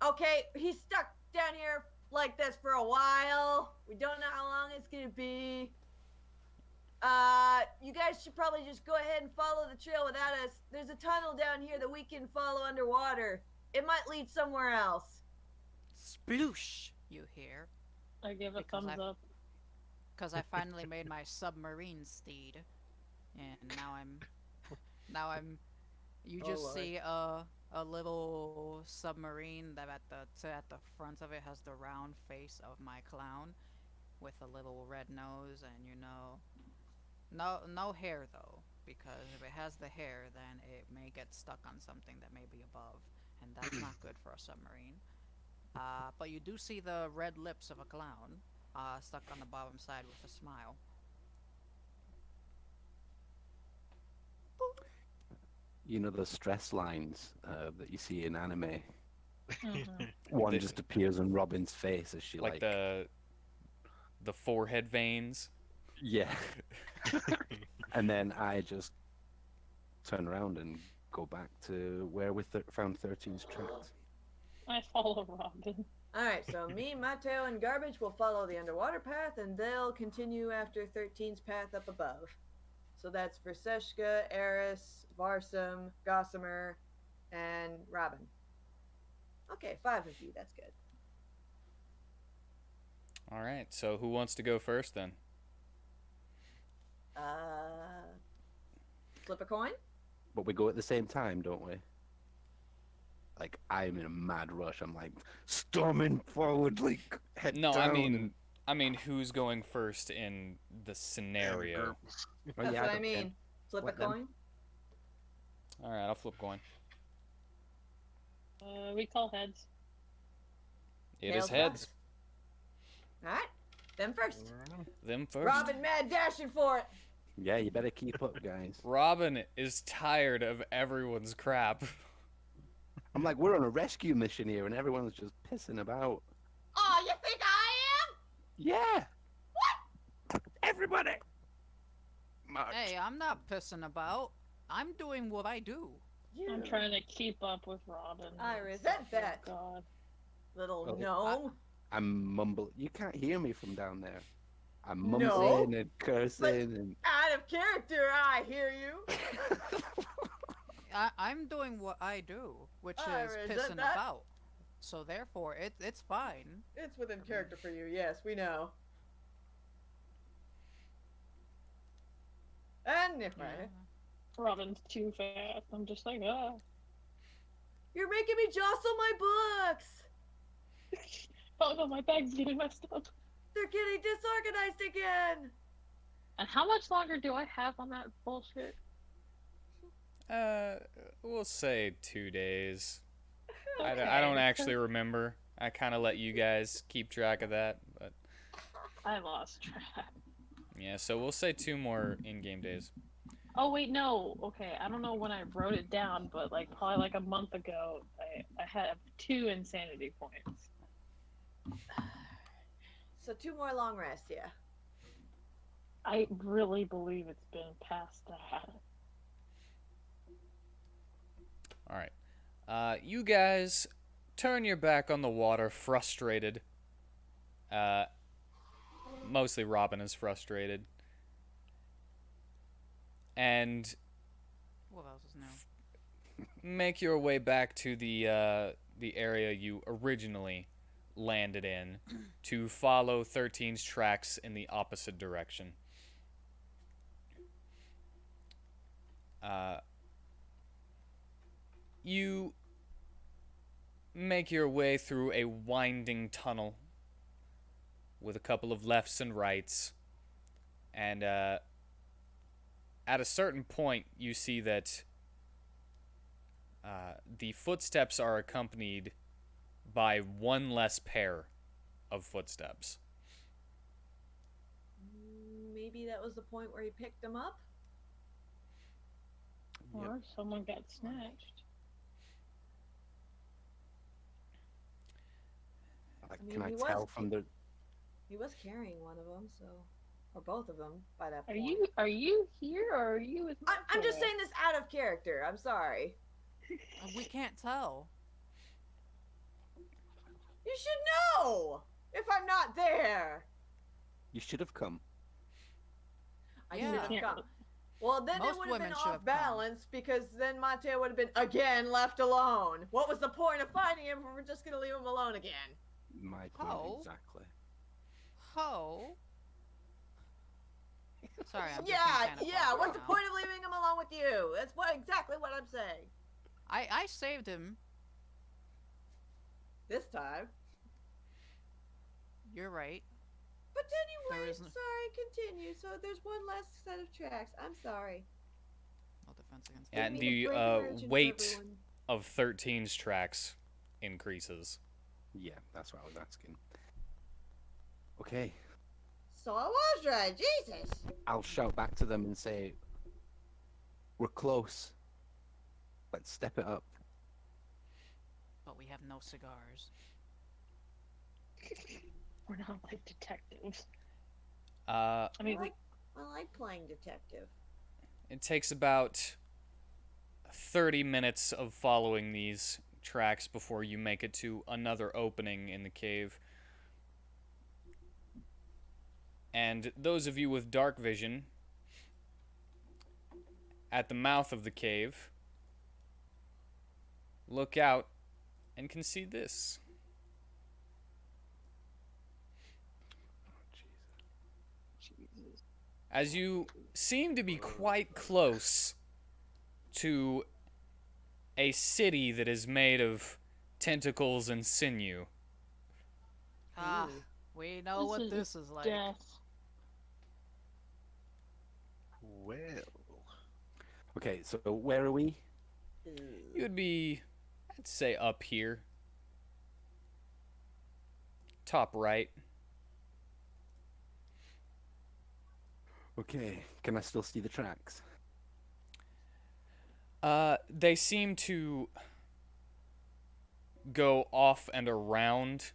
Okay, he's stuck down here like this for a while. We don't know how long it's gonna be. You guys should probably just go ahead and follow the trail without us. There's a tunnel down here that we can follow underwater. It might lead somewhere else. Sploosh, you hear? I give a Because thumbs up. Because I finally made my submarine steed, and now I'm. You Oh, just Lord. see a little submarine that at the front of it has the round face of my clown, with a little red nose, and no hair though, because if it has the hair, then it may get stuck on something that may be above, and that's not good for a submarine. But you do see the red lips of a clown, stuck on the bottom side with a smile. You know the stress lines that you see in anime? Mhm. One The- just appears on Robin's face as she Like the forehead veins. Yeah. And then I just turn around and go back to where we found 13's tracks. I follow Robin. All right, so me, Mateo, and Garbage will follow the underwater path, and they'll continue after 13's path up above. So that's for Seshka, Eris, Varsum, Gossamer, and Robin. Okay, 5 of you. That's good. All right. So who wants to go first then? Flip a coin. But we go at the same time, don't we? Like, I'm in a mad rush. I'm like, storming forward, like, head No, down. I mean, who's going first in the scenario? Oh, That's yeah, what I don't care. mean. Flip a Let them. coin. All right, I'll flip coin. We call heads. It Tails is heads. All right, them first. Them first. Robin, mad dashing for it. Yeah, you better keep up, guys. Robin is tired of everyone's crap. I'm like, we're on a rescue mission here, and everyone's just pissing about. Oh, you think I am? Yeah. What? Everybody. March. Hey, I'm not pissing about. I'm doing what I do. I'm trying to keep up with Robin. I resent that. Oh, God. Little Oh, gnome. I'm mumbling. You can't hear me from down there. I'm No, mumbling and cursing and. out of character, I hear you. I'm doing what I do, which I is resent pissing that. about. So therefore, it's fine. It's within character for you. Yes, we know. And if Yeah. Robin's too fast. I'm just like, ah. you're making me jostle my books. Oh no, my bag's getting messed up. They're getting disorganized again. And how much longer do I have on that bullshit? We'll say 2 days. I Okay. don't actually remember. I kind of let you guys keep track of that, but I lost track. yeah. So we'll say 2 more in-game days. Oh wait, no. Okay, I don't know when I wrote it down, but like probably like a month ago, I had 2 insanity points. So 2 more long rests, yeah. I really believe it's been past that. All right. You guys turn your back on the water, frustrated. Mostly Robin is frustrated. And What else is new? make your way back to the area you originally landed in to follow 13's tracks in the opposite direction. You make your way through a winding tunnel with a couple of lefts and rights, and at a certain point you see that the footsteps are accompanied by 1 less pair of footsteps. Maybe that was the point where he picked them up. Or someone got snatched. Can I he tell was- from the? He was carrying one of them, so, or both of them by that Are point. you here or are you with I'm just Michael? saying this out of character. I'm sorry. We can't tell. You should know if I'm not there. You should have come. I Yeah. should have come. Well, then Most it would have women been should off have come. balance because then Mateo would have been again left alone. What was the point of finding him if we're just gonna leave him alone again? My point How? exactly. Ho. Sorry, I'm just Yeah, being kinda yeah. fucked What's the now. point of leaving him alone with you? That's exactly what I'm saying. I saved him. This time. You're right. But There anyway, isn't- sorry, continue. So there's one last set of tracks. I'm sorry. No defense against And Didn't mean the to break a virgin for weight everyone. of 13's tracks increases. Yeah, that's what I was asking. Okay, So I was right, Jesus. I'll shout back to them and say, "We're close. Let's step it up." But we have no cigars. We're not like detectives. Uh, I mean, I like playing detective. it takes about 30 minutes of following these tracks before you make it to another opening in the cave. And those of you with dark vision, at the mouth of the cave, look out and can see this. Jesus. As you seem to be quite close to a city that is made of tentacles and sinew. Ah, Ooh. we know This what is this is like. Death. Well, Okay, so where are we? You would be, I'd say, up here. Top right. Okay, can I still see the tracks? They seem to go off and around,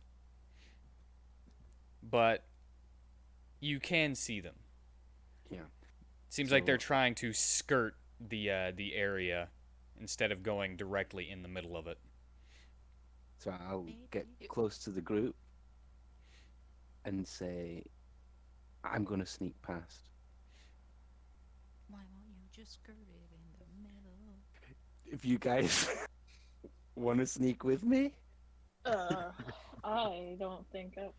but you can see them. Yeah. Seems like they're So- trying to skirt the area instead of going directly in the middle of it. So I'll Maybe get it- close to the group and say, I'm gonna sneak past. Why won't you just skirt it in the middle? If you guys want to sneak with me, Uh, I don't think I'm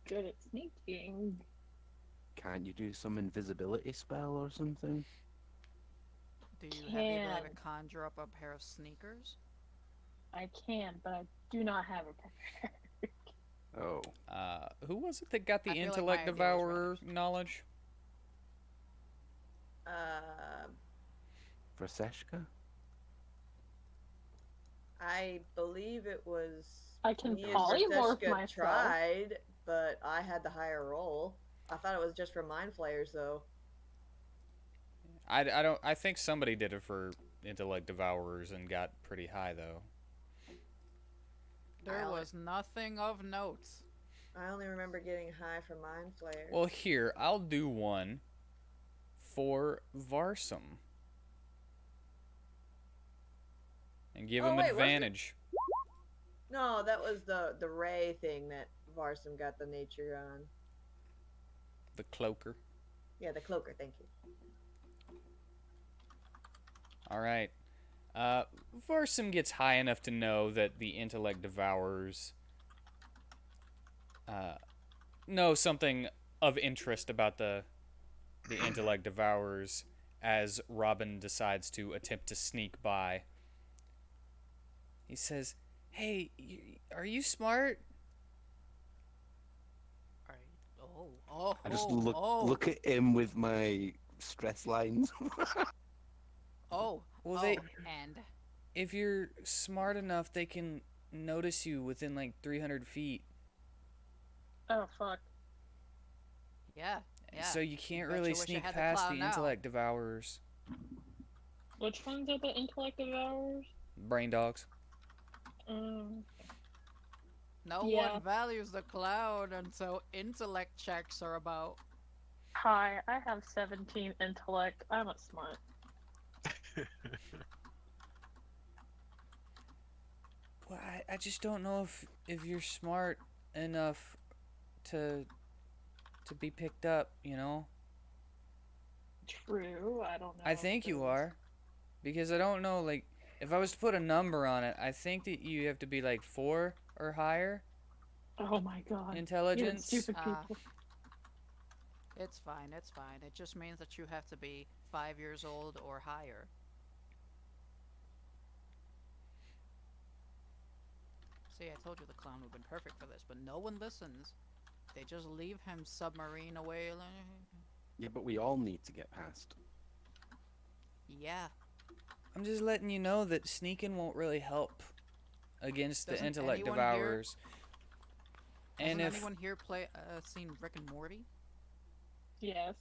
good at sneaking. can't you do some invisibility spell or something? Do you have the ability Can to conjure up a pair of sneakers? I can, but I do not have a prepared. Oh, Who was it that got I the feel like my intellect idea was devourer better. knowledge? Uh, Vraseshka? I believe it was I can me and polymorph Vresteshka myself. tried, but I had the higher roll. I thought it was just for mind flayers, though. I don't. I think somebody did it for intellect devourers and got pretty high though. There only- was nothing of note. I only remember getting high for mind flayers. Well, here I'll do one for Varsum and give Oh, him wait, wasn't it- advantage. No, that was the ray thing that Varsum got the nature on. The cloaker. Yeah, the cloaker. Thank you. All right. Varsum gets high enough to know that the intellect devourers know something of interest about the intellect devourers as Robin decides to attempt to sneak by. He says, "Hey, are you smart?" I just look at him with my stress lines. Well, and if you're smart enough, they can notice you within like 300 feet. Oh fuck. yeah. So you can't Bet really you wish I sneak had the past clout the now. intellect devourers. Which ones are the intellect devourers? Brain dogs. No Yeah. one values the cloud, and so intellect checks are about. Hi, I have 17 intellect. I'm a smart. Well, I just don't know if you're smart enough to be picked up, you know? True, I don't know. I if think you there's- are. Because I don't know, like, if I was to put a number on it, I think that you have to be like 4 or higher Oh my god. You intelligence. stupid Ah. people. It's fine. It's fine. It just means that you have to be 5 years old or higher. See, I told you the clown would have been perfect for this, but no one listens. They just leave him submarine away. Yeah, but we all need to get past. Yeah. I'm just letting you know that sneaking won't really help against the Doesn't intellect anyone here- devourers. And Hasn't if anyone here seen Rick and Morty? Yes.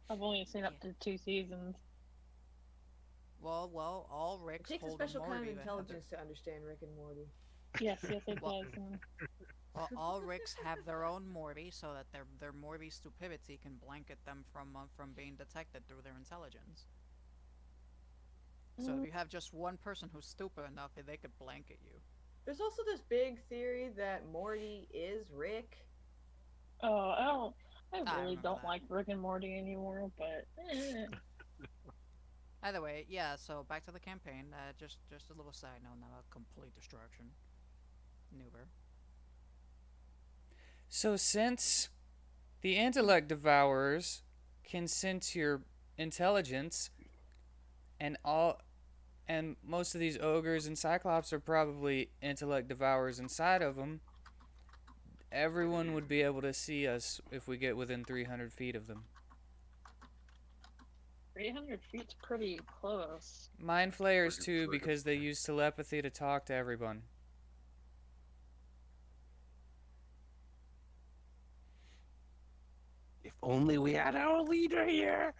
I've only seen up to 2 seasons. Well, all It Ricks takes a hold a special kind of Morty. intelligence to understand Rick and Morty. Yes, yes it Well- does. Well, all Ricks have their own Morty, so that their Morty stupidity can blanket them from being detected through their intelligence. So if you have just one person who's stupid enough, they could blanket you. There's also this big theory that Morty is Rick. Oh, I really remember don't that. like Rick and Morty anymore, but Either way, yeah. So back to the campaign. Just a little side note, not a complete destruction. Noober. so, since the intellect devourers can sense your intelligence, and most of these ogres and cyclops are probably intellect devourers inside of them, everyone would be able to see us if we get within 300 feet of them. 300 feet's pretty close. Mind flayers Friggin' too, friggin'. because they use telepathy to talk to everyone. If only we had our leader here.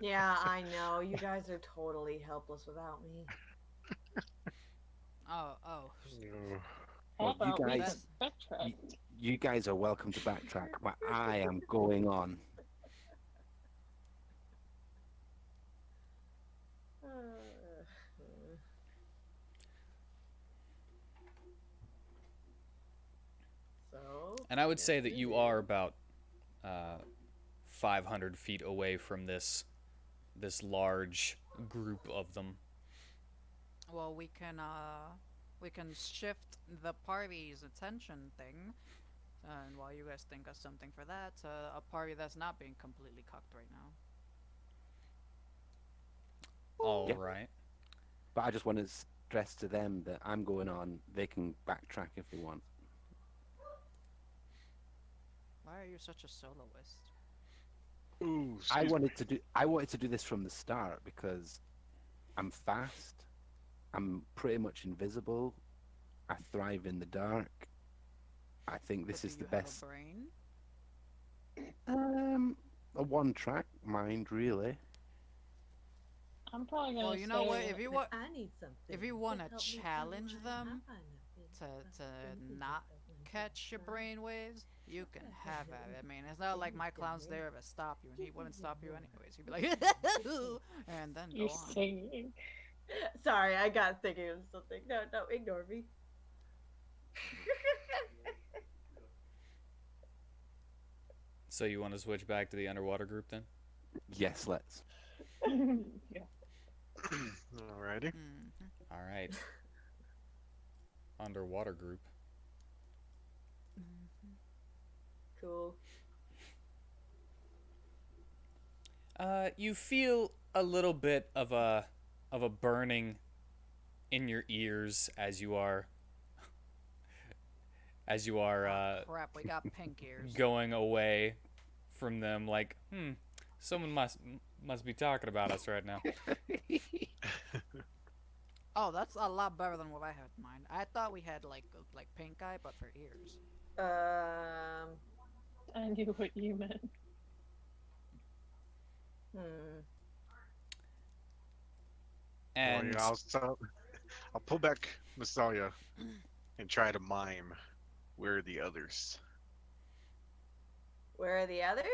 Yeah, I know. You guys are totally helpless without me. Oh. How Well, you about we guys- backtrack? You guys are welcome to backtrack, but I am going on. So. And I would say that you are about uh, 500 feet away from this large group of them. Well, we can shift the party's attention thing, and while you guys think of something for that, a party that's not being completely cucked right now. All Yeah. right. But I just want to stress to them that I'm going on. They can backtrack if they want. Why are you such a soloist? Ooh, I excuse me. wanted to do. I wanted to do this from the start because I'm fast. I'm pretty much invisible. I thrive in the dark. I think this But is do the you have best. a brain? A one-track mind, really. I'm probably gonna Well, you know what? say If you Now, want, I need something. if you to want to help me challenge unwind. them I find nothing to but to sleeping not yourself when catch your you're brain waves, you can have at it. I mean, it's not like my clown's there to stop you, and he wouldn't stop you anyways. He'd be like, and then you're go on. singing. Sorry, I got thinking of something. No, no, ignore me. So you want to switch back to the underwater group then? Yes, let's. Yeah. Alrighty. All right. Underwater group. Cool. You feel a little bit of a burning in your ears as you are Oh, crap, we got pink ears. going away from them. Like, someone must be talking about us right now. Oh, that's a lot better than what I had in mind. I thought we had like pink eye, but for ears. I knew what you meant. Hmm. Well, And I'll pull back Masalia and try to mime. Where are the others? Where are the others?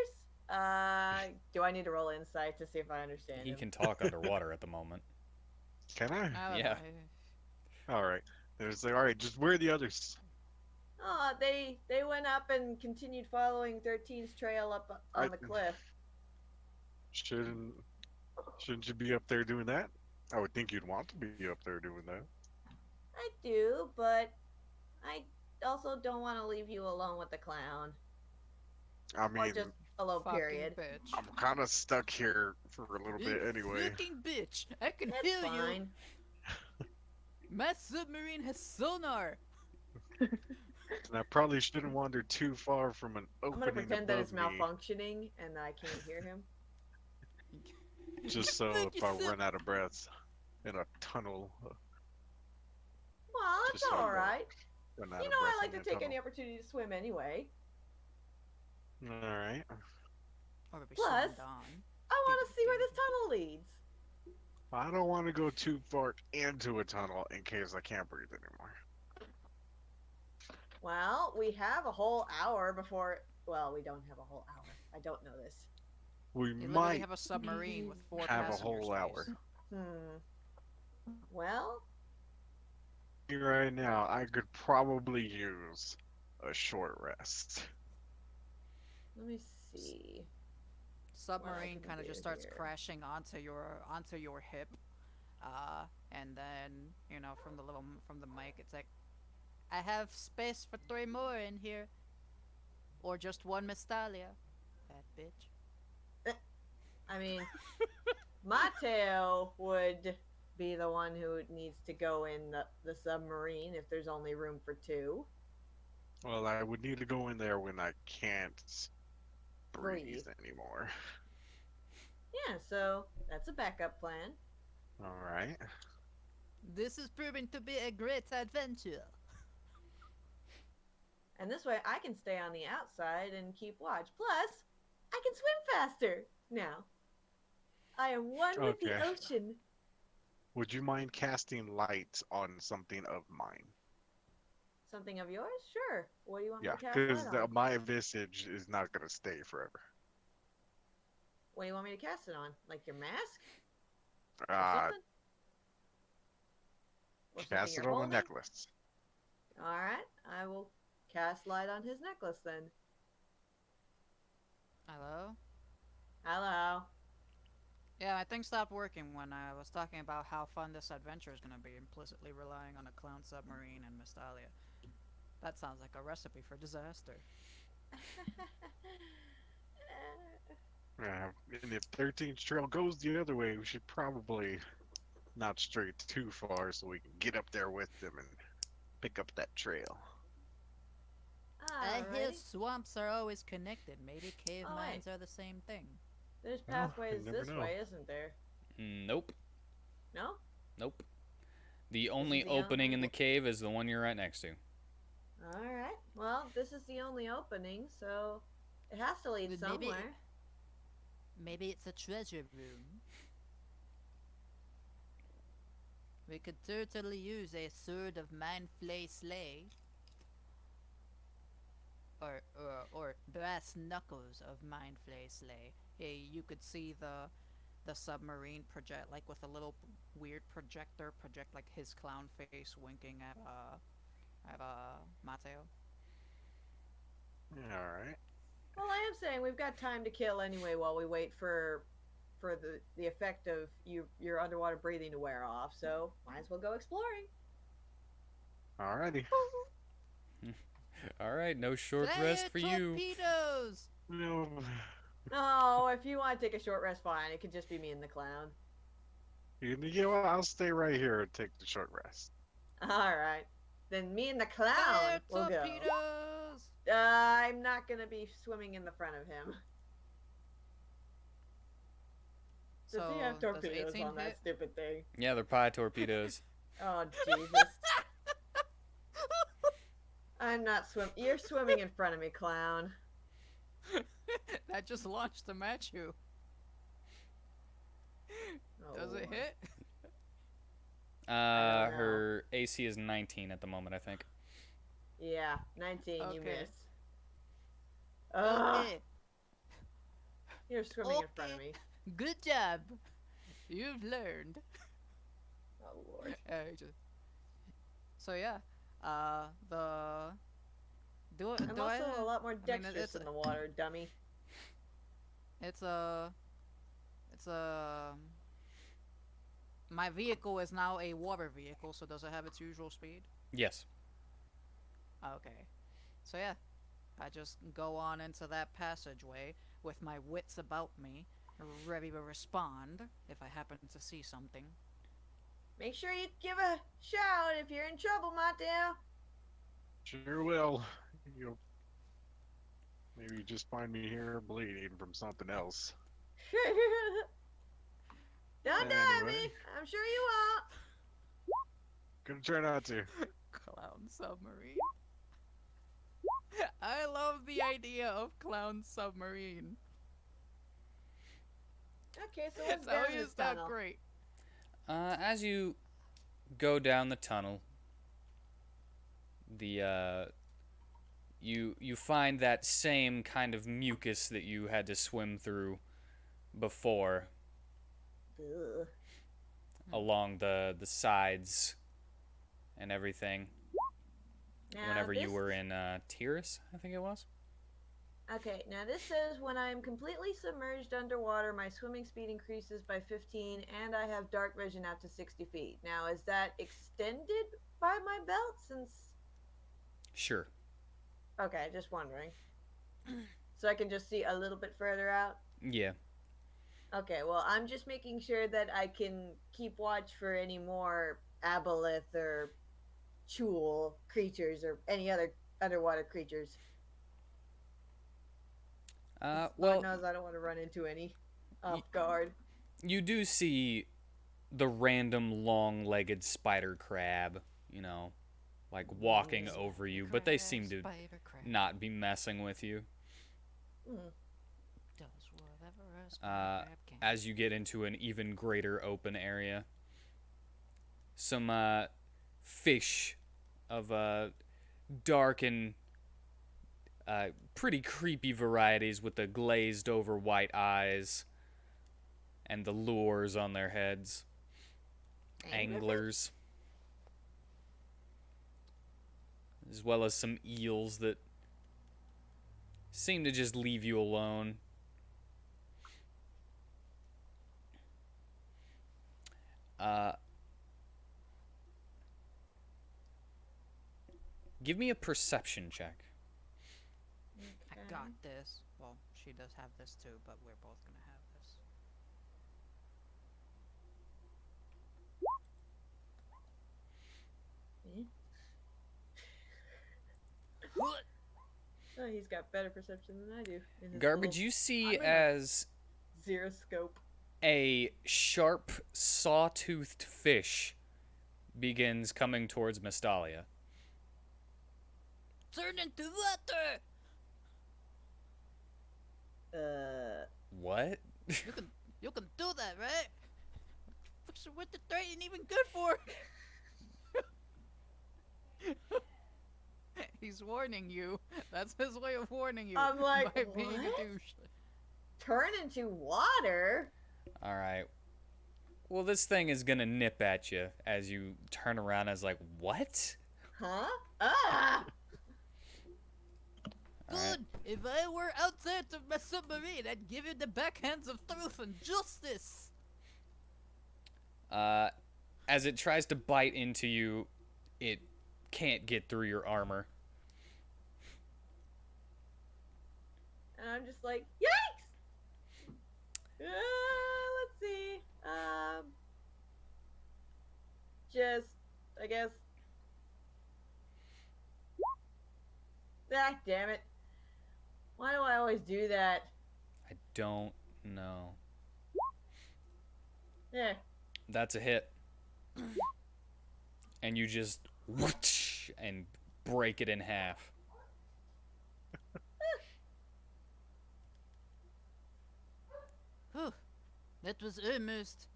Do I need to roll insight to see if I understand he him? can talk underwater at the moment. Can I? I don't Yeah. know. All right. There's like, all right. Just where are the others? Oh, they went up and continued following 13's trail up on the cliff. Shouldn't shouldn't you be up there doing that? I would think you'd want to be up there doing that. I do, but I also don't want to leave you alone with the clown. I Or mean, just alone, Fucking period. bitch. I'm kind of stuck here for a little bit You anyway. fucking bitch! I can That's hear you. fine. My submarine has sonar. And I probably shouldn't wander too far from an I'm opening gonna pretend that above it's me, malfunctioning and that I can't hear him. just so Like if you I said- run out of breath in a tunnel, Well, that's just so I don't alright. run out You of know breath I like in to the take tunnel. any opportunity to swim anyway. All right. Or it'll be Plus, slammed on. I want to see where this tunnel leads. I don't want to go too far into a tunnel in case I can't breathe anymore. Well, we have a whole hour before. Well, we don't have a whole hour. I don't know this. We You literally might have a submarine with 4 have a passengers. whole hour. Well, Right now, I could probably use a short rest. let me see. Submarine can kind of do just starts here. crashing onto your hip, and then from the mic, it's like, I have space for 3 more in here, or just 1 Mistalia. Fat bitch. I mean, Mateo would be the one who needs to go in the submarine if there's only room for 2. Well, I would need to go in there when I can't breathe Breathe. anymore. Yeah, so that's a backup plan. All right. This is proving to be a great adventure. And this way I can stay on the outside and keep watch. Plus, I can swim faster now. I am one with the Okay. ocean. Would you mind casting light on something of mine? Something of yours? Sure. What do you want Yeah, me to cast because light on? my visage is not going to stay forever. What do you want me to cast it on? Like your mask? Or Uh, something? Or something cast it you're on a holding? necklace. Alright, I will cast light on his necklace then. Hello? Hello. Yeah, my thing stopped working when I was talking about how fun this adventure is gonna be, implicitly relying on a clown submarine and Mystalia. That sounds like a recipe for disaster. And if 13th Trail goes the other way, we should probably not stray too far so we can get up there with them and pick up that trail. I hear Alrighty. swamps are always connected. Maybe cave Oh, wait. mines are the same thing. There's Well, you pathways never this know. way, isn't there? Nope. No? Nope. The This only is the opening in the only- cave is the one you're right next to. Alright. Well, this is the only opening, so it has to lead Well, maybe- somewhere. Maybe it's a treasure room. We could totally use a sword of mind flay slay. Or brass knuckles of mind flay slay. Hey, you could see the submarine project, like with a little weird projector, project like his clown face winking at Mateo. Alright. Well, I am saying we've got time to kill anyway while we wait for the effect of your underwater breathing to wear off. So might as well go exploring. Alrighty. All right, no short Flare rest for you. torpedoes! No. No, if you want to take a short rest, fine. It could just be me and the clown. You know what? I'll stay right here and take the short rest. All right, then me and the clown Flare will go. torpedoes! I'm not gonna be swimming in the front of him. Does So he have does torpedoes 18 on that hit? stupid thing? Yeah, they're pie torpedoes. Oh Jesus! I'm not swim. You're swimming in front of me, clown. That just launched them at you. Oh, Does it Lord. hit? don't know. Her AC is 19 at the moment, I think. Yeah, 19. You Okay. miss. Ugh, Okay. you're swimming in front of Okay. me. Good job. You've learned. Oh Lord. So yeah, the I'm do I? also a lot more mean, dexterous it's- in the water, dummy. It's a my vehicle is now a water vehicle, so does it have its usual speed? Yes. Okay. So yeah, I just go on into that passageway with my wits about me, ready to respond if I happen to see something. Make sure you give a shout if you're in trouble, Mateo. Sure will. You'll maybe just find me here bleeding from something else. Don't die me. Anyway. I'm sure you won't. Gonna try not to. Clown submarine. I love the idea of clown submarine. Okay, so what's It's down always this that tunnel? great. As you go down the tunnel, you find that same kind of mucus that you had to swim through before Ugh. along the sides and everything. Now, Whenever you this- were in Tyrus, I think it was. Okay, now this says when I am completely submerged underwater, my swimming speed increases by 15, and I have dark vision out to 60 feet. Now, is that extended by my belt since... Sure. Okay, just wondering. So I can just see a little bit further out? Yeah. Okay, well, I'm just making sure that I can keep watch for any more aboleth or chul creatures or any other underwater creatures. Lord Well, knows I don't want to run into any off guard. you do see the random long-legged spider crab, you know, like walking over you, but they seem to Spider crab not be messing with you. Hmm. does whatever a spider crab can. As you get into an even greater open area, some fish of dark and pretty creepy varieties with the glazed over white eyes and the lures on their heads. Anglers. As well as some eels that seem to just leave you alone. Uh, give me a perception check. I got this. Well, she does have this too, but we're both gonna have this. Oh, he's got better perception than I do. In his Garbage, little you see I'm in a- as zero scope. a sharp, saw-toothed fish begins coming towards Mystalia. Turn into water! What? You can do that, right? What the threat ain't even good for? He's warning you. That's his way of warning you. I'm like, by being a what? douche. Turn into water? All right. Well, this thing is gonna nip at you as you turn around as like, what? Huh? Ah! All right. Good. If I were outside of my submarine, I'd give you the backhands of truth and justice. As it tries to bite into you, it can't get through your armor. And I'm just like, yikes! Let's see. Just, I guess. Ah, damn it. Why do I always do that? I don't know. Yeah. That's a hit. And you just whoosh and break it in half. Whew. That was almost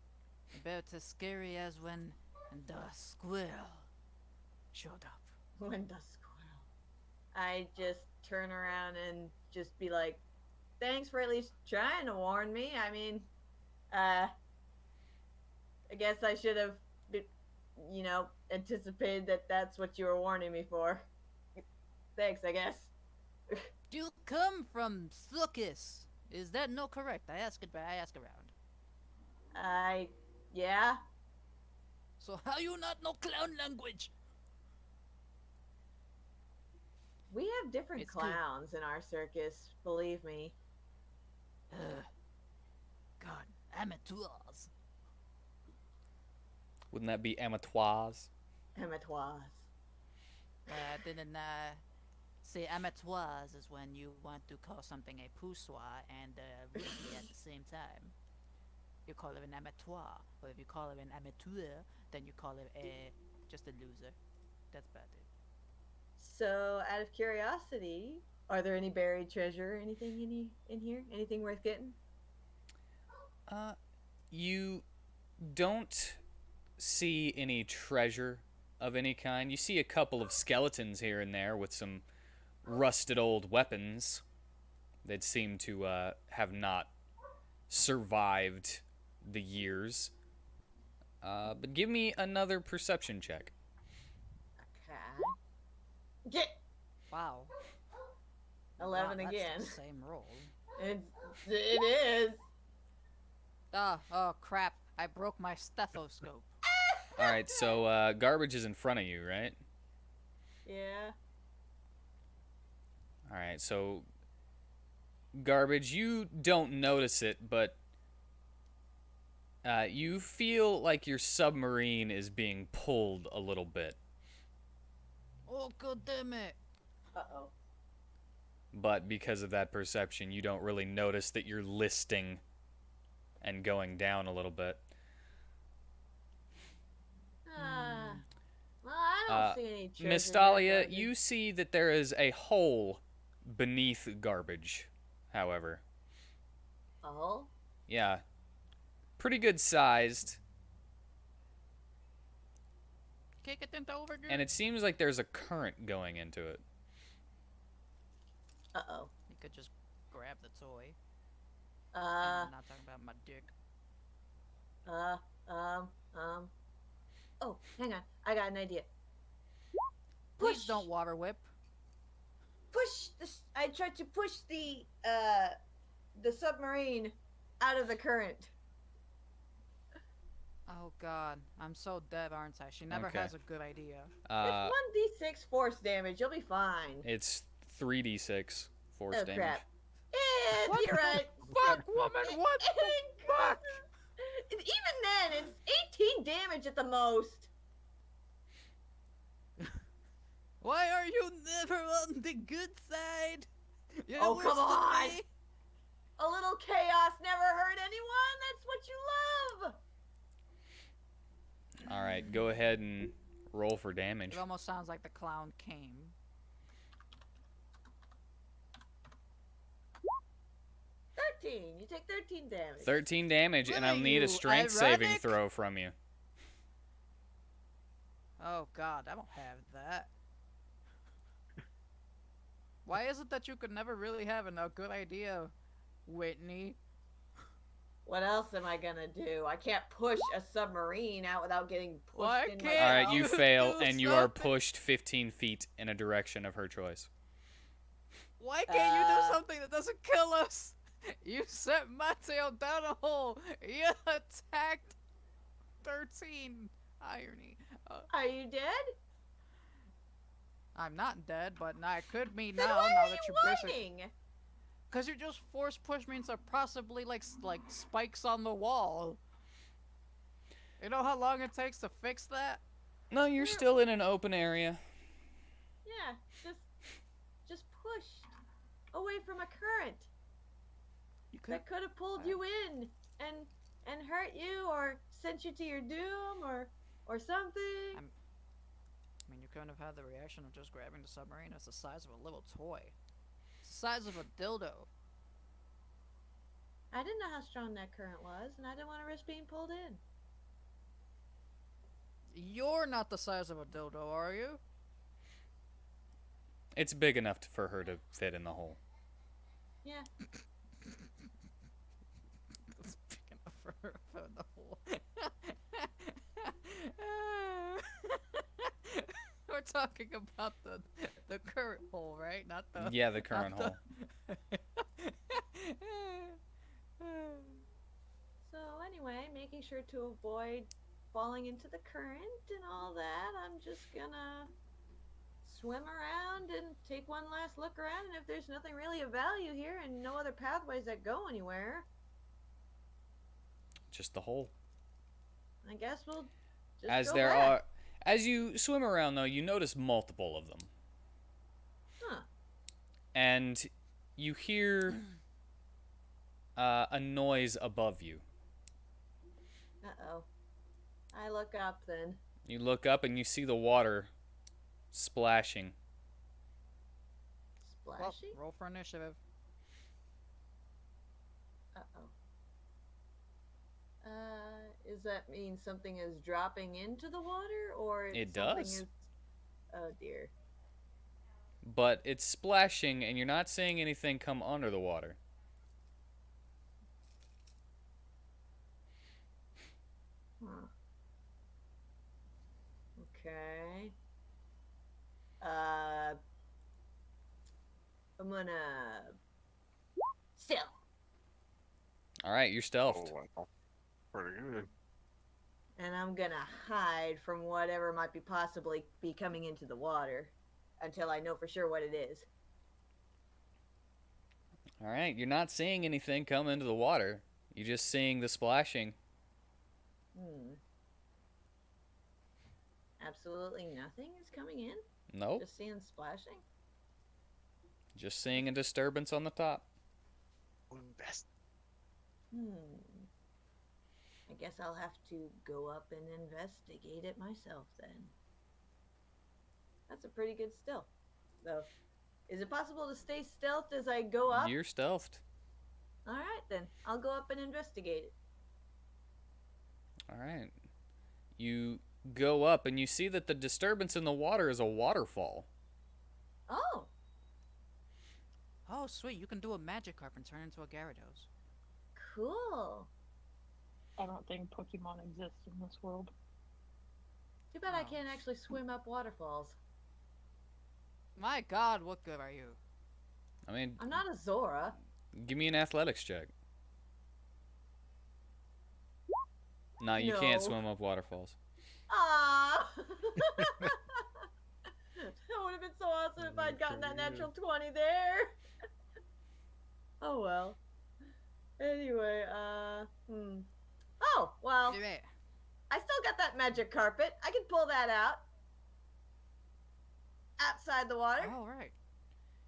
about as scary as when the squirrel showed up. When the squirrel. I just turn around and just be like, thanks for at least trying to warn me. I mean, I guess I should have, anticipated that that's what you were warning me for. Thanks, I guess. You come from Sukkis. Is that no correct? I ask around. Yeah? So how you not know clown language? We have different It's good. clowns in our circus, believe me. God, amateurs. Wouldn't that be amateurs? Amateurs. Didn't say amateurs is when you want to call something a poussoir and really at the same time. You call it an amateur, or if you call it an amateur, then you call it just a loser. That's about it. So, out of curiosity, are there any buried treasure, anything in here? Anything worth getting? You don't see any treasure of any kind. You see a couple of skeletons here and there with some rusted old weapons that seem to have not survived the years. But give me another perception check. Okay. Get Wow. 11 Wow, again. That's the same roll. It is. Oh crap! I broke my stethoscope. All right, so garbage is in front of you, right? Yeah. All right, so garbage, you don't notice it, but you feel like your submarine is being pulled a little bit. Oh god damn it! Uh-oh. But because of that perception, you don't really notice that you're listing and going down a little bit. Well, I don't see any treasure. Mystalia, you see that there is a hole beneath garbage, however. A hole? Yeah. Pretty good sized. Kick it into over, dude. And it seems like there's a current going into it. Uh-oh. You could just grab the toy. Uh, I'm not talking about my dick. Oh, hang on. I got an idea. Please don't water whip. Push this. I tried to push the submarine out of the current. Oh god, I'm so dead, aren't I? She never Okay. has a good idea. Uh, It's 1d6 force damage. You'll be fine. it's 3d6 force Oh damage. crap. Eh, What you're the right. fuck, woman? What It the fuck? increases. Even then, it's 18 damage at the most. Why are you never on the good side? You're Oh, worse come than on. me. A little chaos never hurt anyone. That's what you love. All right, go ahead and roll for damage. It almost sounds like the clown came. 13. You take 13 damage. 13 damage, What and are I'll need you, a strength saving ironic? throw from you. Oh god, I don't have that. Why is it that you could never really have a good idea, Whitney? What else am I gonna do? I can't push a submarine out without getting pushed Why in can't All right, myself. you you fail, do and you are something? pushed 15 feet in a direction of her choice. Why can't you do something that doesn't kill us? You sent Mateo down a hole. You attacked 13. Irony. Are you dead? I'm not dead, but I could be Then now. why Now are that you you're basically, whining? because you just force push me into possibly like spikes on the wall. You know how long it takes to fix that? No, you're still in an open area. Yeah, just pushed away from a current You could. that could have pulled you in and hurt you or sent you to your doom or something. I mean, you couldn't have had the reaction of just grabbing the submarine. It's the size of a little toy. It's the size of a dildo. I didn't know how strong that current was, and I didn't want to risk being pulled in. You're not the size of a dildo, are you? It's big enough for her to fit in the hole. Yeah. It's big enough for her for the hole. We're talking about the current hole, right? Not the Yeah, the current not hole. So anyway, making sure to avoid falling into the current and all that, I'm just gonna swim around and take one last look around, and if there's nothing really of value here and no other pathways that go anywhere, Just the hole. I guess we'll just As go there back. are, as you swim around though, you notice multiple of them, Huh. and you hear a noise above you. Uh-oh. I look up then. You look up and you see the water splashing. Well, Splashy? roll for initiative. Uh-oh. Does that mean something is dropping into the water, or It something does. is... Oh dear. But it's splashing, and you're not seeing anything come under the water. Huh. Okay. I'm gonna... Still. All right, you're stealthed. Oh, wow. Pretty good. And I'm gonna hide from whatever might be possibly be coming into the water until I know for sure what it is. All right, you're not seeing anything come into the water. You're just seeing the splashing. Absolutely nothing is coming in? Nope, Just seeing splashing? just seeing a disturbance on the top. Invest. I guess I'll have to go up and investigate it myself then. That's a pretty good stealth, though. Is it possible to stay stealthed as I go up? You're stealthed. Alright then, I'll go up and investigate it. All right. You go up and you see that the disturbance in the water is a waterfall. Oh! Oh, sweet! You can do a magic carp and turn into a Gyarados. Cool. I don't think Pokemon exists in this world. Too bad I Oh. can't actually swim up waterfalls. My God, what good are you? I mean, I'm not a Zora. give me an athletics check. Nah, you No. can't swim up waterfalls. Ah. That would have been so awesome if I'd gotten that natural 20 there. Oh well. Anyway, Oh, well, Yeah. I still got that magic carpet. I can pull that out. Outside the water. All right.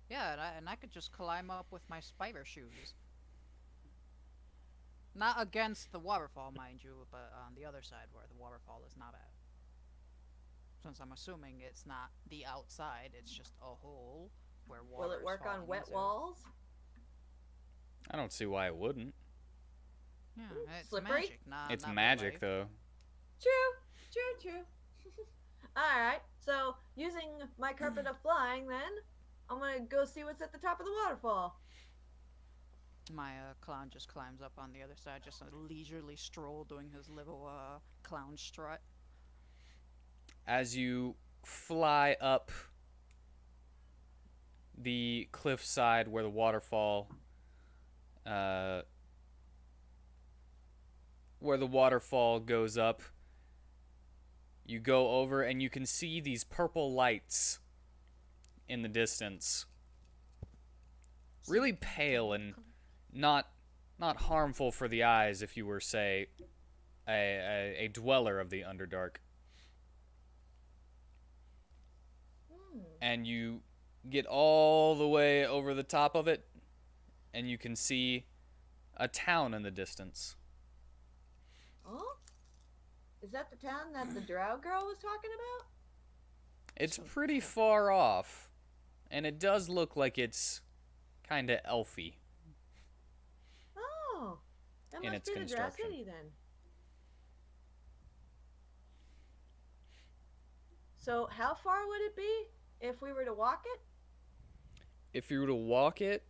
Yeah, and I could just climb up with my spider shoes. Not against the waterfall, mind you, but on the other side where the waterfall is not at. Since I'm assuming it's not the outside, it's just a hole where water Will it is work on falling wet into. walls? I don't see why it wouldn't. Yeah, it's Slippery? magic, It's not magic, real life. though. True. Alright, so using my carpet of flying then, I'm gonna go see what's at the top of the waterfall. My clown just climbs up on the other side, just a leisurely stroll doing his little clown strut. As you fly up the cliffside where the waterfall goes up, you go over and you can see these purple lights in the distance. Really pale and not harmful for the eyes if you were, say, a dweller of the Underdark. And you get all the way over the top of it, and you can see a town in the distance. Oh? Is that the town that the drow girl was talking about? It's pretty far off, and it does look like it's kind of elfy. Oh, that In must its be the drow construction. city then. So how far would it be if we were to walk it? If you were to walk it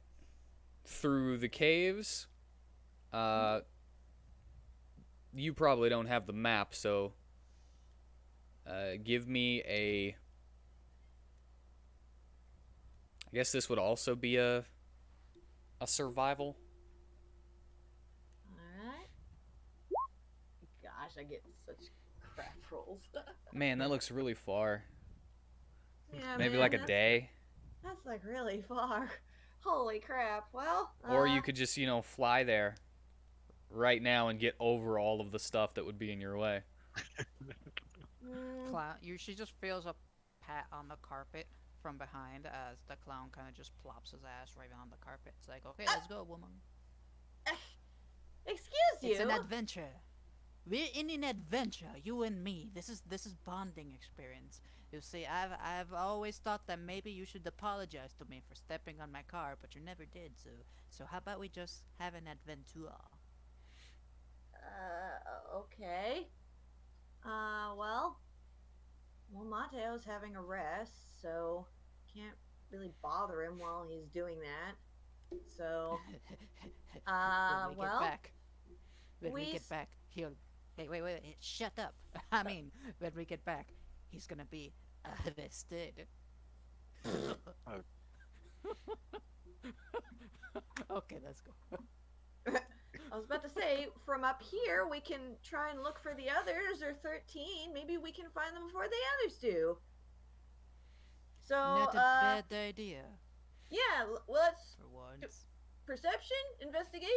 through the caves, you probably don't have the map, so give me a... I guess this would also be a survival. Alright. Gosh, I get such crap rolls. Man, that looks really far. Yeah, Maybe man, like a that's- day. That's like really far. Holy crap. Well, Or you could just, fly there right now and get over all of the stuff that would be in your way. Clown, she just feels a pat on the carpet from behind as the clown kind of just plops his ass right on the carpet. It's like, okay, let's go, woman. Excuse you. It's an adventure. We're in an adventure, you and me. This is bonding experience. You see, I've always thought that maybe you should apologize to me for stepping on my car, but you never did. So how about we just have an adventure? Okay. Well, Mateo's having a rest, so can't really bother him while he's doing that. So, when we well, get back, when we we get back, he'll. Hey, wait! Shut up! I mean, when we get back, he's gonna be arrested. Okay, let's go. I was about to say, from up here, we can try and look for the others. They're 13. Maybe we can find them before the others do. So, Not a bad idea yeah, let's for once. perception, investigation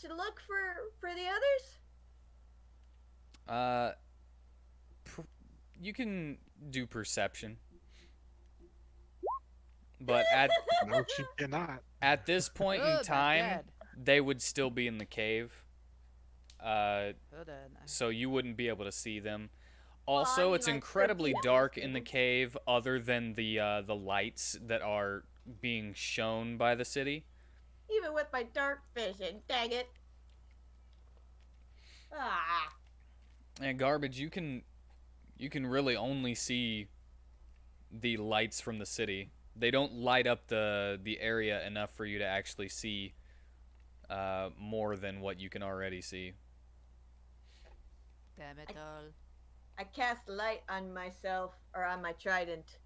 to look for the others. You can do perception. But No, she cannot. at this point Good, in not time, bad. they would still be in the cave. Hold on. So you wouldn't be able to see them. Well, I Also, mean, it's like, incredibly 13 dark hours, in the maybe. cave, other than the lights that are being shown by the city. Even with my dark vision, dang it. Ah. And garbage, you can really only see the lights from the city. They don't light up the area enough for you to actually see more than what you can already see. Damn it all. I cast light on myself, or on my trident,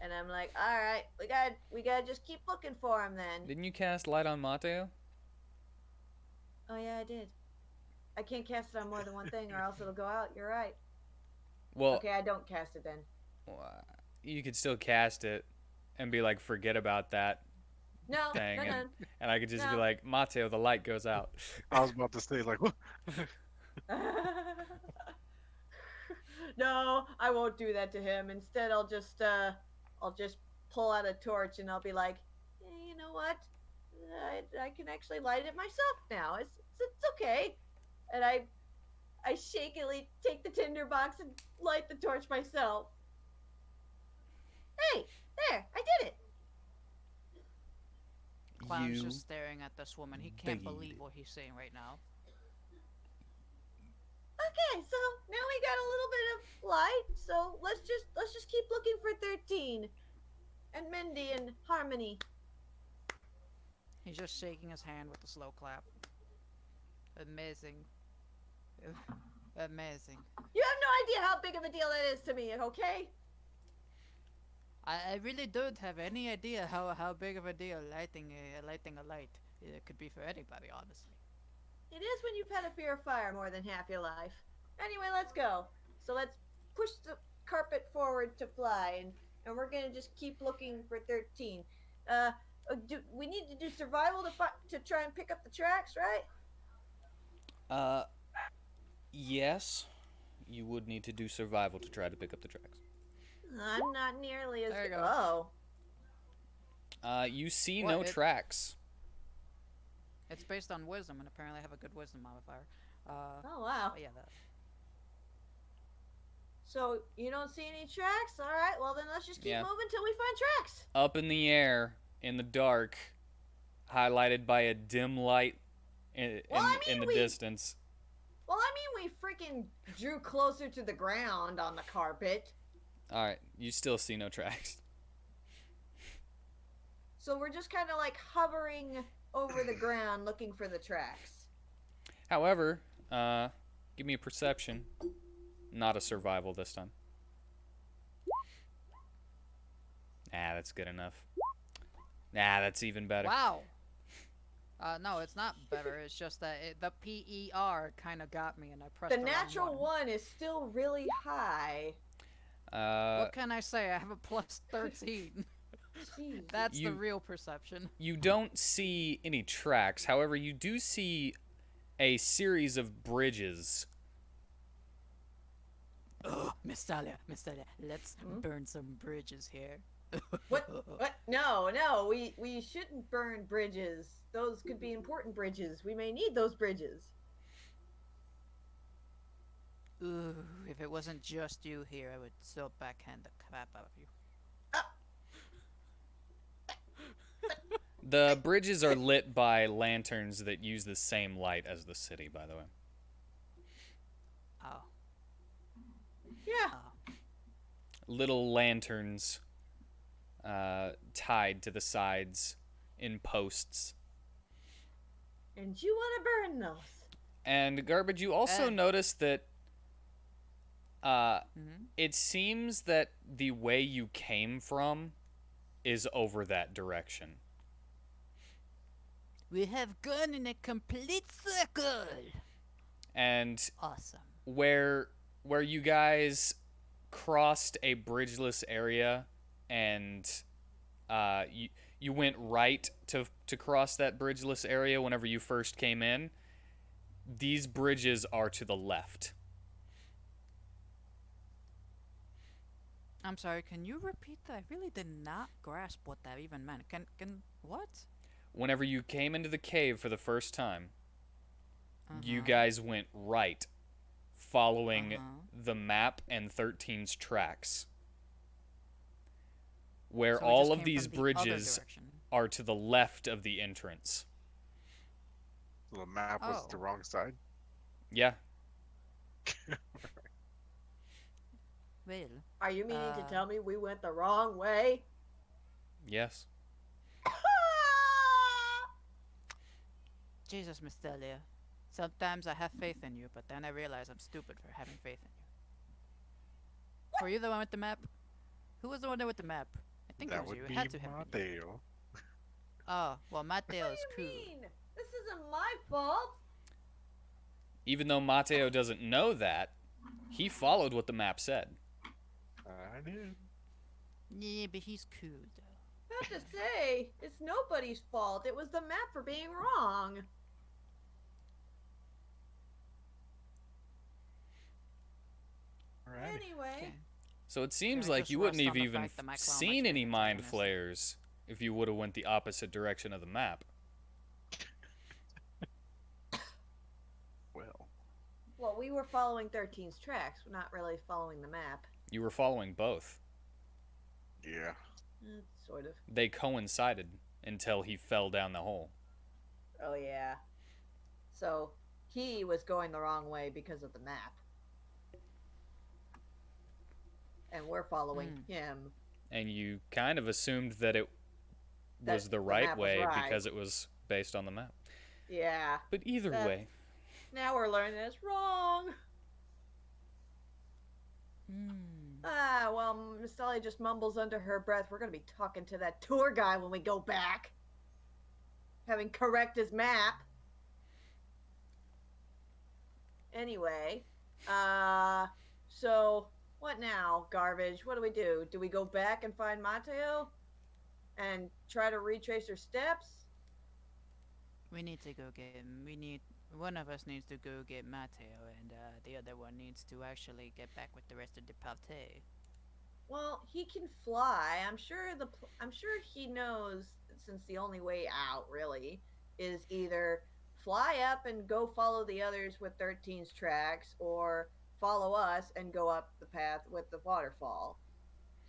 and I'm like, all right, we gotta just keep looking for him then. Didn't you cast light on Mateo? Oh yeah, I did. I can't cast it on more than one thing, or else it'll go out. You're right. Well, Okay, I don't cast it then. you could still cast it and be like, forget about that No, thing, no, and I could just be No. like, Mateo, the light goes out. I was about to say like, no. No, I won't do that to him. Instead, I'll just pull out a torch and I'll be like, you know what? I can actually light it myself now. It's okay. And I shakily take the tinder box and light the torch myself. Hey, there, I did it. Clown's You just staring at this woman. He can't did. believe what he's seeing right now. Okay, so now we got a little bit of light. So let's just keep looking for 13 and Mindy and Harmony. He's just shaking his hand with a slow clap. Amazing. Amazing. You have no idea how big of a deal that is to me, okay? I really don't have any idea how big of a deal lighting a light it could be for anybody, honestly. It is when you've had a fear of fire more than half your life. Anyway, let's go. So let's push the carpet forward to fly, and we're gonna just keep looking for 13. We need to do survival to try and pick up the tracks, right? Yes, you would need to do survival to try to pick up the tracks. I'm not nearly as There you good. go. Oh, You see What, no it- tracks. It's based on wisdom, and apparently I have a good wisdom modifier. oh wow. But yeah, that. So you don't see any tracks? All right. Well, then let's just keep Yeah. moving till we find tracks. Up in the air, in the dark, highlighted by a dim light Well, I in mean, the distance. Well, I mean, we freaking drew closer to the ground on the carpet. All right, you still see no tracks. So we're just kind of like hovering over the ground looking for the tracks. However, give me a perception. Not a survival this time. That's good enough. That's even better. Wow. No, it's not better. It's just that the PER kind of got me, and I pressed The the wrong natural one. one is still really high. What can I say? I have a plus 13. Jeez. That's the You- real perception. You don't see any tracks. However, you do see a series of bridges. Miss Talia, let's burn some bridges here. What? No, we shouldn't burn bridges. Those could be important bridges. We may need those bridges. Ooh, if it wasn't just you here, I would so backhand the crap out of you. The bridges are lit by lanterns that use the same light as the city, by the way. Oh. Yeah. Little lanterns tied to the sides in posts. And you want to burn those? And Garbage, you also notice that Mm-hmm. it seems that the way you came from is over that direction. We have gone in a complete circle. And Awesome. where you guys crossed a bridgeless area and you went right to cross that bridgeless area whenever you first came in, these bridges are to the left. I'm sorry, can you repeat that? I really did not grasp what that even meant. Can what? Whenever you came into the cave for the first time, you Uh-huh. guys went right, following Uh-huh. the map and 13's tracks, where So we all just of came these from the other bridges direction. are to the left of the entrance. the map was the Oh. wrong side. Yeah. Well, Are you meaning to tell me we went the wrong way? Yes. Jesus, Miss Delia. Sometimes I have faith in you, but then I realize I'm stupid for having faith in you. Were you the one with the map? Who was the one there with the map? I think it That was you. would It be had to have been you. Mateo. Oh, well, Mateo What is do cool. you mean? This isn't my fault. Even though Mateo doesn't know that, he followed what the map said. I did. Yeah, but he's cool though. I have to say, it's nobody's fault. It was the map for being wrong. Alrighty. Anyway, Okay. So it seems Can I like just you wouldn't rest have on the even fact that my clown seen likes any being mind antagonist? flayers if you would have went the opposite direction of the map. Well, we were following 13's tracks. We're not really following the map. You were following both. yeah. Sort of. They coincided until he fell down the hole. Oh, yeah. So, he was going the wrong way because of the map. And we're following him. And you kind of assumed that it was That the the right map was way right. because it was based on the map. Yeah. But either That's- way, Now we're learning it's wrong. Well, Miss Sally just mumbles under her breath. We're going to be talking to that tour guy when we go back. Having correct his map. Anyway, so what now, Garbage? What do? Do we go back and find Mateo? And try to retrace her steps? We need to go get him. One of us needs to go get Mateo, and the other one needs to actually get back with the rest of the party. Well, he can fly. I'm sure he knows, since the only way out really is either fly up and go follow the others with 13's tracks, or follow us and go up the path with the waterfall.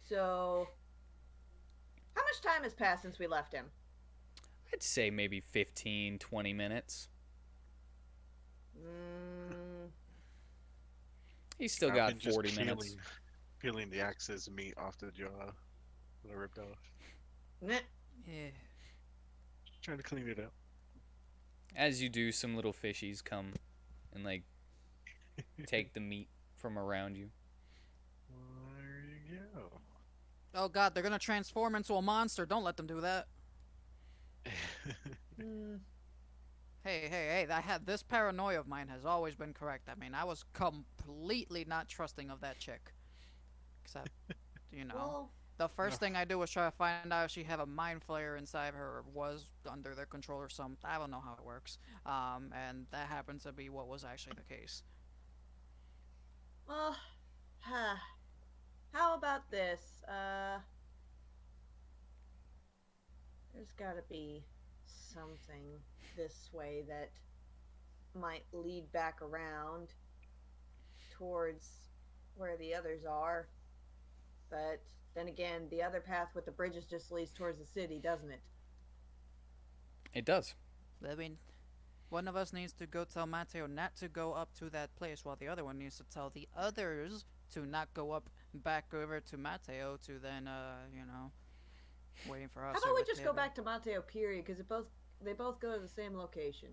So, how much time has passed since we left him? I'd say maybe 15, 20 minutes. He's still I've got been just 40 minutes. Peeling the excess meat off the jaw that I ripped off. Meh. Yeah. Just trying to clean it up. As you do, some little fishies come and like take the meat from around you. Well, there you go. Oh god, they're gonna transform into a monster. Don't let them do that. Hey, this paranoia of mine has always been correct. I mean, I was completely not trusting of that chick. Except, Well, the first thing I do was try to find out if she had a mind flayer inside her or was under their control or something. I don't know how it works. And that happened to be what was actually the case. well, how about this? There's gotta be something this way that might lead back around towards where the others are. But then again, the other path with the bridges just leads towards the city, doesn't it? It does. I mean, one of us needs to go tell Mateo not to go up to that place, while the other one needs to tell the others to not go up back over to Mateo to then, waiting for us. How or about we just go whatever. back to Mateo, period? Because they both go to the same location.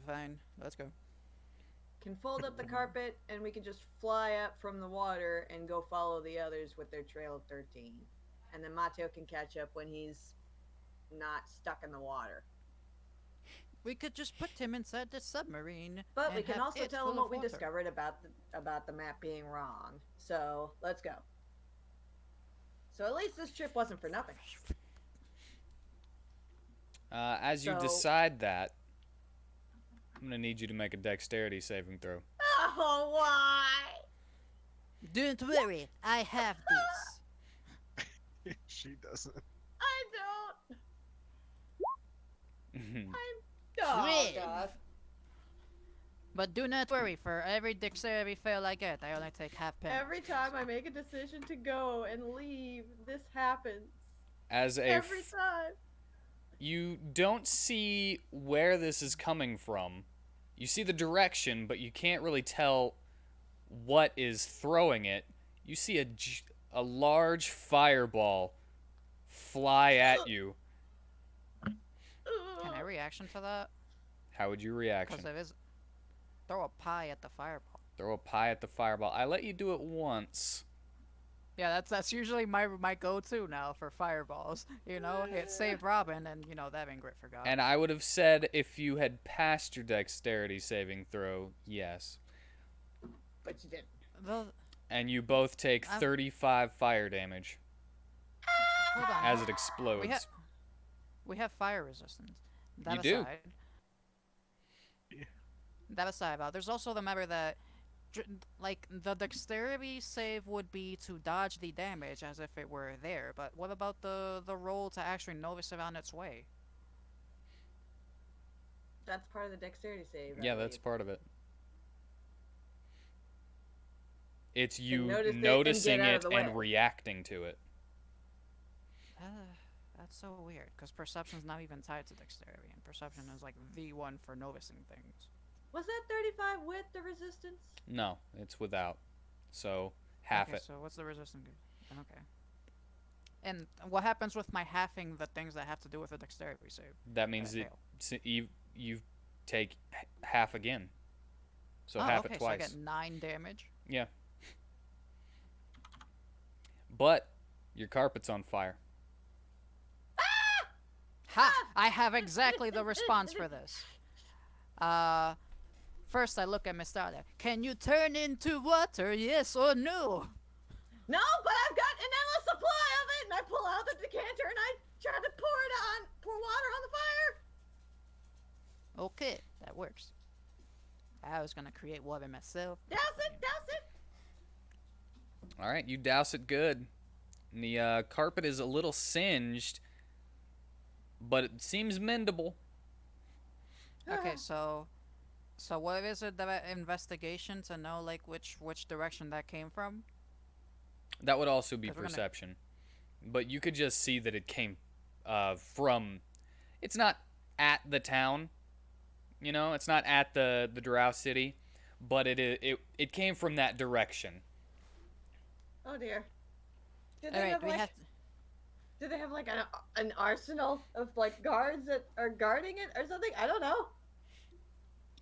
Fine, let's go. Can fold up the carpet, and we can just fly up from the water and go follow the others with their trail of 13. And then Mateo can catch up when he's not stuck in the water. We could just put him inside the submarine. But we and can have also it tell him full what of we water. discovered about the map being wrong. So let's go. So at least this trip wasn't for nothing. As you So- decide that, I'm going to need you to make a dexterity saving throw. Oh, why? Don't worry, I have this. She doesn't. I don't. Oh, Twelve. God. But do not worry, for every dexterity fail I get, I only take half penalty. Every time I make a decision to go and leave, this happens. As a Every time. you don't see where this is coming from. You see the direction, but you can't really tell what is throwing it. You see a large fireball fly at you. Can I reaction to that? How would you reaction? Because it is... Throw a pie at the fireball. Throw a pie at the fireball. I let you do it once. Yeah, that's usually my go-to now for fireballs. You know, it saved Robin, and that Ingrid forgot. And I would have said if you had passed your dexterity saving throw, yes. But you didn't. The, And you both take I'm- 35 fire damage hold on. as it explodes. We have fire resistance. That You do. aside, That aside, there's also the matter that, like, the dexterity save would be to dodge the damage as if it were there. But what about the roll to actually notice it on its way? That's part of the dexterity save. I Yeah, that's believe. part of it. It's To you notice it and noticing get out of it the and way. reacting to it. That's so weird, because perception's not even tied to dexterity, and perception is like the one for noticing things. Was that 35 with the resistance? No, it's without. So, half Okay, it. so what's the resistance? Okay. And what happens with my halving the things that have to do with the dexterity save? That means I that fail? you take half again. So Oh, half okay, it twice. so I get 9 damage. Yeah. But your carpet's on fire. Ha! I have exactly the response for this. First I look at Miss Starlight. Can you turn into water, yes or no? No, but I've got an endless supply of it, and I pull out the decanter and I try to pour water on the fire. Okay, that works. I was gonna create water myself. Douse it, douse it. All right, you douse it good. And the carpet is a little singed, but it seems mendable. Okay, so what is it that investigation to know like which direction that came from? That would also be 'Cause we're gonna- perception. But you could just see that it came from... It's not at the town, you know? It's not at the Drow city, but it came from that direction. Oh dear. Do All they right, have we like? have. Do they have like an arsenal of like guards that are guarding it or something? I don't know.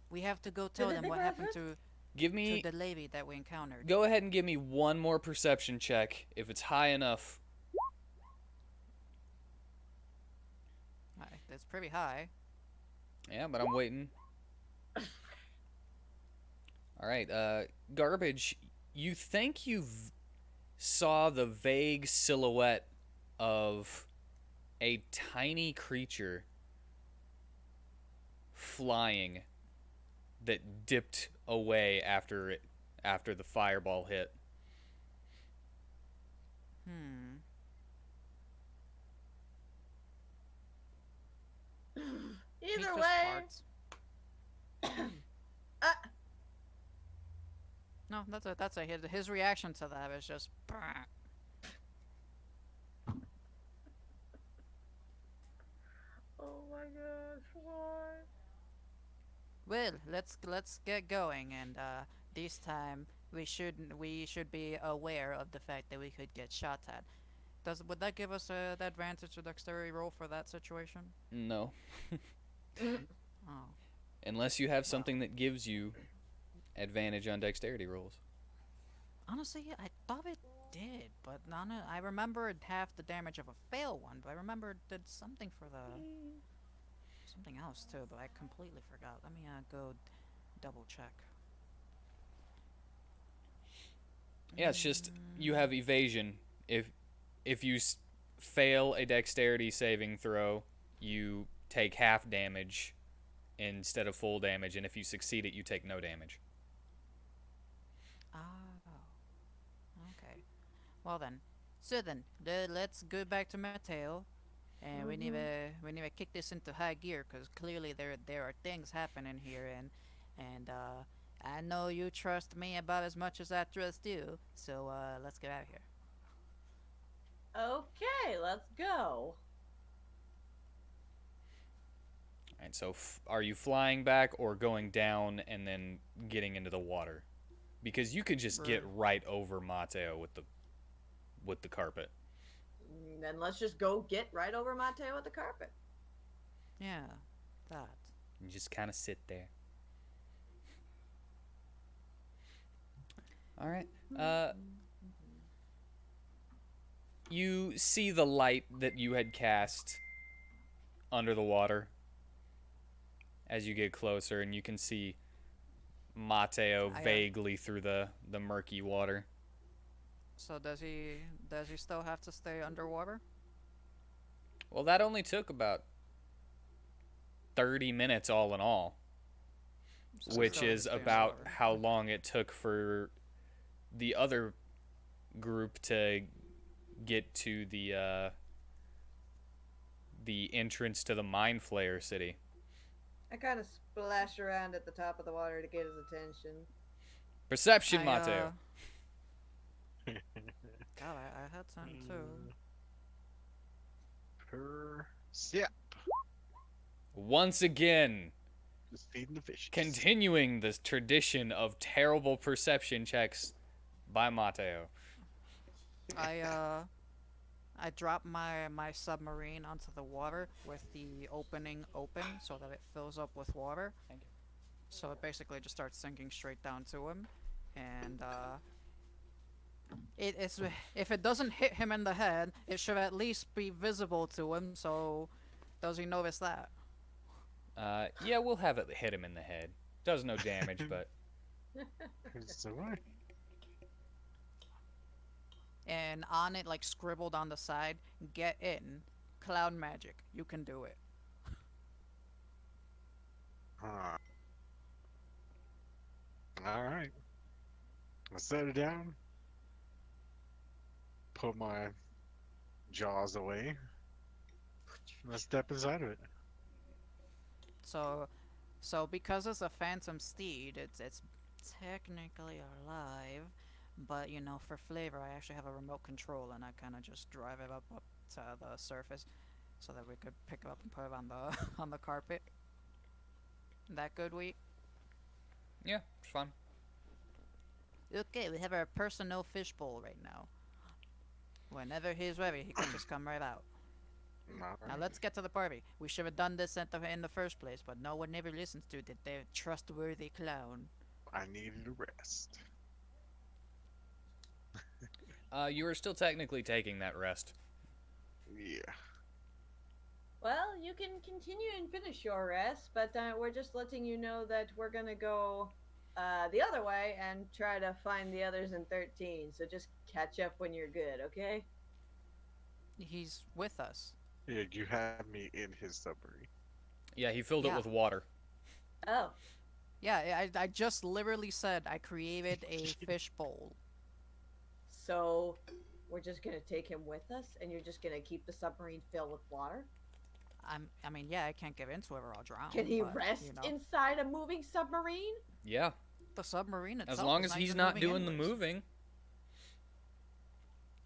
We have to go tell they them think what we're happened friends? Give to me... the lady that we encountered. Go ahead and give me one more perception check. If it's high enough... Alright, that's pretty high. Yeah, but I'm waiting. Alright, Garbage, you think you've saw the vague silhouette of a tiny creature flying that dipped away after the fireball hit. Either He just way. farts. No, that's a his reaction to that is just. Oh my gosh, why? Well, let's get going, and this time we should be aware of the fact that we could get shot at. Would that give us the advantage or dexterity roll for that situation? No. Oh, Unless you have something that gives you advantage on dexterity rolls. honestly, I thought it did, but I remembered half the damage of a fail one, but I remember it did something for the something else too, but I completely forgot. Let me go double check. Yeah, it's just you have evasion. If you fail a dexterity saving throw, you take half damage instead of full damage, and if you succeed it, you take no damage. Oh, okay. Well then, let's go back to Mateo, and we need to kick this into high gear, because clearly there are things happening here, and I know you trust me about as much as I trust you, so let's get out of here. Okay, let's go. Alright, so are you flying back or going down and then getting into the water? Because you could just get right over Mateo with the carpet. Then let's just go get right over Mateo with the carpet. Yeah, that. You just kind of sit there. Alright. You see the light that you had cast under the water as you get closer, and you can see Mateo I, vaguely through the murky water. So does he still have to stay underwater? Well, that only took about 30 minutes all in all, So he which still has is to stay about underwater. how long it took for the other group to get to the entrance to the Mind Flayer city. I kind of splash around at the top of the water to get his attention. Perception, Mateo. God, I had time too. Percep. Once again, Just feeding the fish. continuing this tradition of terrible perception checks by Mateo. I drop my submarine onto the water with the opening open so that it fills up with water. Thank you. So it basically just starts sinking straight down to him, and it's if it doesn't hit him in the head, it should at least be visible to him. So does he notice that? Yeah, we'll have it hit him in the head. Does no damage, but So what? And on it, like scribbled on the side, get in, cloud magic. You can do it. Alright. I set it down. Put my jaws away. Let's step inside of it. So because it's a phantom steed, it's technically alive, but you know, for flavor, I actually have a remote control, and I kind of just drive it up to the surface, so that we could pick it up and put it on the on the carpet. That good, Wheat? yeah, it's fun. Okay, we have our personal fishbowl right now. Whenever he's ready, he can just come right out. Now let's get to the party. We should have done this in the first place, but no one ever listens to their trustworthy clown. I needed a rest. You are still technically taking that rest. Yeah. Well, you can continue and finish your rest, but we're just letting you know that we're gonna go the other way and try to find the others in 13. So just catch up when you're good, okay? He's with us. Yeah, you had me in his submarine. Yeah, he filled it Yeah. with water. Oh, Yeah, I just literally said I created a fishbowl. so we're just gonna take him with us, and you're just gonna keep the submarine filled with water? I mean, yeah, I can't get into it or I'll drown. Can he but, rest you know, inside a moving submarine? Yeah, the submarine itself? as long is as he's even not moving doing the anyways. moving.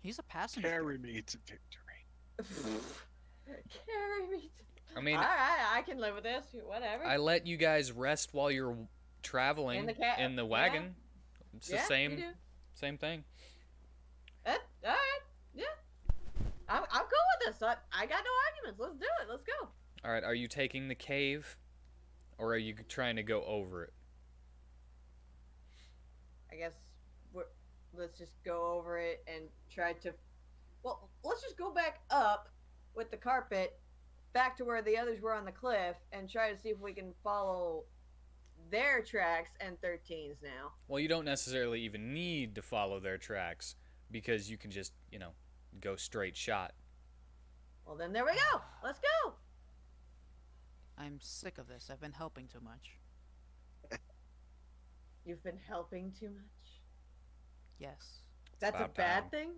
He's a passenger. Carry me to victory. Carry me. I mean, All right, I can live with this. Whatever. I let you guys rest while you're traveling In the in the wagon. It's the yeah, same you do. same thing. All right. Yeah. I'm cool with this. I got no arguments. Let's do it. Let's go. All right, are you taking the cave, or are you trying to go over it? I guess let's just go over it and try to. Well, let's just go back up with the carpet back to where the others were on the cliff and try to see if we can follow their tracks and 13's now. Well, you don't necessarily even need to follow their tracks because you can just, go straight shot. Well, then there we go. Let's go. I'm sick of this. I've been helping too much. You've been helping too much. Yes. That's a about bad time. thing.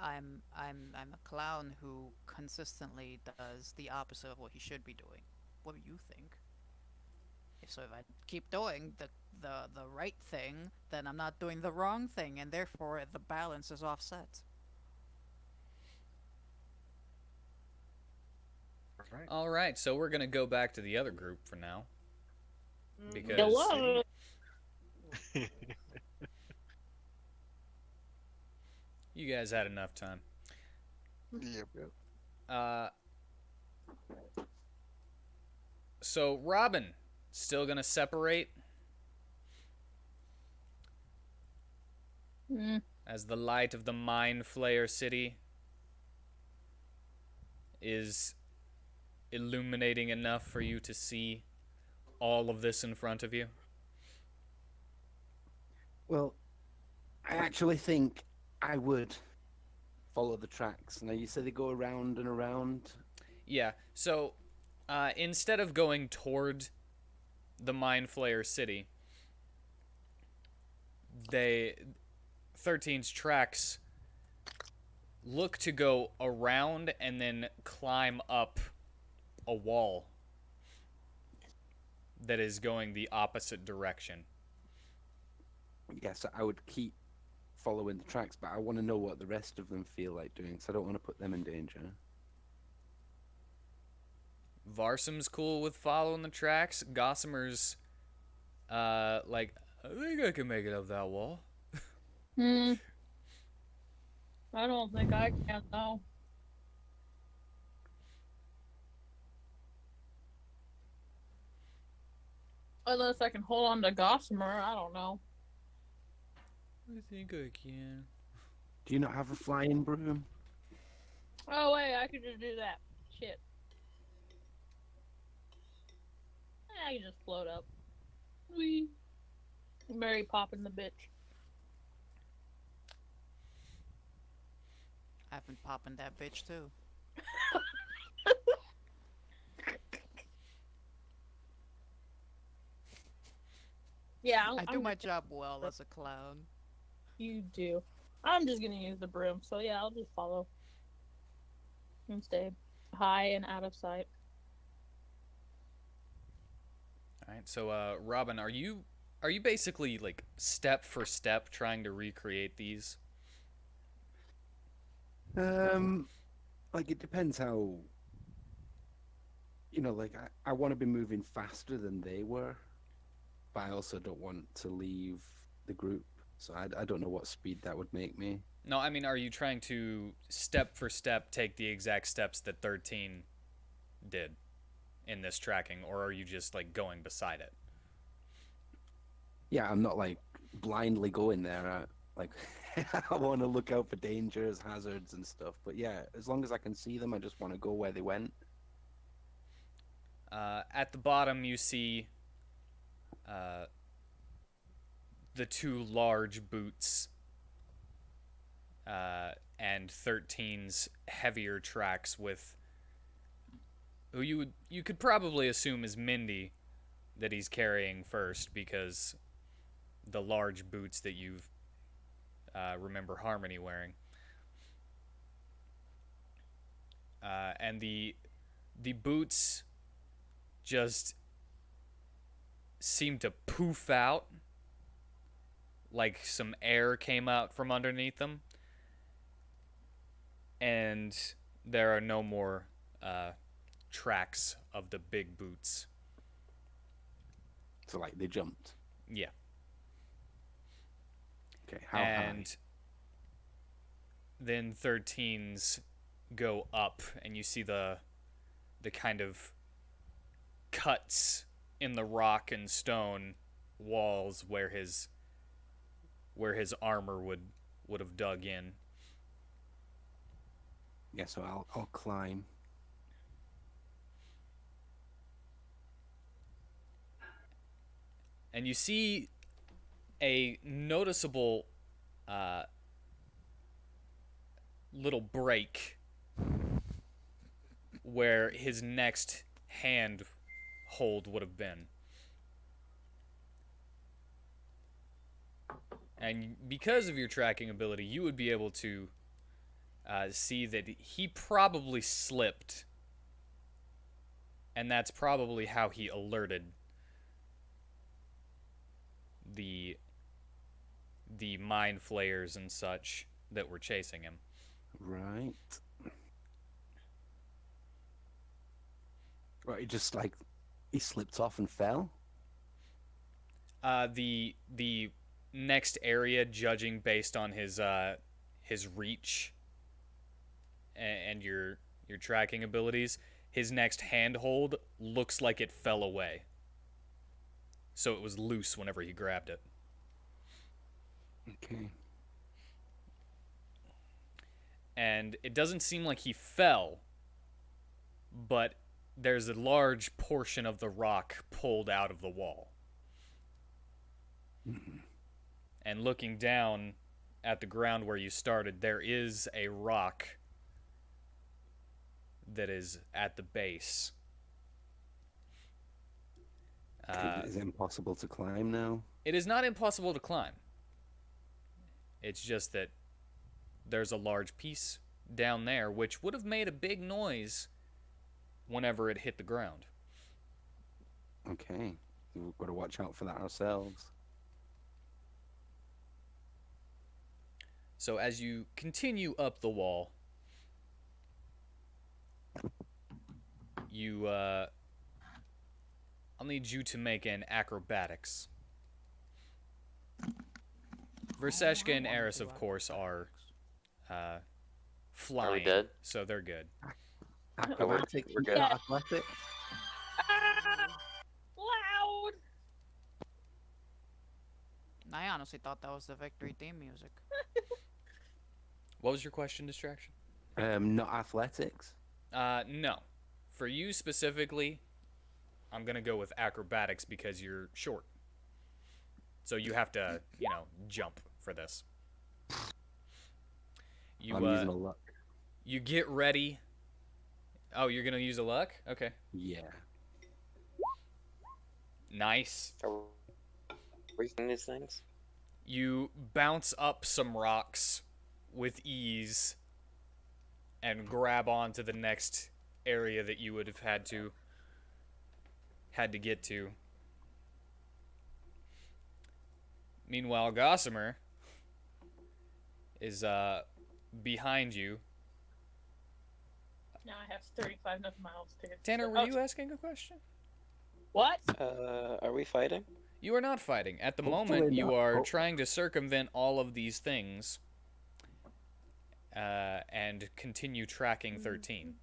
I'm a clown who consistently does the opposite of what he should be doing. What do you think? If I keep doing the right thing, then I'm not doing the wrong thing, and therefore the balance is offset. Right. All right, so we're gonna go back to the other group for now Mhm. because Hello. you guys had enough time. Yep. So Robin, still gonna separate? Mm, as the light of the Mind Flayer city is illuminating enough for you to see all of this in front of you. Well, I actually think I would follow the tracks. Now, you say they go around and around. Yeah, so instead of going toward the Mind Flayer city, 13's tracks look to go around and then climb up a wall that is going the opposite direction. Yes, I would keep following the tracks, but I want to know what the rest of them feel like doing, so I don't want to put them in danger. Varsum's cool with following the tracks. Gossamer's like, I think I can make it up that wall. I don't think I can, though. Unless I can hold on to Gossamer, I don't know. I think I can. Do you not have a flying broom? Oh, wait, I could just do that. Shit. I can just float up. Wee. Mary popping the bitch. I've been popping that bitch too. Yeah, I do my job well as a clown. You do. I'm just gonna use the broom, so yeah, I'll just follow. And stay high and out of sight. Alright, so Robin, are you basically like step for step trying to recreate these? Like, it depends how, like, I want to be moving faster than they were, but I also don't want to leave the group, so I don't know what speed that would make me. No, I mean, are you trying to step for step take the exact steps that 13 did in this tracking, or are you just like going beside it? Yeah, I'm not like blindly going there. Like, I want to look out for dangers, hazards, and stuff. But yeah, as long as I can see them, I just want to go where they went. At the bottom, you see the two large boots and 13's heavier tracks with who you could probably assume is Mindy that he's carrying first, because the large boots that you've remember Harmony wearing. And the boots just seem to poof out, like some air came out from underneath them, and there are no more tracks of the big boots. So, like, they jumped. Yeah. Okay, how And high? then 13's go up, and you see the kind of cuts in the rock and stone walls where his armor would have dug in. Yeah, so I'll climb. And you see a noticeable little break where his next hand hold would have been. And because of your tracking ability, you would be able to see that he probably slipped. And that's probably how he alerted the mind flayers and such that were chasing him. Right. Right, he slipped off and fell? The next area, judging based on his reach and your tracking abilities, his next handhold looks like it fell away. So it was loose whenever he grabbed it. Okay. and it doesn't seem like he fell, but there's a large portion of the rock pulled out of the wall. And looking down at the ground where you started, there is a rock that is at the base. Is it impossible to climb now? It is not impossible to climb. It's just that there's a large piece down there which would have made a big noise whenever it hit the ground. Okay. We've got to watch out for that ourselves. So as you continue up the wall, I'll need you to make an acrobatics. Verseshka and Eris, of course, are flying. Are we dead? So they're good. Acrobatics, we're good. not athletics. Loud. I honestly thought that was the victory theme music. What was your question, Distraction? Not athletics. No. For you specifically, I'm going to go with acrobatics because you're short. So you have to, jump for this. I'm using a luck. You get ready. Oh, you're going to use a luck? Okay. Yeah. Are Nice. we seeing these things? You bounce up some rocks with ease and grab onto the next area that you would have had to get to. Meanwhile, Gossamer is behind you. Now I have 35 enough miles to get. Tanner, to were you asking a question? What? Are we fighting? You are not fighting. At the Hopefully moment, you not. are trying to circumvent all of these things and continue tracking 13.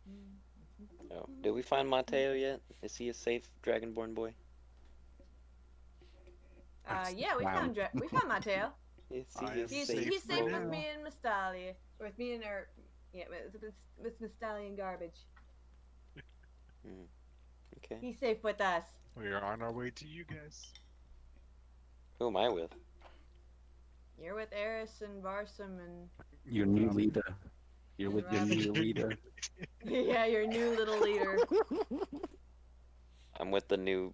Oh, did we find Mateo yet? Is he a safe Dragonborn boy? Yeah, we Wow. we found Mateo. Is I he a am He's safe safe for with now. me and Mystalia. With me and her. Yeah, with Mystalia and Garbage. Okay. He's safe with us. We are on our way to you guys. Who am I with? You're with Eris and Varsum and. Your new leader. You're with your new leader. Yeah, your new little leader. I'm with the new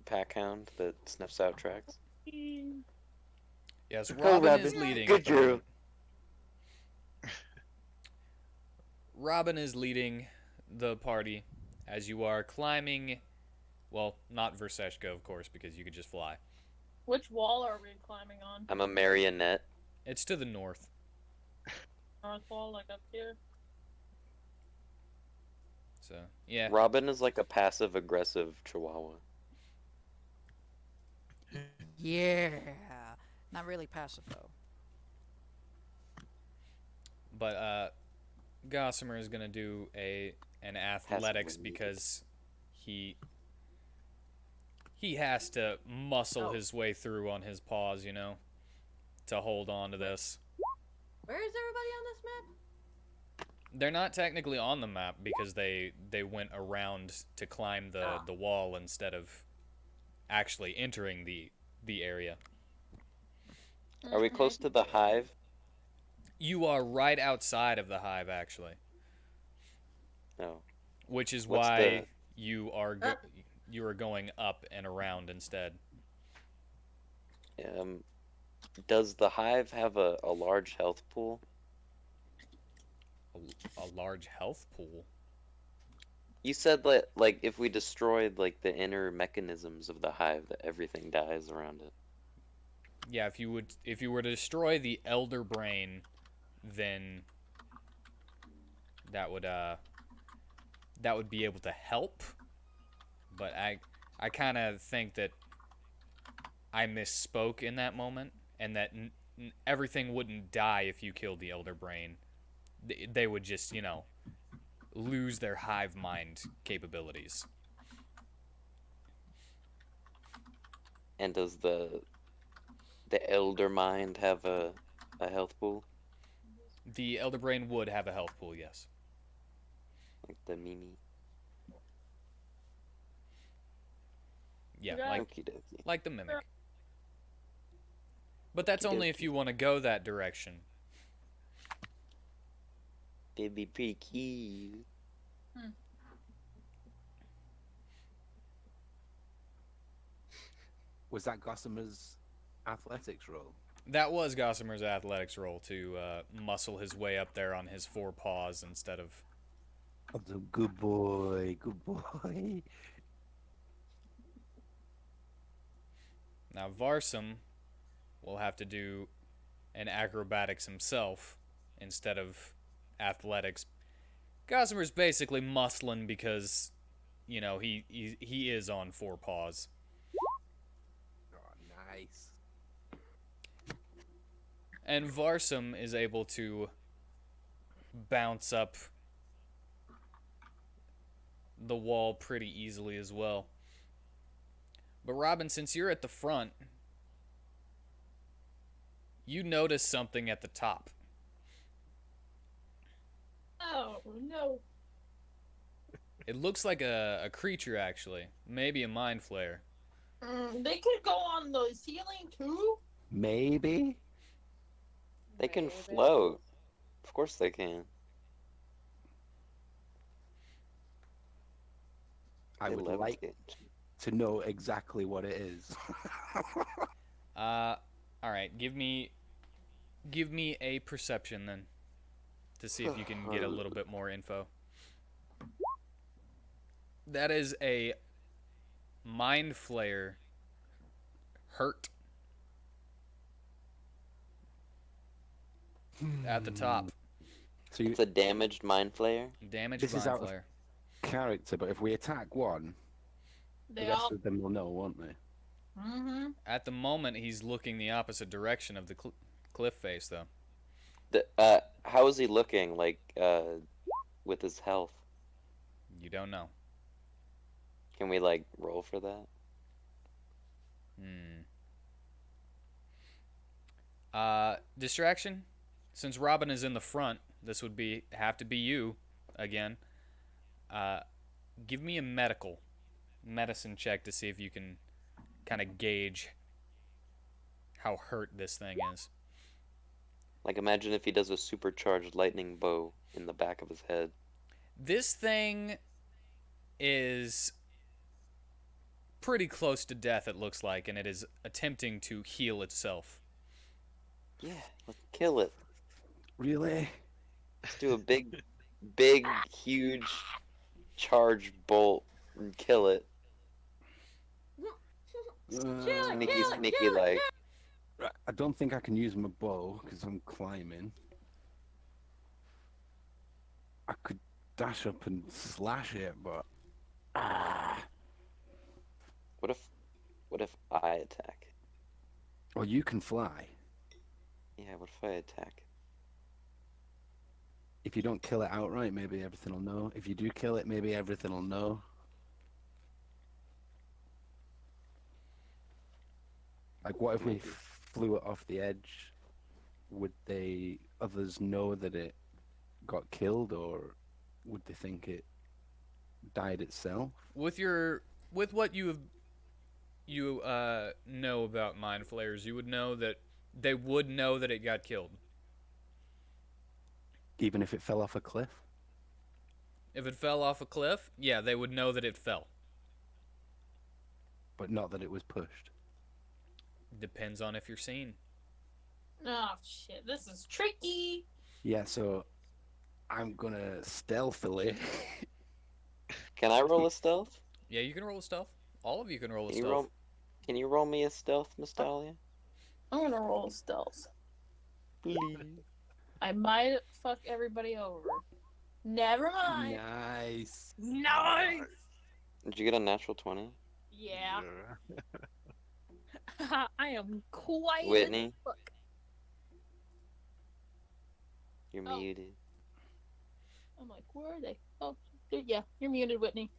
pack hound that sniffs out tracks. Yes, Go, Robin is Robin. leading. Good at the Drew. moment. Robin is leading the party as you are climbing. Well, not Verseshka, of course, because you could just fly. Which wall are we climbing on? I'm a marionette. It's to the north. North wall, like up here. So, yeah. Robin is like a passive aggressive chihuahua. Yeah. Not really passive though. But Gossamer is gonna do an athletics Passive. because he has to muscle his way through on his paws, to hold on to this. Where is everybody on this map? They're not technically on the map because they went around to climb the wall instead of actually entering the area. Are we close to the hive? You are right outside of the hive, actually, No. which is What's why you are going up and around instead. Does the hive have a large health pool? A large health pool. You said that like if we destroyed like the inner mechanisms of the hive, that everything dies around it. Yeah, if you were to destroy the elder brain, then that would be able to help. But I kind of think that I misspoke in that moment, and that everything wouldn't die if you killed the elder brain. They would just, lose their hive mind capabilities. And does the elder mind have a health pool? The Elder Brain would have a health pool, yes. Like the Mimi. Yeah, Yeah. like Okie dokie. like the mimic. But that's only if Okie you want to go that direction. It'd be pretty cute. Was that Gossamer's athletics roll? That was Gossamer's athletics roll to muscle his way up there on his 4 paws instead of. Oh, good boy, good boy. Now Varsum will have to do an acrobatics himself instead of athletics. Gossamer's basically muscling because, you know, he is on 4 paws. Oh, nice. And Varsum is able to bounce up the wall pretty easily as well. But Robin, since you're at the front, you notice something at the top. Oh no. It looks like a creature, actually. Maybe a mind flayer. They could go on the ceiling too. Maybe? They can Maybe. float. Of course they can. I They would like levitate. to know exactly what it is. Alright, give me a perception then. To see if you can get a little bit more info. That is a mind flayer hurt at the top. So you, It's a damaged mind flayer. Damaged This is mind out of- flayer. character, but if we attack one, They the rest all. of them will know, won't they? Mm-hmm. At the moment, he's looking the opposite direction of the cliff face, though. How is he looking? Like, with his health? You don't know. Can we like roll for that? Distraction. Since Robin is in the front, this would have to be you again. Give me a medicine check to see if you can kind of gauge how hurt this thing is. Like, imagine if he does a supercharged lightning bow in the back of his head. This thing is pretty close to death, it looks like, and it is attempting to heal itself. Yeah, let's kill it. Really? Let's do a big, huge charge bolt and kill it. Sneaky, like. Right, I don't think I can use my bow because I'm climbing. I could dash up and slash it, but What if I attack? well, you can fly. Yeah, what if I attack? If you don't kill it outright, maybe everything will know. If you do kill it, maybe everything will know. Like, what if we flew it off the edge? Would others know that it got killed, or would they think it died itself? With what you know about mind flayers, you would know that they would know that it got killed. Even if it fell off a cliff? If it fell off a cliff, yeah, they would know that it fell. But not that it was pushed. Depends on if you're seen. Oh shit! This is tricky. Yeah, so I'm gonna stealthily. Can I roll a stealth? Yeah, you can roll a stealth. All of you can roll a Can you stealth. roll? Can you roll me a stealth, Miss Dahlia? I'm gonna roll stealth. Please. I might fuck everybody over. Never mind. Nice. Nice. Did you get a natural 20? Yeah. I am quiet. Whitney? as fuck. You're Oh. muted. I'm like, where are they? Oh, yeah, you're muted, Whitney.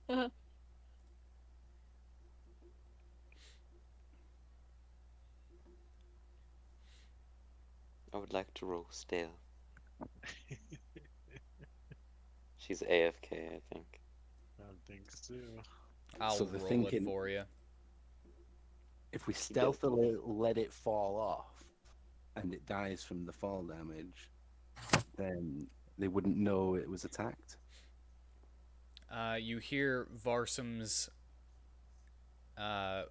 I would like to roll stealth. She's AFK, I think. I think so. I'll So the roll it thinking- for you. If we did. stealthily let it fall off and it dies from the fall damage, then they wouldn't know it was attacked. You hear Varsum's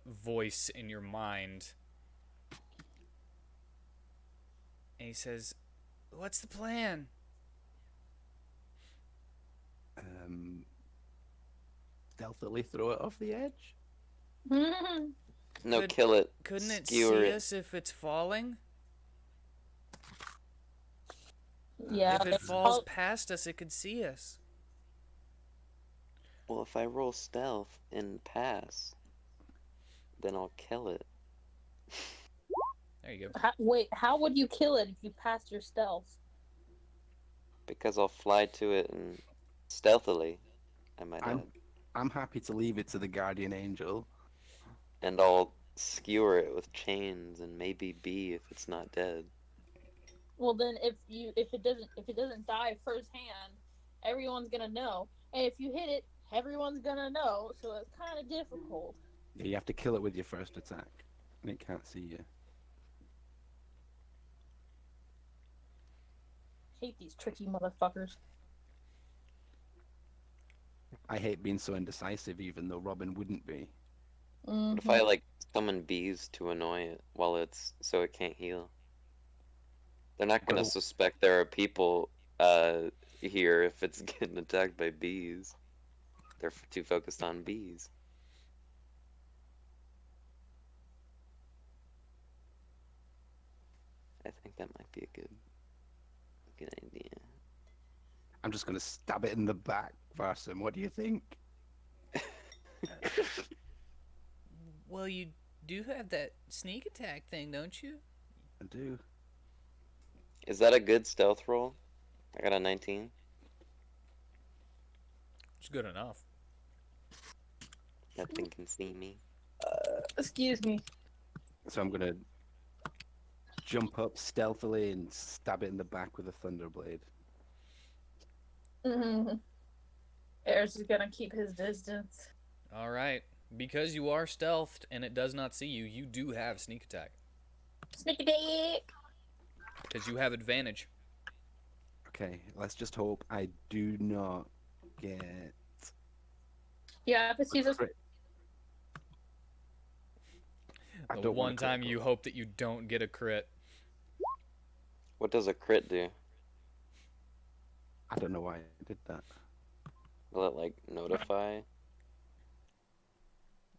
voice in your mind. And he says, "What's the plan?" Stealthily throw it off the edge? No, Could- kill it. Couldn't it Skewer see it. us if it's falling? Yeah. If it falls past us, it could see us. Well, if I roll stealth and pass, then I'll kill it. There you go. Wait, how would you kill it if you passed your stealth? Because I'll fly to it and stealthily, I might add. I'm happy to leave it to the guardian angel. And I'll skewer it with chains and maybe B if it's not dead. Well, then if it doesn't die firsthand, everyone's gonna know, and if you hit it, everyone's gonna know. So it's kind of difficult. Yeah, you have to kill it with your first attack, and it can't see you. Hate these tricky motherfuckers. I hate being so indecisive, even though Robin wouldn't be. What if I like summon bees to annoy it while it's so it can't heal? They're not gonna Well- suspect there are people here if it's getting attacked by bees. They're too focused on bees. I think that might be a good idea. I'm just gonna stab it in the back, Varsum. What do you think? Well, you do have that sneak attack thing, don't you? I do. Is that a good stealth roll? I got a 19. It's good enough. That thing can see me. Excuse me. So I'm gonna jump up stealthily and stab it in the back with a thunderblade. Eris is gonna keep his distance. All right. Because you are stealthed and it does not see you, you do have sneak attack. Sneaky dick. Because you have advantage. Okay, let's just hope I do not get. Yeah, if it's Jesus. crit. I The don't want one a time critical. you hope that you don't get a crit. What does a crit do? I don't know why I did that. Will it like notify?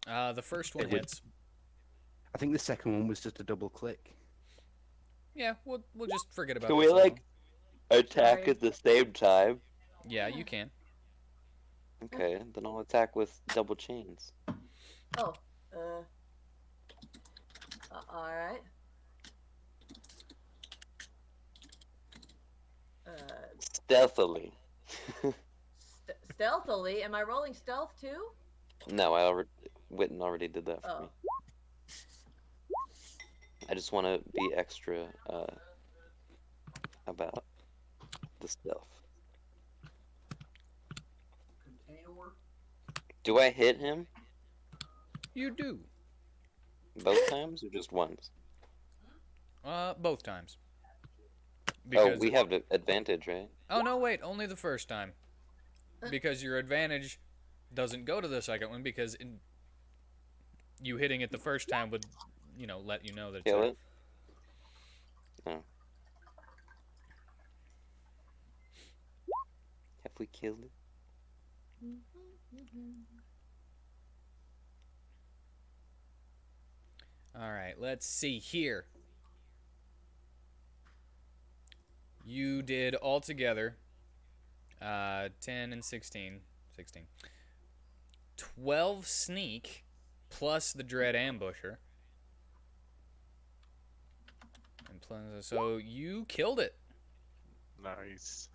The first one It would- hits. I think the second one was just a double click. Yeah, we'll just forget about Can the we second like one. attack Sorry. at the same time? Yeah, you can. Okay, then I'll attack with double chains. Oh, alright. Stealthily. Stealthily? Am I rolling stealth too? No, Witten already did that for me. I just want to be extra about the stealth. Do I hit him You do. both times or just once? Both times. Oh, we have the advantage, right? Oh, no, wait. Only the first time. Because your advantage doesn't go to the second one because you hitting it the first time would, let you know that it's Kill a- it? No. Have we killed it? All right, let's see here. You did altogether 10 and 16. 12 sneak plus the dread ambusher. And so you killed it. Nice.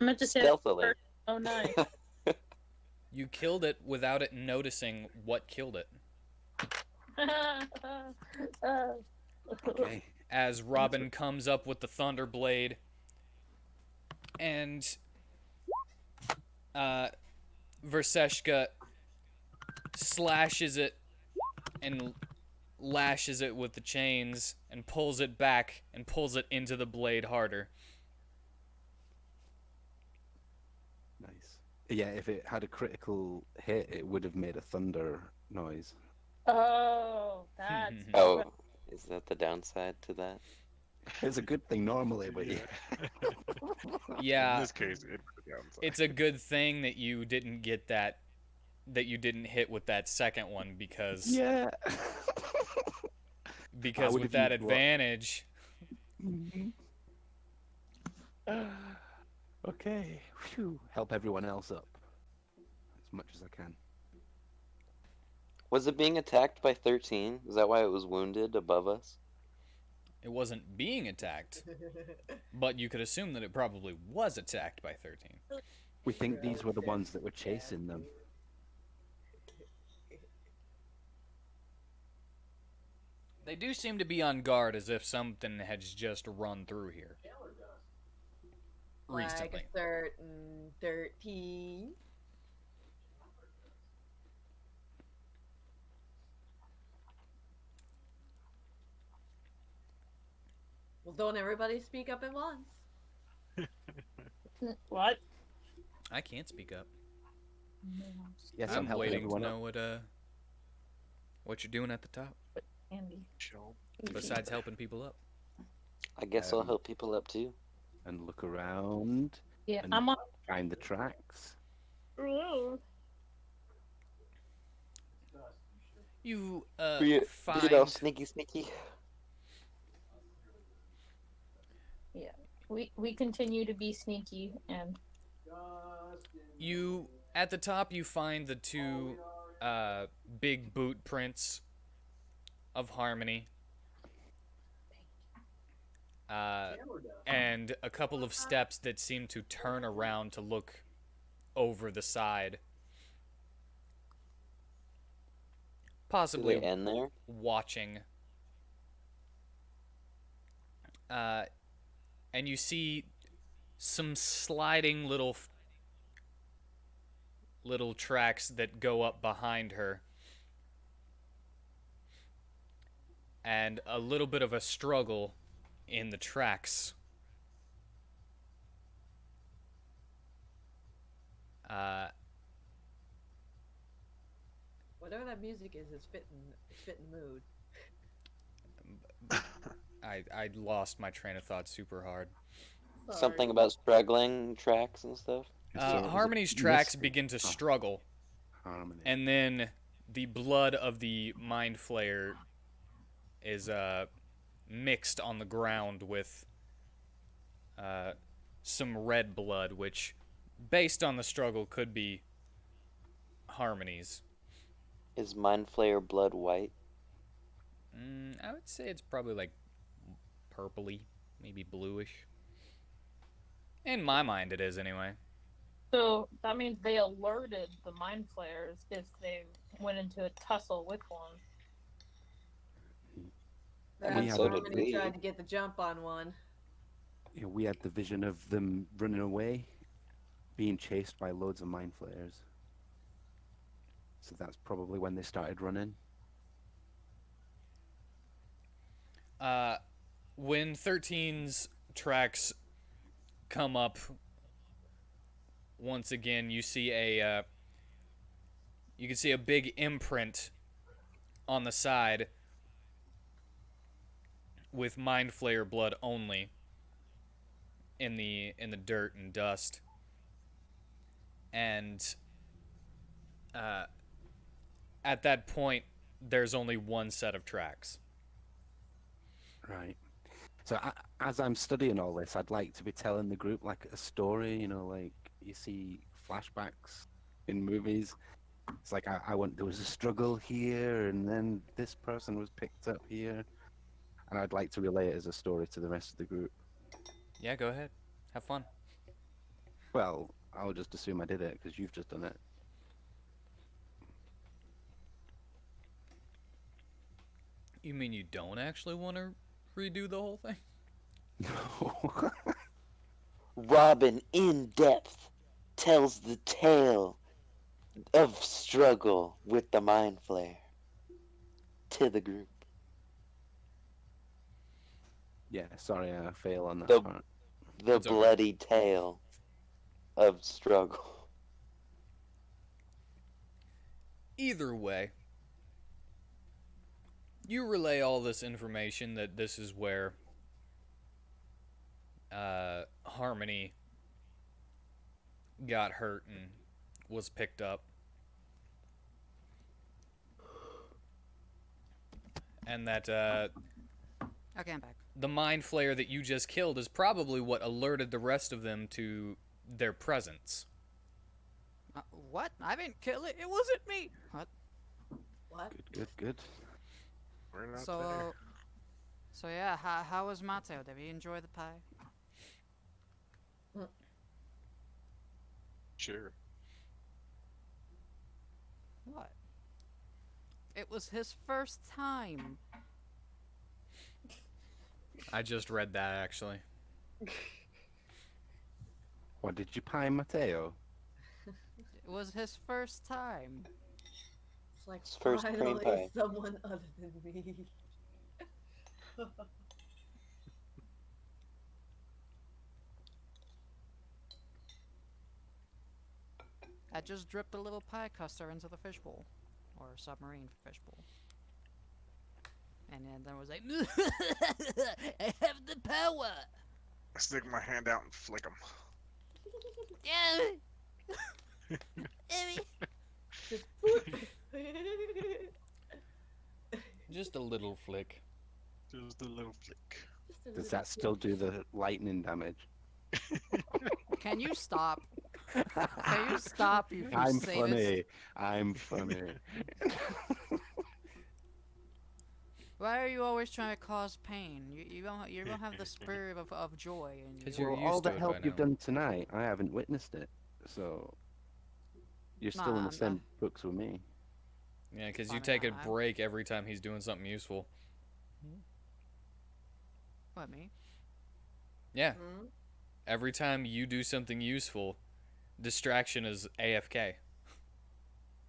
I meant to say that Stealthily. first. Oh, nice. You killed it without it noticing what killed it. Okay. as Robin comes up with the Thunder Blade and Verseshka slashes it and lashes it with the chains and pulls it back and pulls it into the blade harder. Nice. Yeah, if it had a critical hit, it would have made a thunder noise. Oh, that's Oh, is that the downside to that? It's a good thing normally, but yeah. In Yeah, this case, it's the downside. it's a good thing that you didn't get that, that you didn't hit with that second one because Yeah. because would with have that used what? advantage, Okay. Phew. Help everyone else up as much as I can. Was it being attacked by 13? Is that why it was wounded above us? it wasn't being attacked, but you could assume that it probably was attacked by 13. We think these were the ones that were chasing them. They do seem to be on guard as if something has just run through here recently. Like a certain 13. Well, don't everybody speak up at once. what? I can't speak up. Yes, I'm helping waiting to everyone know what you're doing at the top, Andy. Chill. besides helping people up. I guess I'll help people up too. and look around Yeah, and I'm on. find the tracks. You Be find it all sneaky, sneaky. Yeah, we continue to be sneaky, and you at the top you find the two big boot prints of Harmony. And a couple of steps that seem to turn around to look over the side. Do Possibly they end there? watching. And you see some sliding little tracks that go up behind her. And a little bit of a struggle in the tracks. Whatever that music is fitting the mood. I lost my train of thought super hard. Something about struggling tracks and stuff? So it was Harmony's a tracks mystic- begin to oh, struggle, Harmony. and then the blood of the Mind Flayer is mixed on the ground with some red blood, which, based on the struggle, could be Harmony's. Is Mind Flayer blood white? I would say it's probably like purpley, maybe bluish. In my mind, it is anyway. so that means they alerted the mind flayers if they went into a tussle with one. Perhaps so did Harmony we. tried to get the jump on one. You know, we had the vision of them running away, being chased by loads of mind flayers. So that's probably when they started running. When 13's tracks come up, once again, you see you can see a big imprint on the side with Mind Flayer blood only in the dirt and dust. And at that point, there's only one set of tracks. Right. So as I'm studying all this, I'd like to be telling the group like a story, you know, like you see flashbacks in movies. It's like there was a struggle here, and then this person was picked up here, and I'd like to relay it as a story to the rest of the group. Yeah, go ahead. Have fun. Well, I'll just assume I did it because you've just done it. You mean you don't actually want to redo the whole thing? No. Robin in depth tells the tale of struggle with the mind flare to the group. Yeah, sorry, I fail on that The part. the It's okay. bloody tale of struggle. Either way, you relay all this information that this is where Harmony got hurt and was picked up. And that Okay, I'm back. the mind flayer that you just killed is probably what alerted the rest of them to their presence. What? I didn't kill it. It wasn't me. What? What? Good. We're not there. So yeah, how was Mateo? Did he enjoy the pie? Sure. What? It was his first time. I just read that actually. What did you pie Mateo? It was his first time. It's like His first cream finally pie. someone other than me. I just dripped a little pie custard into the fishbowl, or submarine fishbowl. And then there was like, I have the power. I stick my hand out and flick them. Yeah. Just Just a little flick. Just a little flick. Just a Does little that still do the lightning damage? Can you stop? Can you stop, you I'm sadist? funny. I'm funny. Why are you always trying to cause pain? You don't have the spirit of joy in 'Cause you. you're Well, used all to the it help by you've now. done tonight, I haven't witnessed it. So you're still in Nah, the same books with me. Yeah, because you Fine, take a I'm- break every time he's doing something useful. What, me? Yeah, Hmm? every time you do something useful, distraction is AFK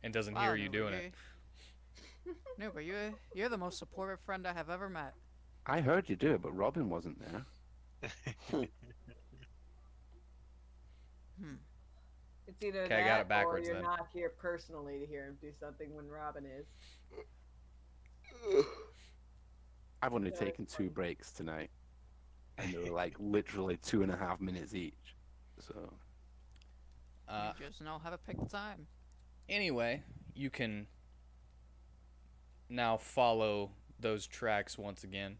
and doesn't hear you doing it. No, but you're the most supportive friend I have ever met. I heard you do it, but Robin wasn't there. It's either Okay, I that got it backwards or you're then. not here personally to hear him do something when Robin is. I've only Very taken two funny. breaks tonight, and they were like literally 2.5 minutes each. So You just know how to pick the time. Anyway, you can now follow those tracks once again.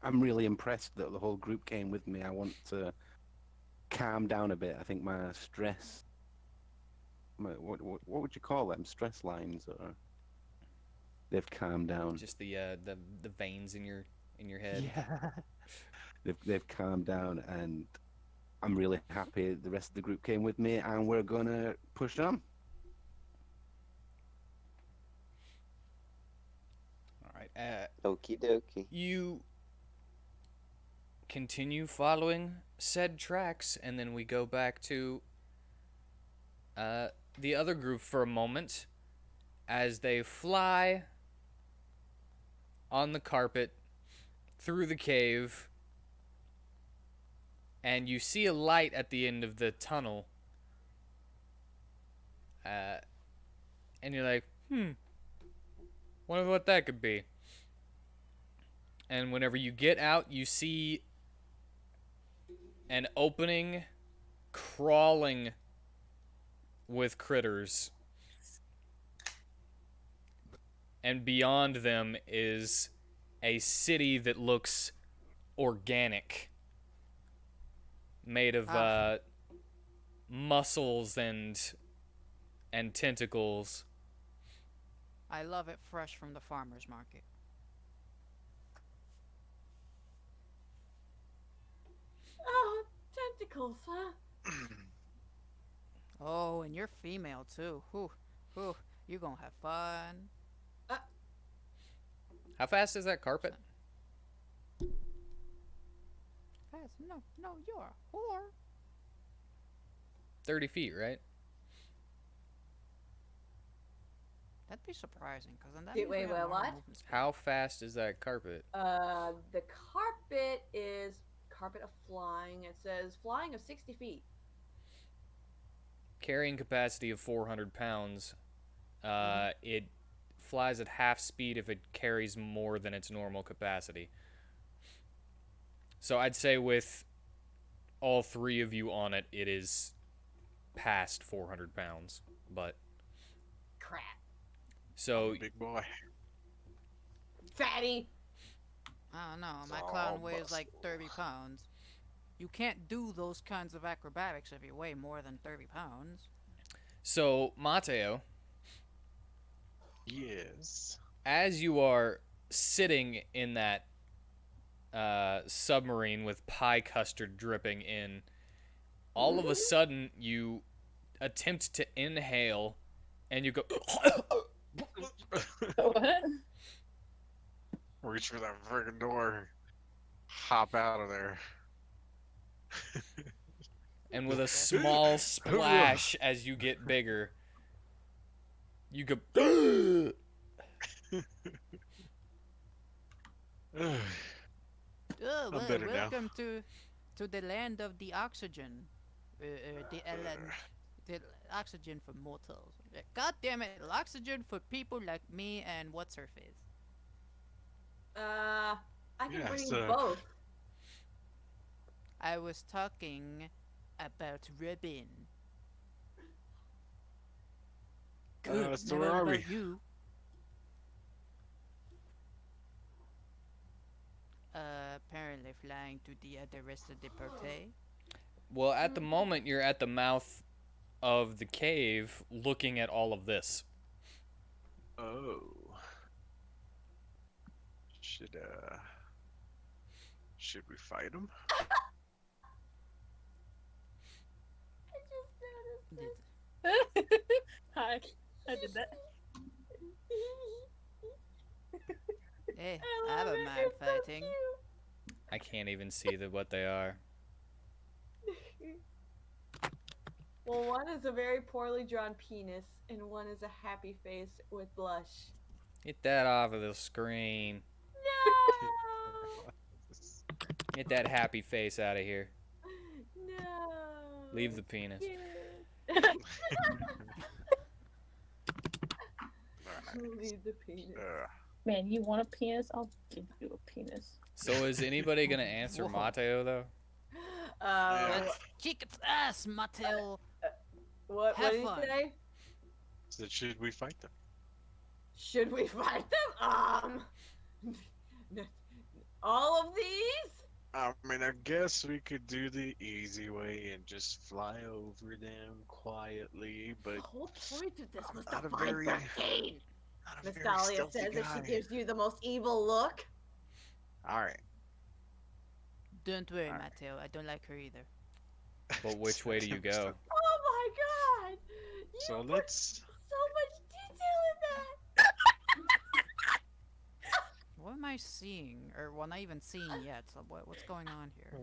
I'm really impressed that the whole group came with me. I want to calm down a bit. I think my stress, what would you call them? Stress lines, or they've calmed down. Just the veins in your head. Yeah. They've calmed down, and I'm really happy the rest of the group came with me, and we're gonna push on. All right. Okie dokie. You continue following said tracks, and then we go back to the other group for a moment as they fly on the carpet through the cave, and you see a light at the end of the tunnel, and you're like, wonder what that could be. And whenever you get out, you see an opening crawling with critters. And beyond them is a city that looks organic, made of muscles and tentacles. I love it fresh from the farmer's market. Oh, tentacles, huh? Oh, and you're female too. Whew, you gonna have fun. How fast is that carpet? Yes, no, you're a whore. 30 feet, right? That'd be surprising, because then that Wait, means we wait, have wait, more what? movement speed. How fast is that carpet? The carpet is carpet of flying. It says flying of 60 feet. Carrying capacity of 400 pounds. It flies at half speed if it carries more than its normal capacity. So I'd say with all three of you on it, it is past 400 pounds. But Crap. so I'm a big boy. Fatty. I don't know. It's My all clown weighs like muscle. 30 pounds. You can't do those kinds of acrobatics if you weigh more than 30 pounds. so Mateo, Yes. as you are sitting in that submarine with pie custard dripping in, all of a sudden you attempt to inhale and you go What? Reach for that friggin' door. Hop out of there. and with a small splash as you get bigger, you go Oh, well, better now. welcome to the land of the oxygen. The oxygen for mortals. God damn it, oxygen for people like me and what's her face. I can Yeah, bring so- both. I was talking about Robin. Good. so Now where what are about we? you? Apparently flying to the other rest of the party. well, at the moment you're at the mouth of the cave looking at all of this. Oh. Should we fight him? I just noticed Did- this. Hi. I did that. Hey, I I love don't it. mind It's so fighting. I can't even see what they are. cute. Well, one is a very poorly drawn penis, and one is a happy face with blush. Get that off of the screen. No! Get that happy face out of here. No! Leave the penis. Cute. Leave the penis. Man, you want a penis? I'll give you a penis. So is anybody gonna answer Whoa. Mateo though? Let's kick its ass, Mateo. What Have did he fun. say? So should we fight them? Should we fight them? All of these? I mean, I guess we could do the easy way and just fly over them quietly, but The whole point of this I'm was not to a find very- 13. not a Miss very Dahlia stealthy says that she guy. gives you the most evil look. All right. Don't worry, Alright. Mateo. I don't like her either. But which way do you go? Oh my god! You So put let's. so much detail in that! What am I seeing? Or well, not even seeing yet. So what's going on here?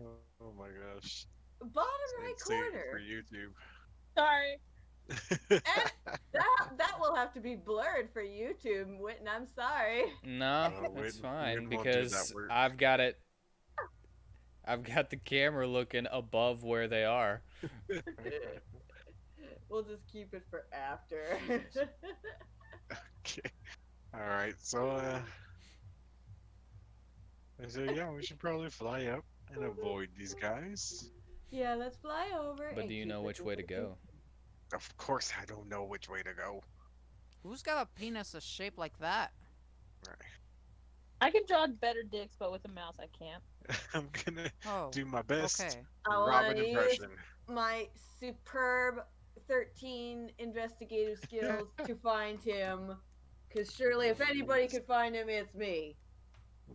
Oh my gosh. Bottom right Save it corner. for YouTube. Sorry. That will have to be blurred for YouTube, Witten. I'm sorry. No, Oh, it's we fine won't do that because work. I've got it. I've got the camera looking above where they are. We'll just keep it for after. Okay. All right. So yeah, we should probably fly up and avoid these guys. Yeah, let's fly over. But and do you keep know it which way to moving. go? Of course, I don't know which way to go. Who's got a penis that's shaped like that? I can draw better dicks, but with a mouse I can't. I'm gonna Oh, do my best okay. I wanna Robin use impression. my superb 13 investigative skills to find him. Because surely, if anybody could find him, it's me.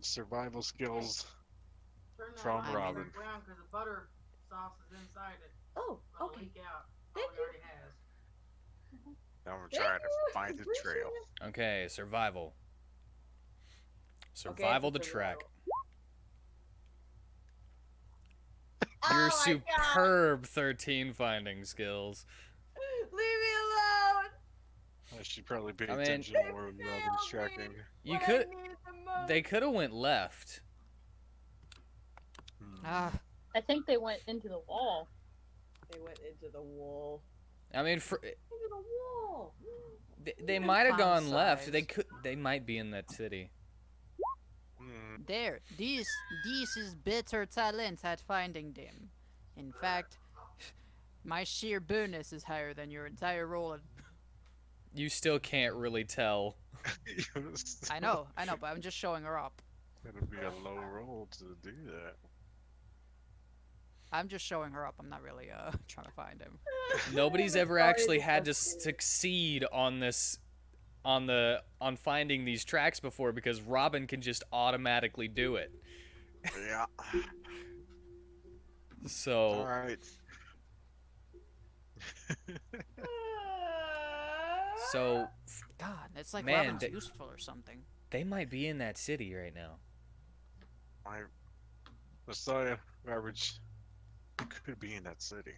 Survival skills. Turn that From light Robin. underground because the butter sauce is inside it. Oh, It'll okay. leak out. Thank Oh, it you. already has. I'm Thank trying to you, find the appreciate trail. it. Okay, survival. Okay, Survival it's the a track. survival. Your Oh my god! superb 13 finding skills. Leave me alone! I should probably pay I mean, attention They more when Robin's failed tracking. me You when could. I needed them most. They could have went left. Ah, I think they went into the wall. They went into the wall. I mean, Into the wall! they might have Clown gone left. size. They might be in that city. there. This is better talent at finding them. In fact, my sheer bonus is higher than your entire roll. You still can't really tell. I know, but I'm just showing her up. It'll be a low roll to do that. I'm just showing her up. I'm not really trying to find him. Nobody's ever Sorry, actually had to that's- succeed on this, on finding these tracks before, because Robin can just automatically do it. Yeah. So. All right. So God, it's like Man, Robin's they- useful or something. they might be in that city right now. My Messiah garbage could be in that city.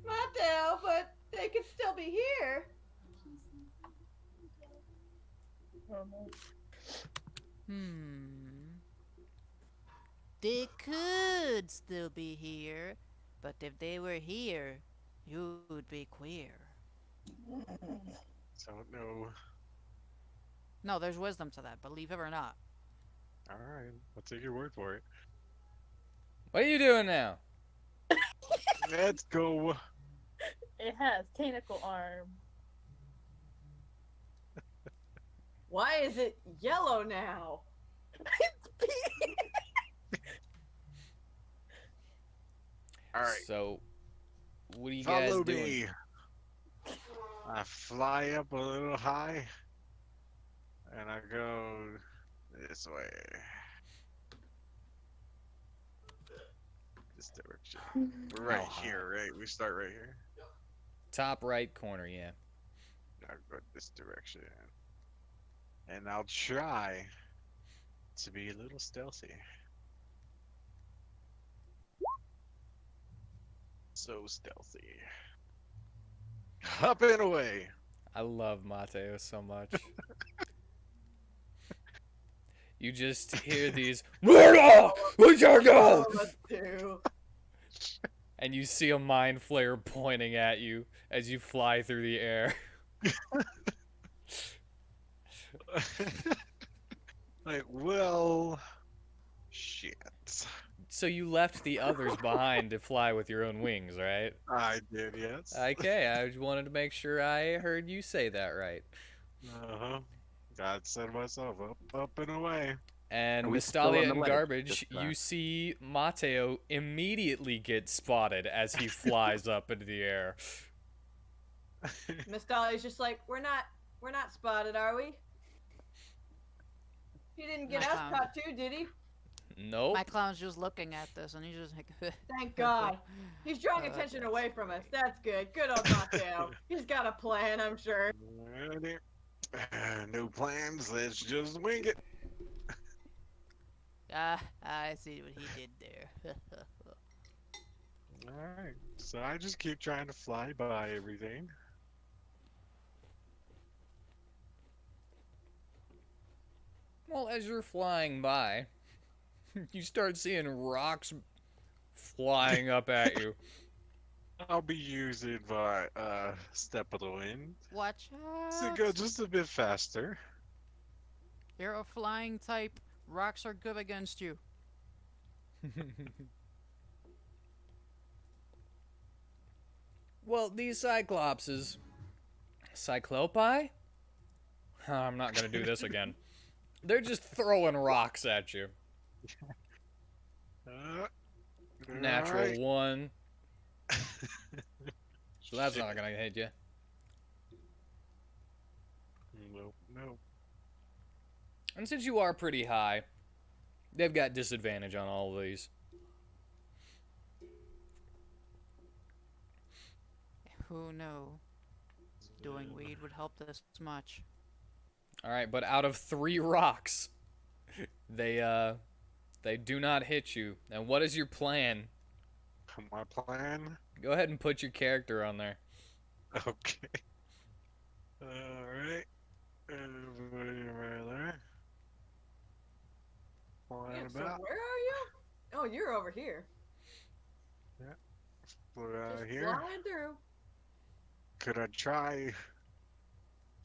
Mateo, but they could still be here. They could still be here, but if they were here, you would be queer. Don't know. No, there's wisdom to that, believe it or not. All right, I'll take your word for it. What are you doing now? Let's go. It has tentacle arm. Why is it yellow now? All right, So, what are you guys follow doing? me. I fly up a little high, and I go this way. This direction. Right Oh. here, right? We start right here. Top right corner, yeah. I'll go this direction. And I'll try to be a little stealthy. So stealthy. Up and away. I love Mateo so much. You just hear these, Oh, let's do. and you see a mind flare pointing at you as you fly through the air. Like, well, shit. So you left the others behind to fly with your own wings, right? I did, yes. Okay, I just wanted to make sure I heard you say that right. Uh-huh. God set myself up and away. And Are we still on Mystalia the and ledge? Garbage, Just you see Mateo immediately get spotted as he flies up into the air. Miss Dolly's just like, we're not spotted, are we? He didn't get My us clown. caught too, did he? Nope. My clown's just looking at this, and he's just like, Thank God. He's drawing Oh, attention yes. away from us. That's good. Good old Mateo. He's got a plan, I'm sure. Alrighty. No plans, let's just wing it. I see what he did there. Alright. So I just keep trying to fly by everything. Well, as you're flying by, you start seeing rocks flying up at you. I'll be using my step of the wind Watch to out! go just a bit faster. You're a flying type. Rocks are good against you. Well, these Cyclopses. Cyclopi? I'm not gonna do this again. They're just throwing rocks at you. Natural alright. 1. So that's not gonna hit you. Nope, nope. And since you are pretty high, they've got disadvantage on all of these. Who knew doing weed would help this much? Alright, but out of 3 rocks, they do not hit you. And what is your plan My plan. Go ahead and put your character on there. Okay. Alright. Everybody right there. Flying Yeah, so about. where are you? Oh, you're over here. Flew out Just here. flying through. Could I try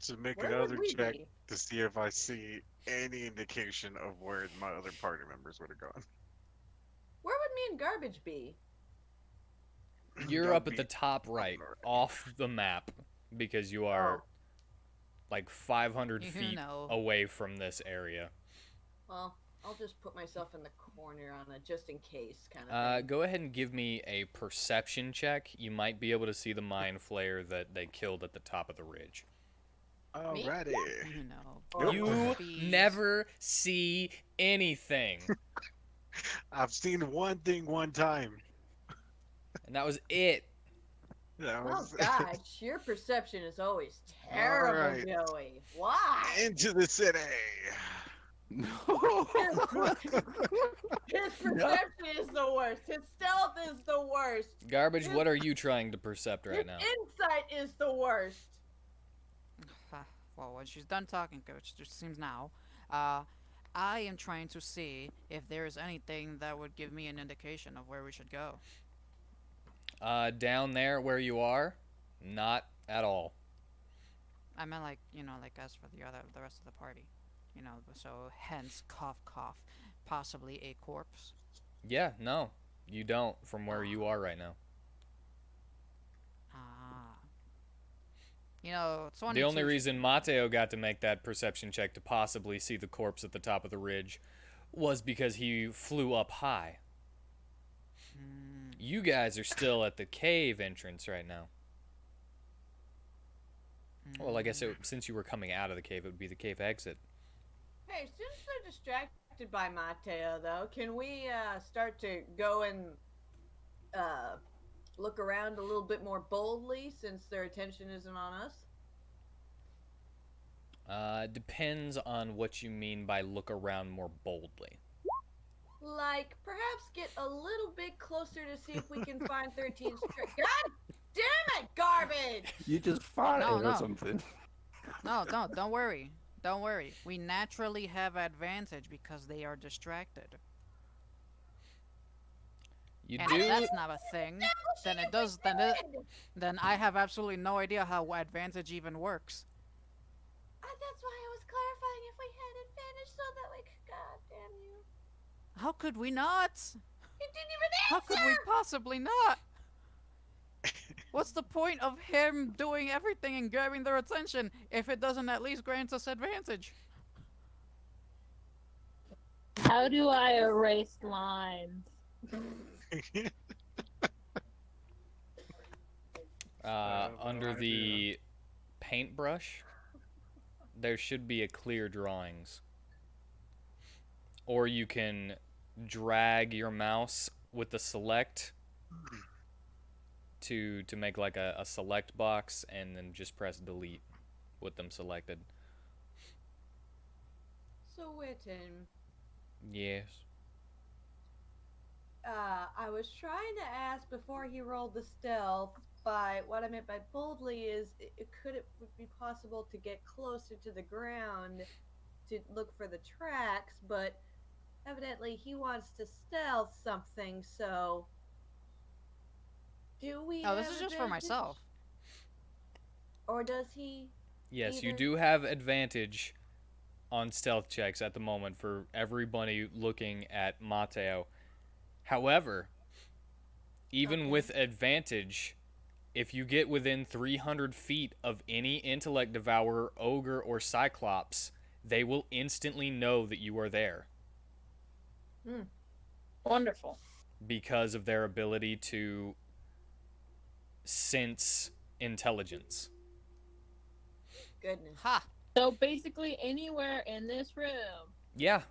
to make Where would another we check be? to see if I see any indication of where my other party members would have gone? Where would me and Garbage be? You're That up would at the be top right, alright. off the map, because you are Oh, like 500 You feet know. away from this area. well, I'll just put myself in the corner on a just in case kind of thing. Go ahead and give me a perception check. You might be able to see the mind flayer that they killed at the top of the ridge. Alrighty. You know. Nope. You bees. never see anything. I've seen one thing one time. And that was it. That Oh was gosh, your perception is always terrible, Alright. Joey. Why? into the city. No. His perception is the worst. His stealth is the worst. Garbage, what are you trying to percept right His now? insight is the worst. Well, when she's done talking, Coach, just seems now. I am trying to see if there is anything that would give me an indication of where we should go. Down there where you are, not at all. I meant like, like as for the rest of the party. So hence cough cough, possibly a corpse. Yeah, no, you don't from where you are right now. Ah. 22. The only reason Mateo got to make that perception check to possibly see the corpse at the top of the ridge was because he flew up high. You guys are still at the cave entrance right now. Well, I guess since you were coming out of the cave, it would be the cave exit. Hey, since they're distracted by Mateo, though, can we start to go and look around a little bit more boldly since their attention isn't on us? Depends on what you mean by look around more boldly. Like, perhaps get a little bit closer to see if we can find 13 straight. God damn it, garbage! You just farted No. or something. No, don't worry. Don't worry. We naturally have advantage because they are distracted. You And do. if that's not a thing, then it does. Then I have absolutely no idea how advantage even works. That's why I was clarifying if we had advantage so that we could. God damn you! How could we not? You didn't even How answer. could we possibly not? What's the point of him doing everything and grabbing their attention if it doesn't at least grant us advantage? How do I erase lines? Under the paintbrush, there should be a clear drawings. Or you can drag your mouse with the select to make like a select box and then just press delete with them selected. So, Witten, Yes. I was trying to ask before he rolled the stealth. By what I meant by boldly is, could it would be possible to get closer to the ground to look for the tracks? But evidently, he wants to stealth something. So, do we? Oh, this have is just for advantage? myself. Or does he? Yes, you Either. do have advantage on stealth checks at the moment for everybody looking at Mateo. However, even Okay. with advantage, if you get within 300 feet of any intellect devourer, ogre, or cyclops, they will instantly know that you are there Wonderful. because of their ability to sense intelligence. Goodness. Ha! So basically, anywhere in this room. Yeah,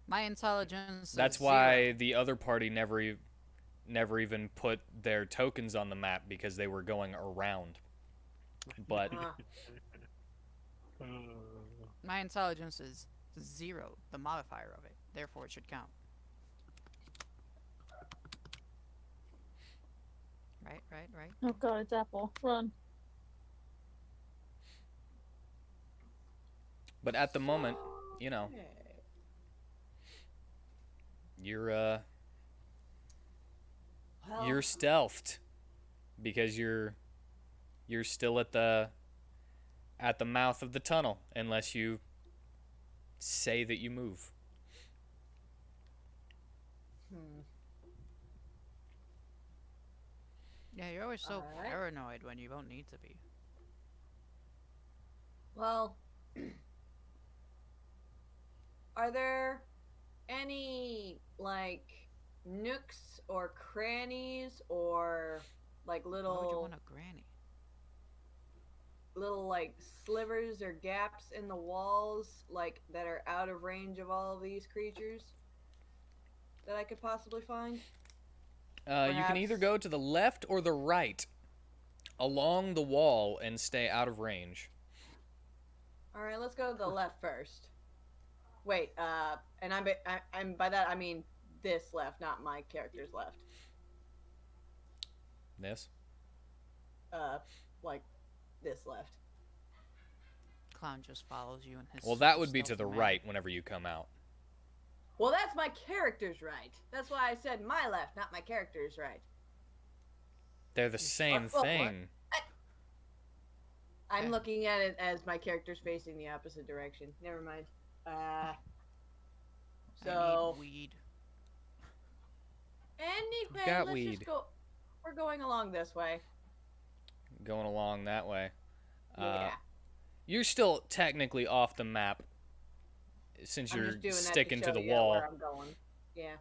My intelligence. that's is why zero. the other party never even put their tokens on the map because they were going around. But My intelligence is 0, the modifier of it. Therefore, it should count. Right. Oh god, it's Apple. Run. But at the moment, you know, Okay. you're Well, you're stealthed because you're still at the mouth of the tunnel unless you say that you move. hmm. Yeah, you're always so Alright. paranoid when you don't need to be. Well, are there any like nooks or crannies or like Why would you want a granny? little like slivers or gaps in the walls like that are out of range of all of these creatures that I could possibly find? You can either Perhaps. go to the left or the right along the wall and stay out of range. All right, let's go to the left first. Wait, and I'm by that I mean this left, not my character's left. This? Uh, like this left. Clown just follows you in his. Well, that super would be to stealthy the manner. right whenever you come out. Well, that's my character's right. That's why I said my left, not my character's right. They're the same what? thing. I'm Okay. looking at it as my character's facing the opposite direction. Never mind. So I need weed. anyway, got let's weed. just go. We're going along this way. Going along that way. Yeah. You're still technically off the map since I'm you're just doing sticking that to to the show you wall. where I'm going. Yeah.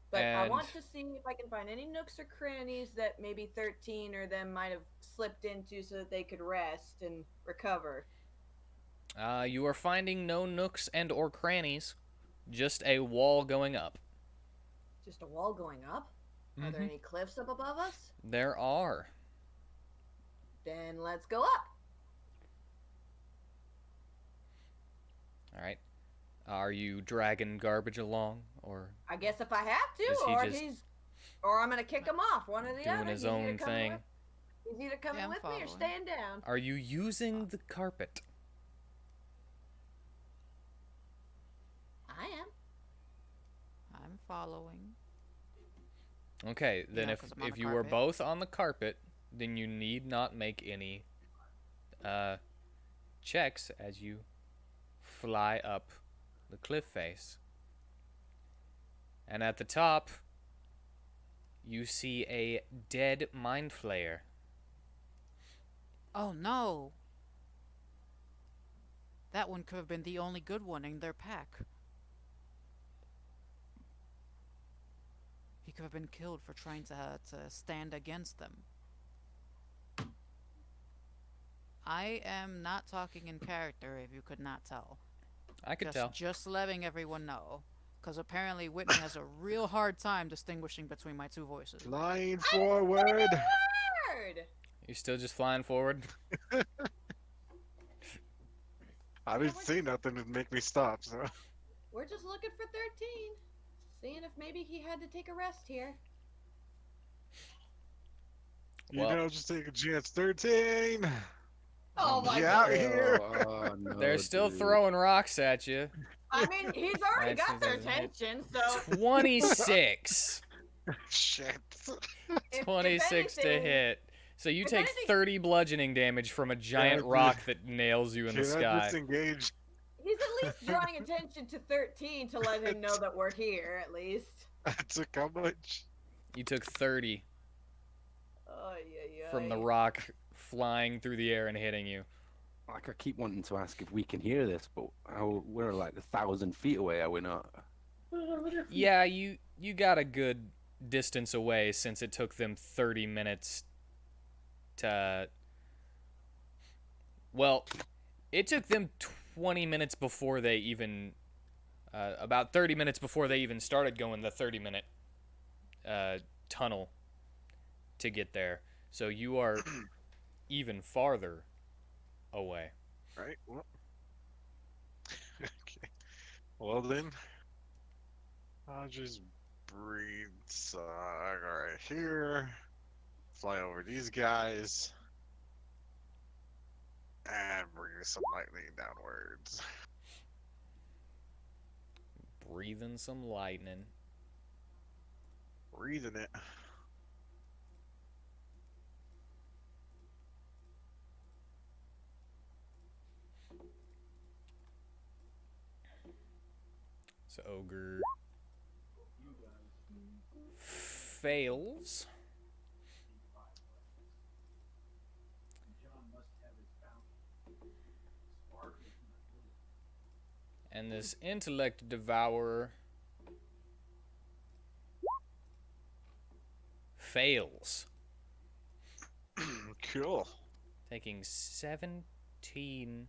But I And- want to see if I can find any nooks or crannies that maybe 13 or them might have slipped into so that they could rest and recover. You are finding no nooks and or crannies, just a wall going up. Just a wall going up? Are there Mhm. any cliffs up above us? There are. Then let's go up. All right. Are you dragging garbage along, or I guess if I have to, Is he or just or I'm gonna kick him off. One or the doing other. his He's either own coming thing? with- He's either coming Yeah, I'm with me or following. staying down. Are you using the carpet? I am. I'm following. Okay, then Yeah, if 'cause I'm on if the you were carpet. both on the carpet, then you need not make any checks as you fly up the cliff face. And at the top, you see a dead mind flayer. Oh no! That one could have been the only good one in their pack. He could have been killed for trying to stand against them. I am not talking in character, if you could not tell. I could just, tell. Just letting everyone know. Because apparently Whitney has a real hard time distinguishing between my two voices. Flying forward. Word. You're still just flying forward? I didn't say nothing to make me stop, so. We're just looking for 13. Seeing if maybe he had to take a rest here. You Well- know, just take a chance. 13! Oh my Get out god. here! Oh, no, They're still dude. throwing rocks at you. I mean, he's already That's- got their that's- attention, so 26. Shit. if 26 to anything- hit. So you if take anything- 30 bludgeoning damage from a giant I- rock that nails you in Can the I sky. disengage? He's at least drawing attention to 13 to let him know that we're here, at least. I took how much? You took 30 Oh, yeah, yeah. from the rock flying through the air and hitting you. Like, I keep wanting to ask if we can hear this, but we're like 1,000 feet away, are we not? Yeah, you got a good distance away since it took them 30 minutes to... Well, it took them 20 minutes before they even... about 30 minutes before they even started going the 30-minute tunnel to get there. So you are even farther away. Right, well. Okay. Well then. I'll just breathe right here. fly over these guys and bring some lightning downwards. Breathing some lightning. Breathing it. So ogre fails. And this intellect devourer fails, Cool. taking 17.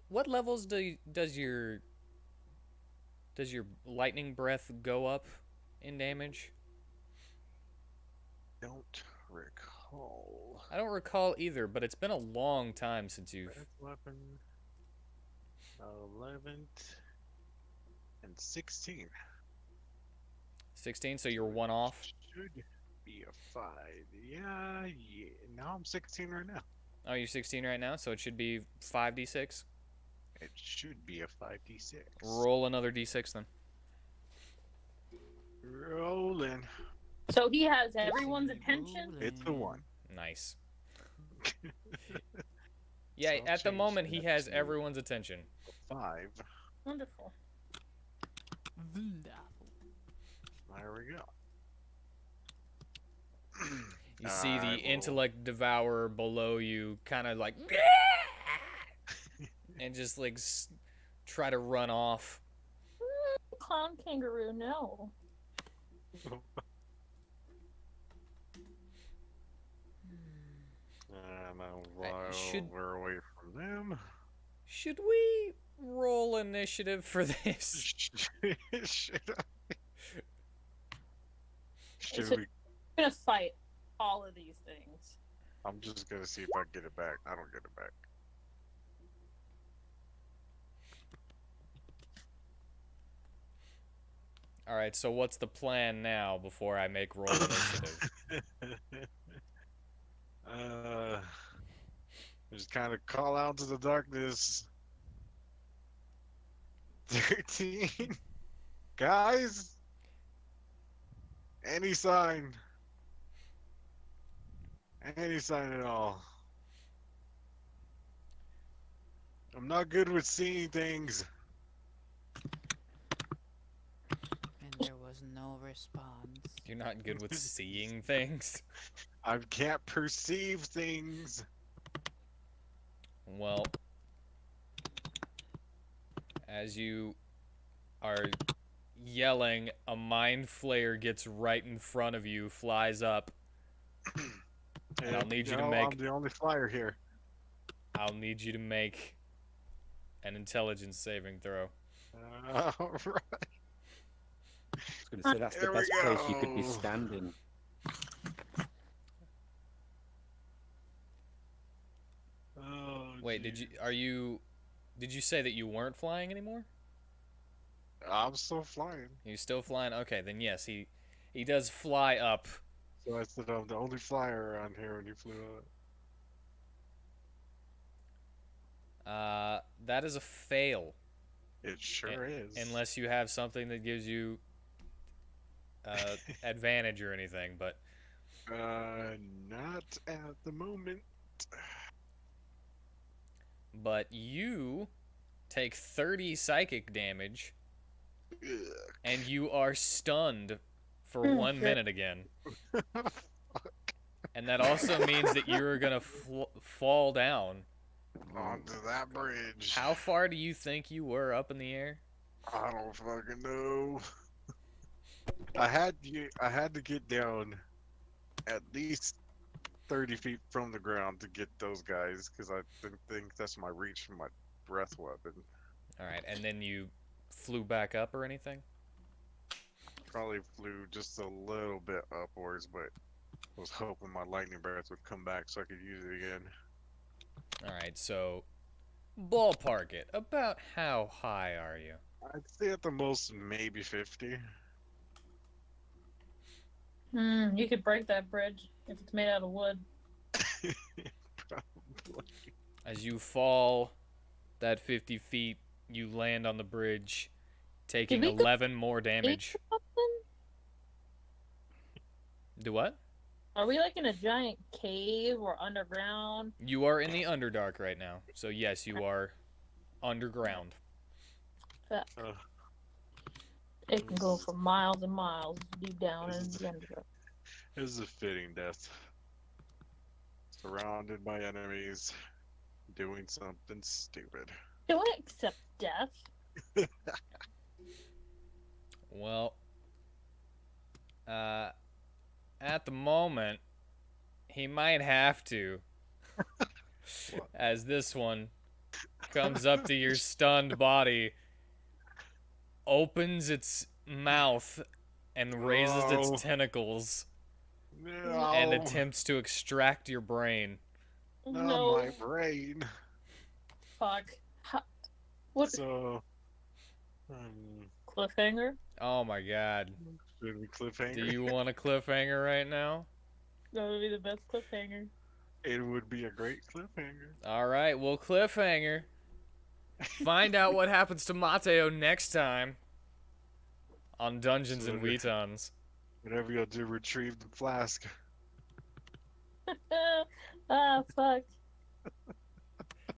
What levels does your lightning breath go up in damage? Don't recall. I don't recall either, but it's been a long time since you've. Breath weapon. 11 and 16. 16, so you're one off. Should be a 5. Yeah. Now I'm 16 right now. Oh, you're 16 right now, so it should be 5d6. It should be a 5d6. Roll another d6 then. Rolling. So he has everyone's attention. It's a 1. Nice. Yeah, So I'll at the change moment he that has to everyone's attention. 5. Wonderful. Wonderful. There we go. You see the Alright, well- intellect devourer below you kind of like and just like try to run off. Clown kangaroo, no. While should- we're away from them. Should we roll initiative for this? Should It's we? I'm gonna fight all of these things. I'm just gonna see if I get it back. I don't get it back. All right, so what's the plan now before I make roll initiative? Just kind of call out to the darkness. 13. Guys? Any sign? Any sign at all? I'm not good with seeing things. And there was no response. You're not good with seeing things. I can't perceive things. Well, as you are yelling, a mind flayer gets right in front of you, flies up. And I'll need you to make. I'm the only flyer here. I'll need you to make an intelligence saving throw. Alright. I was going to say that's the There we best place you could be go. standing. Oh, Wait, gee. did you say that you weren't flying anymore? I'm still flying. You're still flying? Okay, then yes, he does fly up. So I said I'm the only flyer around here when you flew out. That is a fail. It sure is. Unless you have something that gives you advantage or anything, but Not at the moment. you take 30 psychic damage Ugh. and you are stunned for Oh, 1 shit. minute again. And that also means that you're gonna fall down. Onto that bridge. How far do you think you were up in the air? I don't fucking know. I had to get down at least 30 feet from the ground to get those guys, because I think that's my reach for my breath weapon. Alright, and then you flew back up or anything? Probably flew just a little bit upwards, but was hoping my lightning breath would come back so I could use it again. Alright, so ballpark it. About how high are you? I'd say at the most maybe 50. You could break that bridge if it's made out of wood. Probably. As you fall that 50 feet, you land on the bridge, taking we go 11 more damage. or something? Do what? Are we like in a giant cave or underground? You are in the Underdark right now. So, yes, you are underground. Fuck. Uh, It can go for miles and miles deep down in This is- the underground. This is a fitting death. Surrounded by enemies, doing something stupid. Don't accept death. Well, at the moment, he might have to. As this one comes up to your stunned body, opens its mouth, and raises No. its tentacles, No, and attempts to extract your brain. not No. my brain. Fuck. What? So, Cliffhanger? Oh my god. should we cliffhanger? Do you want a cliffhanger right now? That would be the best cliffhanger. It would be a great cliffhanger. Alright, well, cliffhanger. Find out what happens to Mateo next time on Dungeons and WheatTons. Whatever you'll do, retrieve the flask. Ah, fuck.